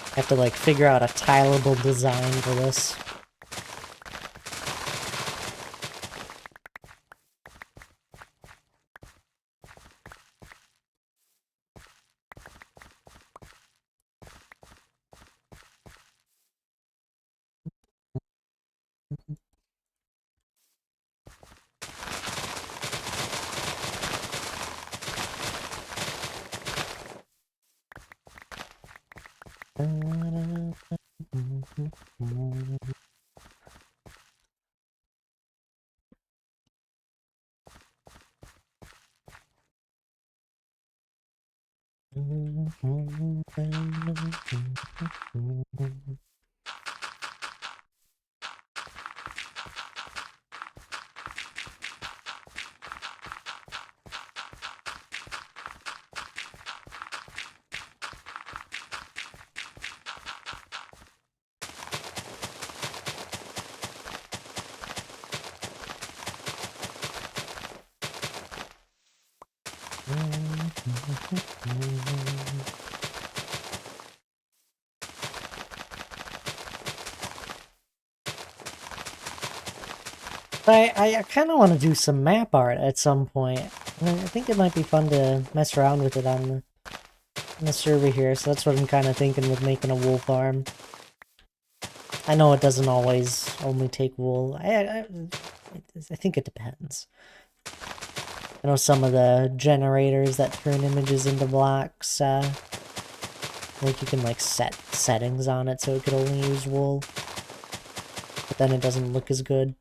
I have to like figure out a tileable design for this. I kind of want to do some map art at some point. I think it might be fun to mess around with it on the server here, so that's what I'm kind of thinking with making a wool farm. I know it doesn't always only take wool. I think it depends. I know some of the generators that turn images into blocks, like you can like set settings on it so it could only use wool, but then it doesn't look as good.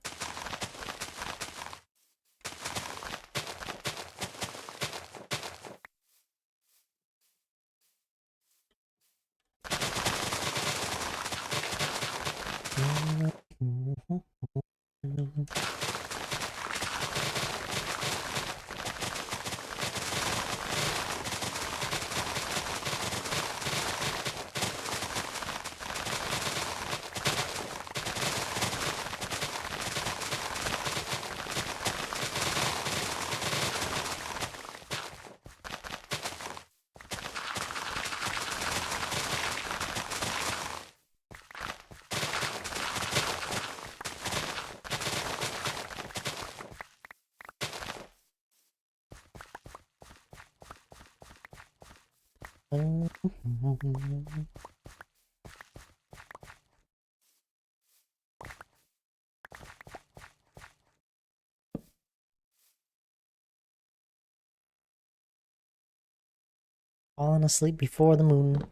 Falling asleep before the moon.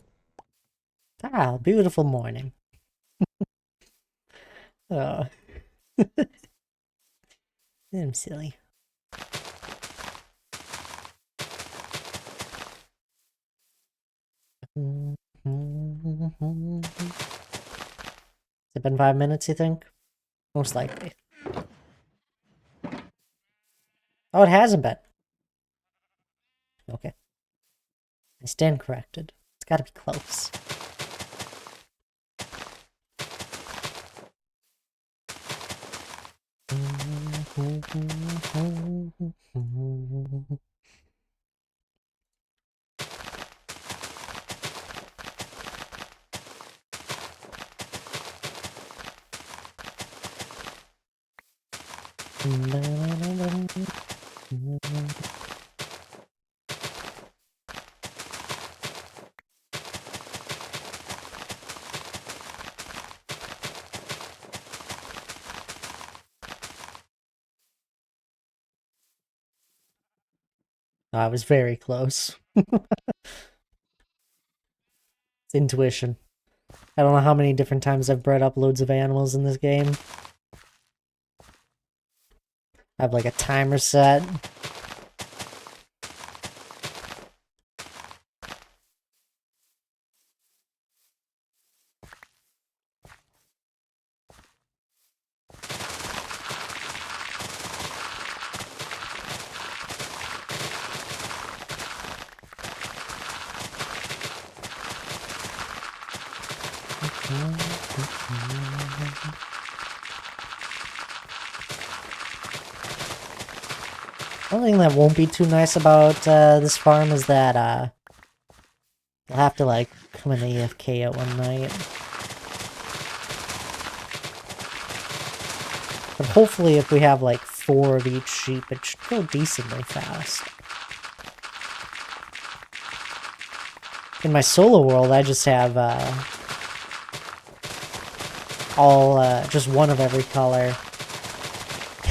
Ah, beautiful morning. Oh, I'm silly. Has it been 5 minutes, you think? Most likely. Oh, it hasn't been. Okay. I stand corrected. It's gotta be close. I was very close. It's intuition. I don't know how many different times I've bred up loads of animals in this game. I have like a timer set. One thing that won't be too nice about this farm is that you'll have to like come in AFK at one night. But hopefully if we have like 4 of each sheep, it should go decently fast. In my solo world, I just have just one of every color.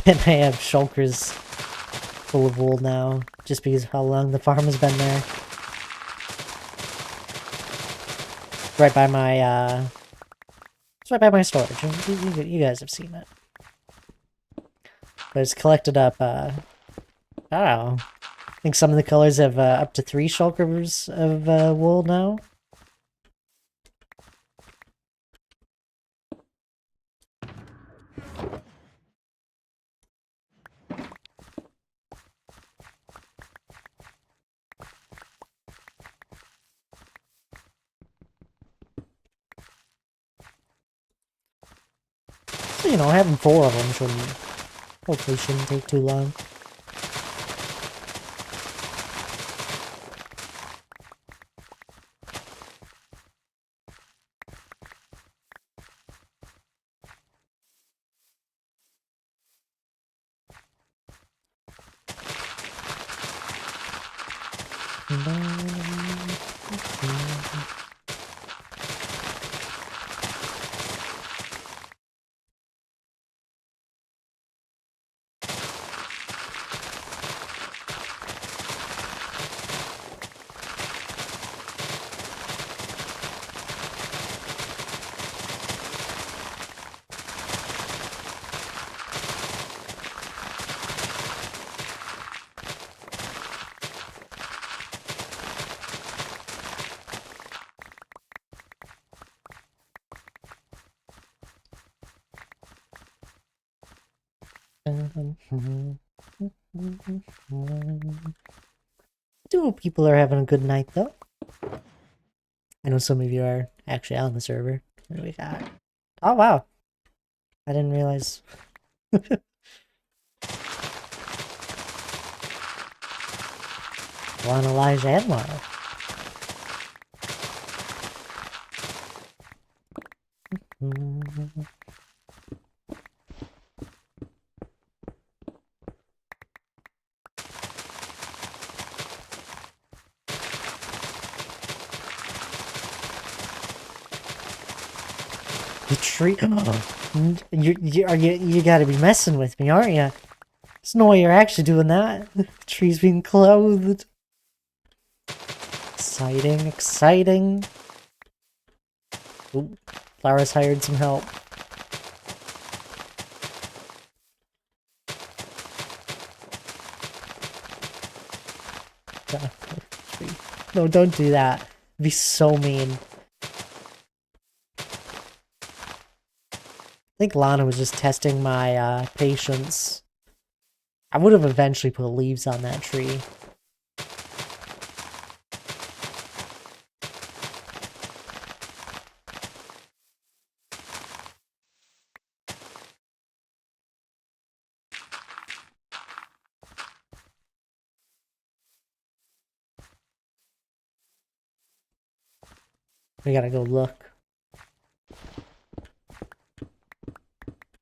And I have shulkers full of wool now, just because of how long the farm has been there. Right by my, it's right by my storage. You guys have seen it. But it's collected up, I don't know. I think some of the colors have up to 3 shulkers of wool now. So, you know, having 4 of them hopefully shouldn't take too long. Do people are having a good night though. I know some of you are actually on the server. What do we got? Oh wow. I didn't realize. Juan, Elijah, and Lana. The tree. You gotta be messing with me, aren't you? There's no way you're actually doing that. The tree's being clothed. Exciting, exciting. Ooh, Lara's hired some help. No, don't do that. It'd be so mean. I think Lana was just testing my patience. I would have eventually put leaves on that tree. We gotta go look.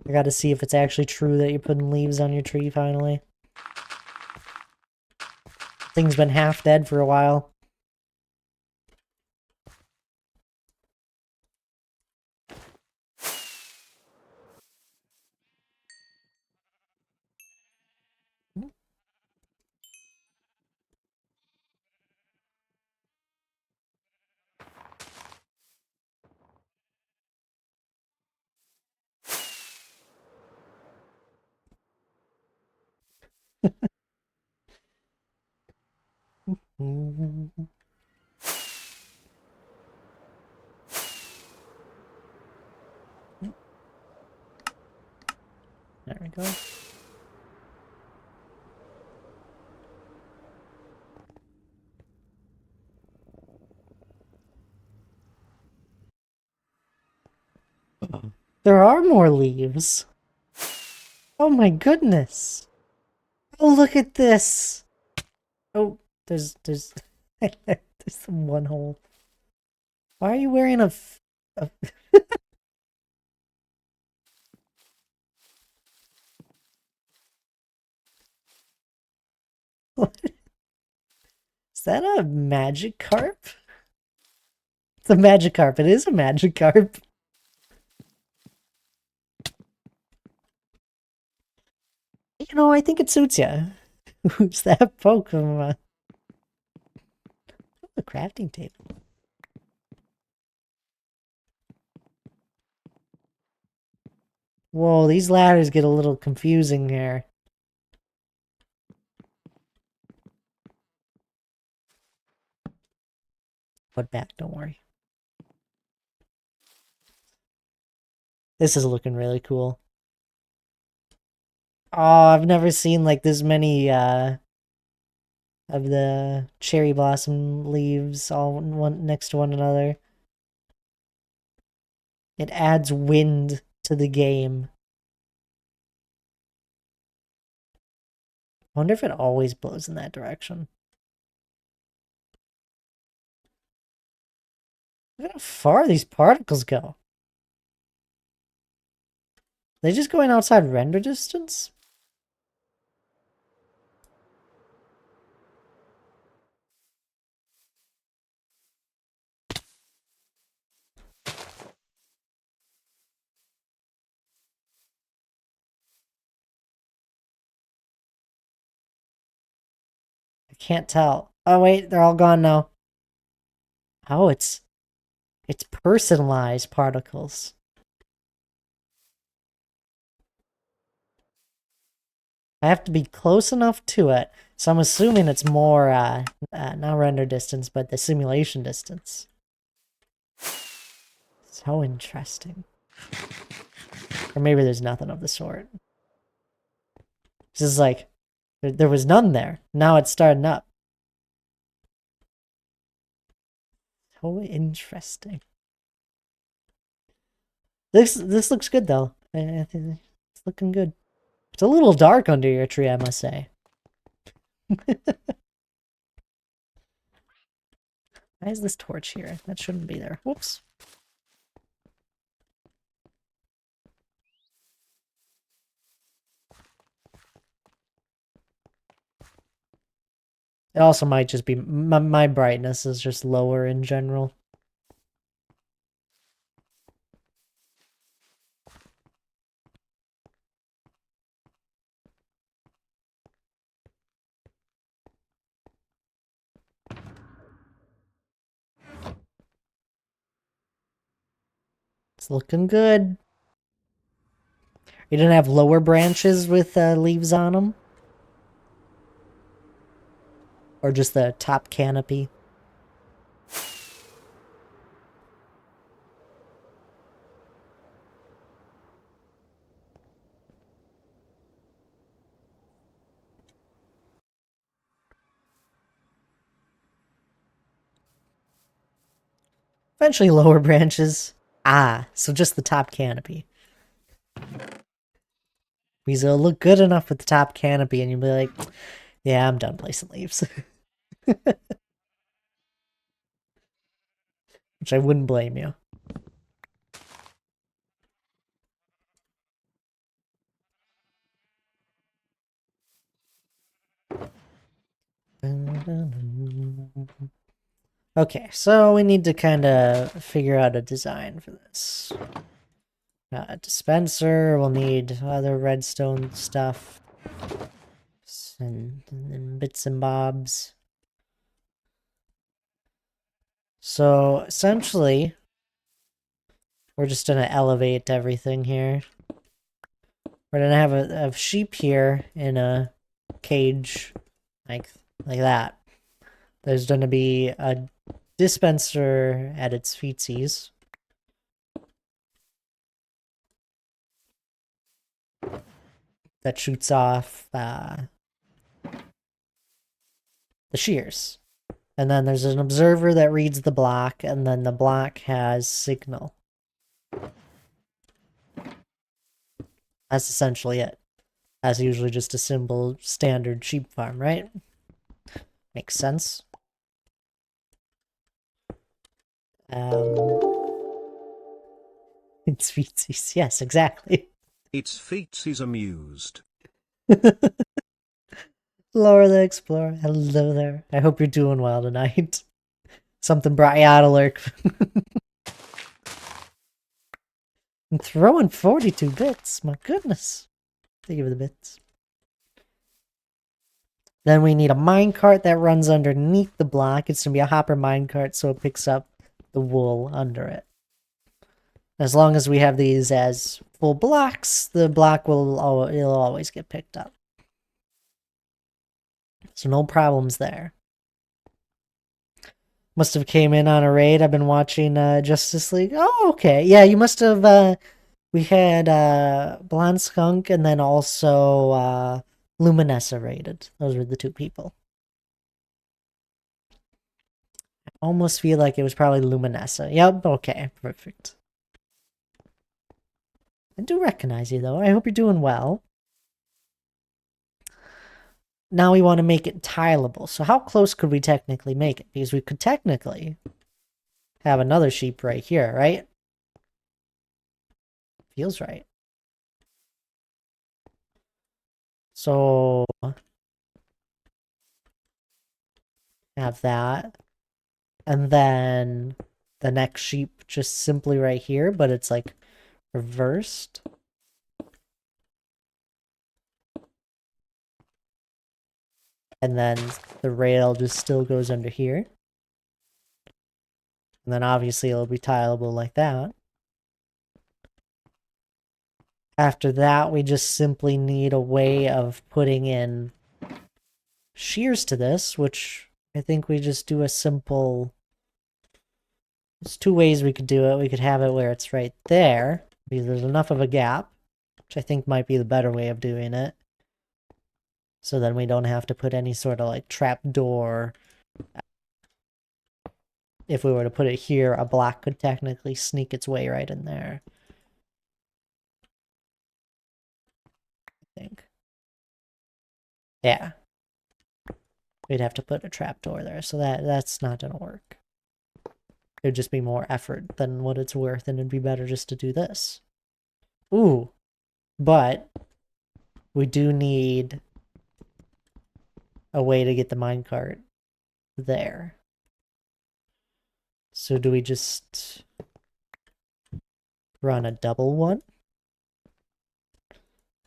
I gotta see if it's actually true that you're putting leaves on your tree finally. Thing's been half dead for a while. There we go. There are more leaves. Oh my goodness. Oh, look at this. Oh, there's there's one hole. Why are you wearing a is that a magic carp? It's a magic carp. It is a magic carp. You know, I think it suits you. Who's that Pokemon? A crafting table. Whoa, these ladders get a little confusing here. Put back, don't worry. This is looking really cool. Oh, I've never seen like this many of the cherry blossom leaves all one next to one another. It adds wind to the game. I wonder if it always blows in that direction. Look how far these particles go. They just going outside render distance? I can't tell. Oh wait, they're all gone now. Oh, it's personalized particles. I have to be close enough to it, so I'm assuming it's more not render distance, but the simulation distance. So interesting. Or maybe there's nothing of the sort. This is like there was none there. Now it's starting up. So interesting. This looks good though. I think it's looking good. It's a little dark under your tree, I must say. Why is this torch here? That shouldn't be there. Whoops. It also might just be my brightness is just lower in general. It's looking good. You didn't have lower branches with leaves on them? Or just the top canopy? Eventually lower branches. Ah, so just the top canopy. Because it'll look good enough with the top canopy and you'll be like, yeah, I'm done placing leaves. Which I wouldn't blame you. Okay, so we need to kind of figure out a design for this. Dispenser, we'll need other redstone stuff. And bits and bobs. So, essentially, we're just gonna elevate everything here. We're gonna have a sheep here in a cage, like that. There's gonna be a dispenser at its feetsies. That shoots off the shears. And then there's an observer that reads the block, and then the block has signal. That's essentially it. That's usually just a simple standard sheep farm, right? Makes sense. Um, it's feetsies. Yes, exactly. It's feetsies amused. Laura the Explorer, hello there. I hope you're doing well tonight. Something brought you out of lurk. I'm throwing 42 bits. My goodness. Thank you for the bits. Then we need a minecart that runs underneath the block. It's going to be a hopper minecart, so it picks up the wool under it. As long as we have these as full blocks, the block it'll always get picked up. So no problems there. Must have came in on a raid. I've been watching Justice League. Oh, okay. Yeah, you must have. We had Blonde Skunk and then also Luminessa raided. Those were the two people. I almost feel like it was probably Luminessa. Yep, okay, perfect. I do recognize you though. I hope you're doing well. Now we want to make it tileable. So how close could we technically make it? Because we could technically have another sheep right here, right? Feels right. So have that. And then the next sheep just simply right here, but it's like reversed. And then the rail just still goes under here. And then obviously it'll be tileable like that. After that, we just simply need a way of putting in shears to this, which I think we just do a simple... There's two ways we could do it. We could have it where it's right there, because there's enough of a gap, which I think might be the better way of doing it. So then we don't have to put any sort of like trap door. If we were to put it here, a block could technically sneak its way right in there. I think. Yeah. We'd have to put a trap door there, so that's not gonna work. It would just be more effort than what it's worth, and it'd be better just to do this. Ooh. But we do need a way to get the minecart there. So do we just run a double one?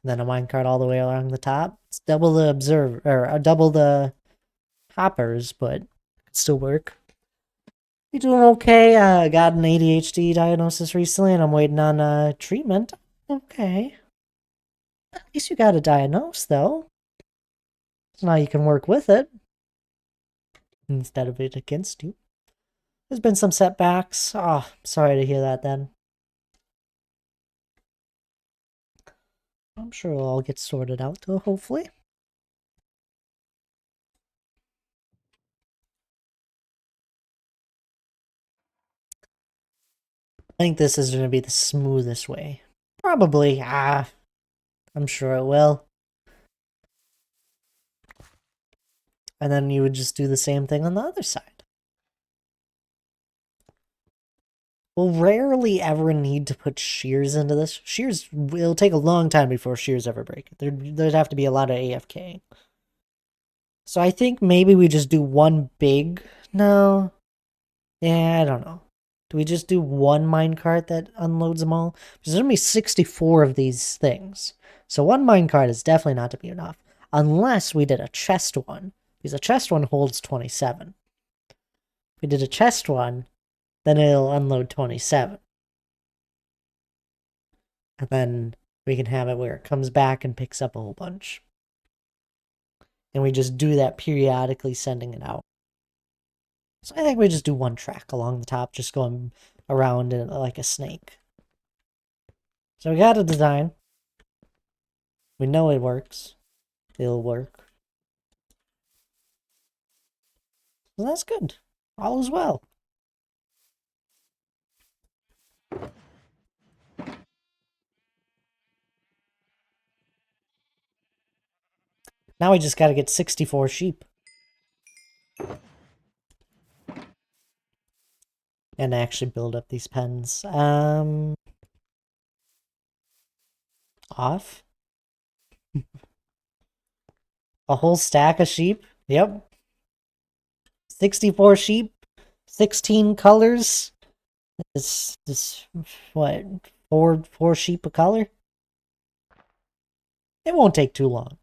Then a minecart all the way along the top? It's double the double the hoppers, but it could still work. You doing okay? Got an ADHD diagnosis recently, and I'm waiting on treatment. Okay. At least you got it diagnosed, though. So now you can work with it instead of it against you. There's been some setbacks. Oh, sorry to hear that then. I'm sure it'll all get sorted out, though, hopefully. I think this is going to be the smoothest way. Probably. I'm sure it will. And then you would just do the same thing on the other side. We'll rarely ever need to put shears into this. Shears, it'll take a long time before shears ever break. There'd have to be a lot of AFK. So I think maybe we just do one big... No. Yeah, I don't know. Do we just do one minecart that unloads them all? Because there's going to be 64 of these things. So one minecart is definitely not to be enough. Unless we did a chest one. Because a chest one holds 27. If we did a chest one, then it'll unload 27. And then we can have it where it comes back and picks up a whole bunch. And we just do that periodically, sending it out. So I think we just do one track along the top, just going around it like a snake. So we got a design. We know it works. It'll work. So that's good. All is well. Now we just gotta get 64 sheep. And actually build up these pens. Off? A whole stack of sheep? Yep. 64 sheep, 16 colors. This what? Four sheep a color? It won't take too long.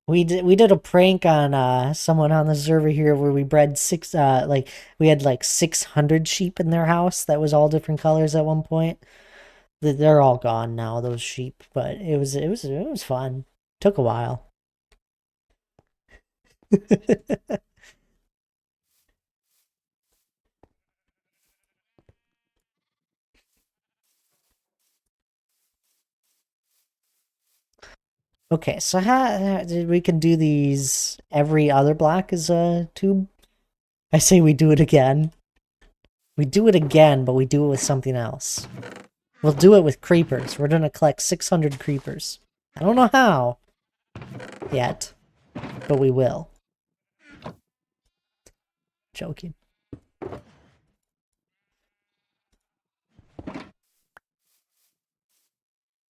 We did a prank on someone on the server here where we bred we had like 600 sheep in their house that was all different colors at one point. They're all gone now, those sheep, but it was fun. Took a while. Okay, so how we can do these every other block as a tube? I say we do it again. We do it again, but we do it with something else. We'll do it with creepers. We're gonna collect 600 creepers. I don't know how yet, but we will. Joking.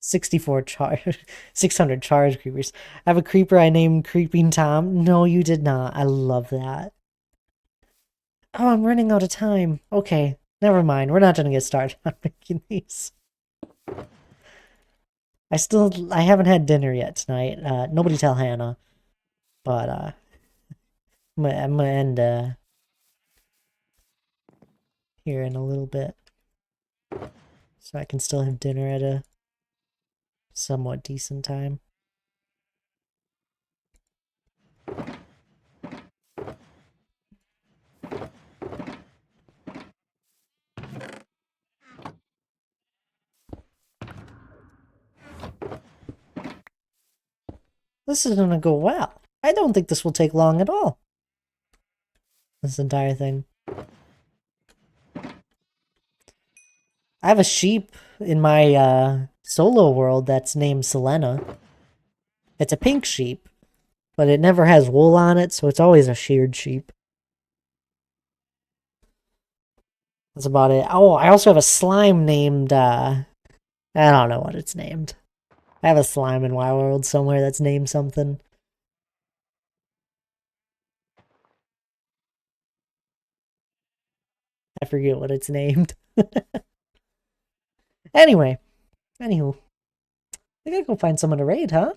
64 charge, 600 charge creepers. I have a creeper I named Creeping Tom. No, you did not. I love that. Oh, I'm running out of time. Okay, never mind. We're not gonna get started on making these. I haven't had dinner yet tonight. Nobody tell Hannah. But, I'm gonna end, here in a little bit. So I can still have dinner at a somewhat decent time. This is gonna go well. I don't think this will take long at all. This entire thing. I have a sheep in my solo world that's named Selena. It's a pink sheep, but it never has wool on it, so it's always a sheared sheep. That's about it. Oh, I also have a slime named, I don't know what it's named. I have a slime in my world somewhere that's named something. I forget what it's named. Anyway, anywho, I gotta go find someone to raid, huh?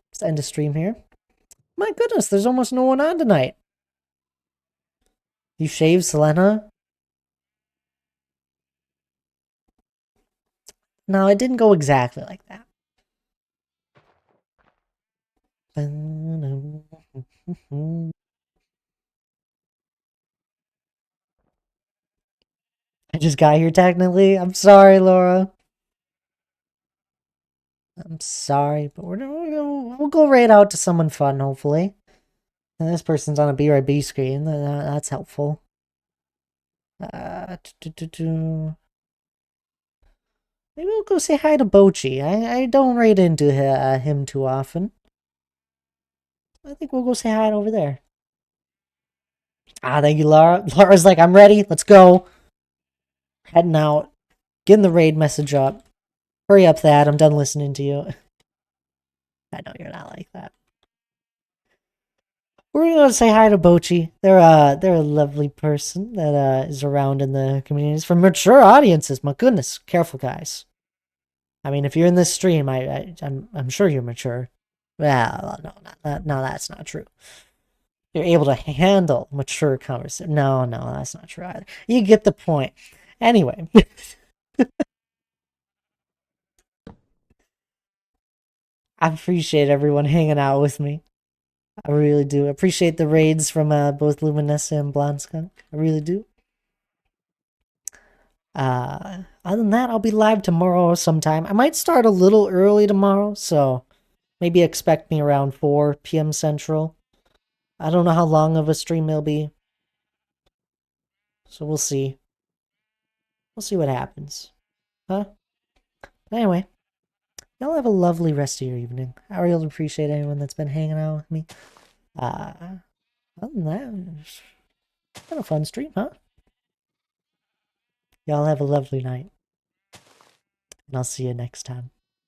Let's end the stream here. My goodness, there's almost no one on tonight. You shaved Selena? No, it didn't go exactly like that. I just got here technically. I'm sorry, Laura. I'm sorry, but we'll go right out to someone fun, hopefully. And this person's on a BRB screen. That's helpful. Uh, Maybe we'll go say hi to Bochi. I don't raid into him too often. I think we'll go say hi over there. Ah, thank you, Laura. Laura's like, I'm ready. Let's go. Heading out. Getting the raid message up. Hurry up, Thad. I'm done listening to you. I know you're not like that. We're gonna say hi to Bochi. They're a lovely person that is around in the communities for mature audiences. My goodness, careful guys. I mean, if you're in this stream, I'm sure you're mature. Well, no, that's not true. You're able to handle mature conversation. No, that's not true either. You get the point. Anyway, I appreciate everyone hanging out with me. I really do. I appreciate the raids from both Luminessa and Blondskunk. I really do. Other than that, I'll be live tomorrow sometime. I might start a little early tomorrow, so maybe expect me around 4 p.m. Central. I don't know how long of a stream it'll be, so we'll see. We'll see what happens. Huh? Anyway, Y'all have a lovely rest of your evening. I really appreciate anyone that's been hanging out with me. Other than that, it's been a fun stream, huh? Y'all have a lovely night, and I'll see you next time.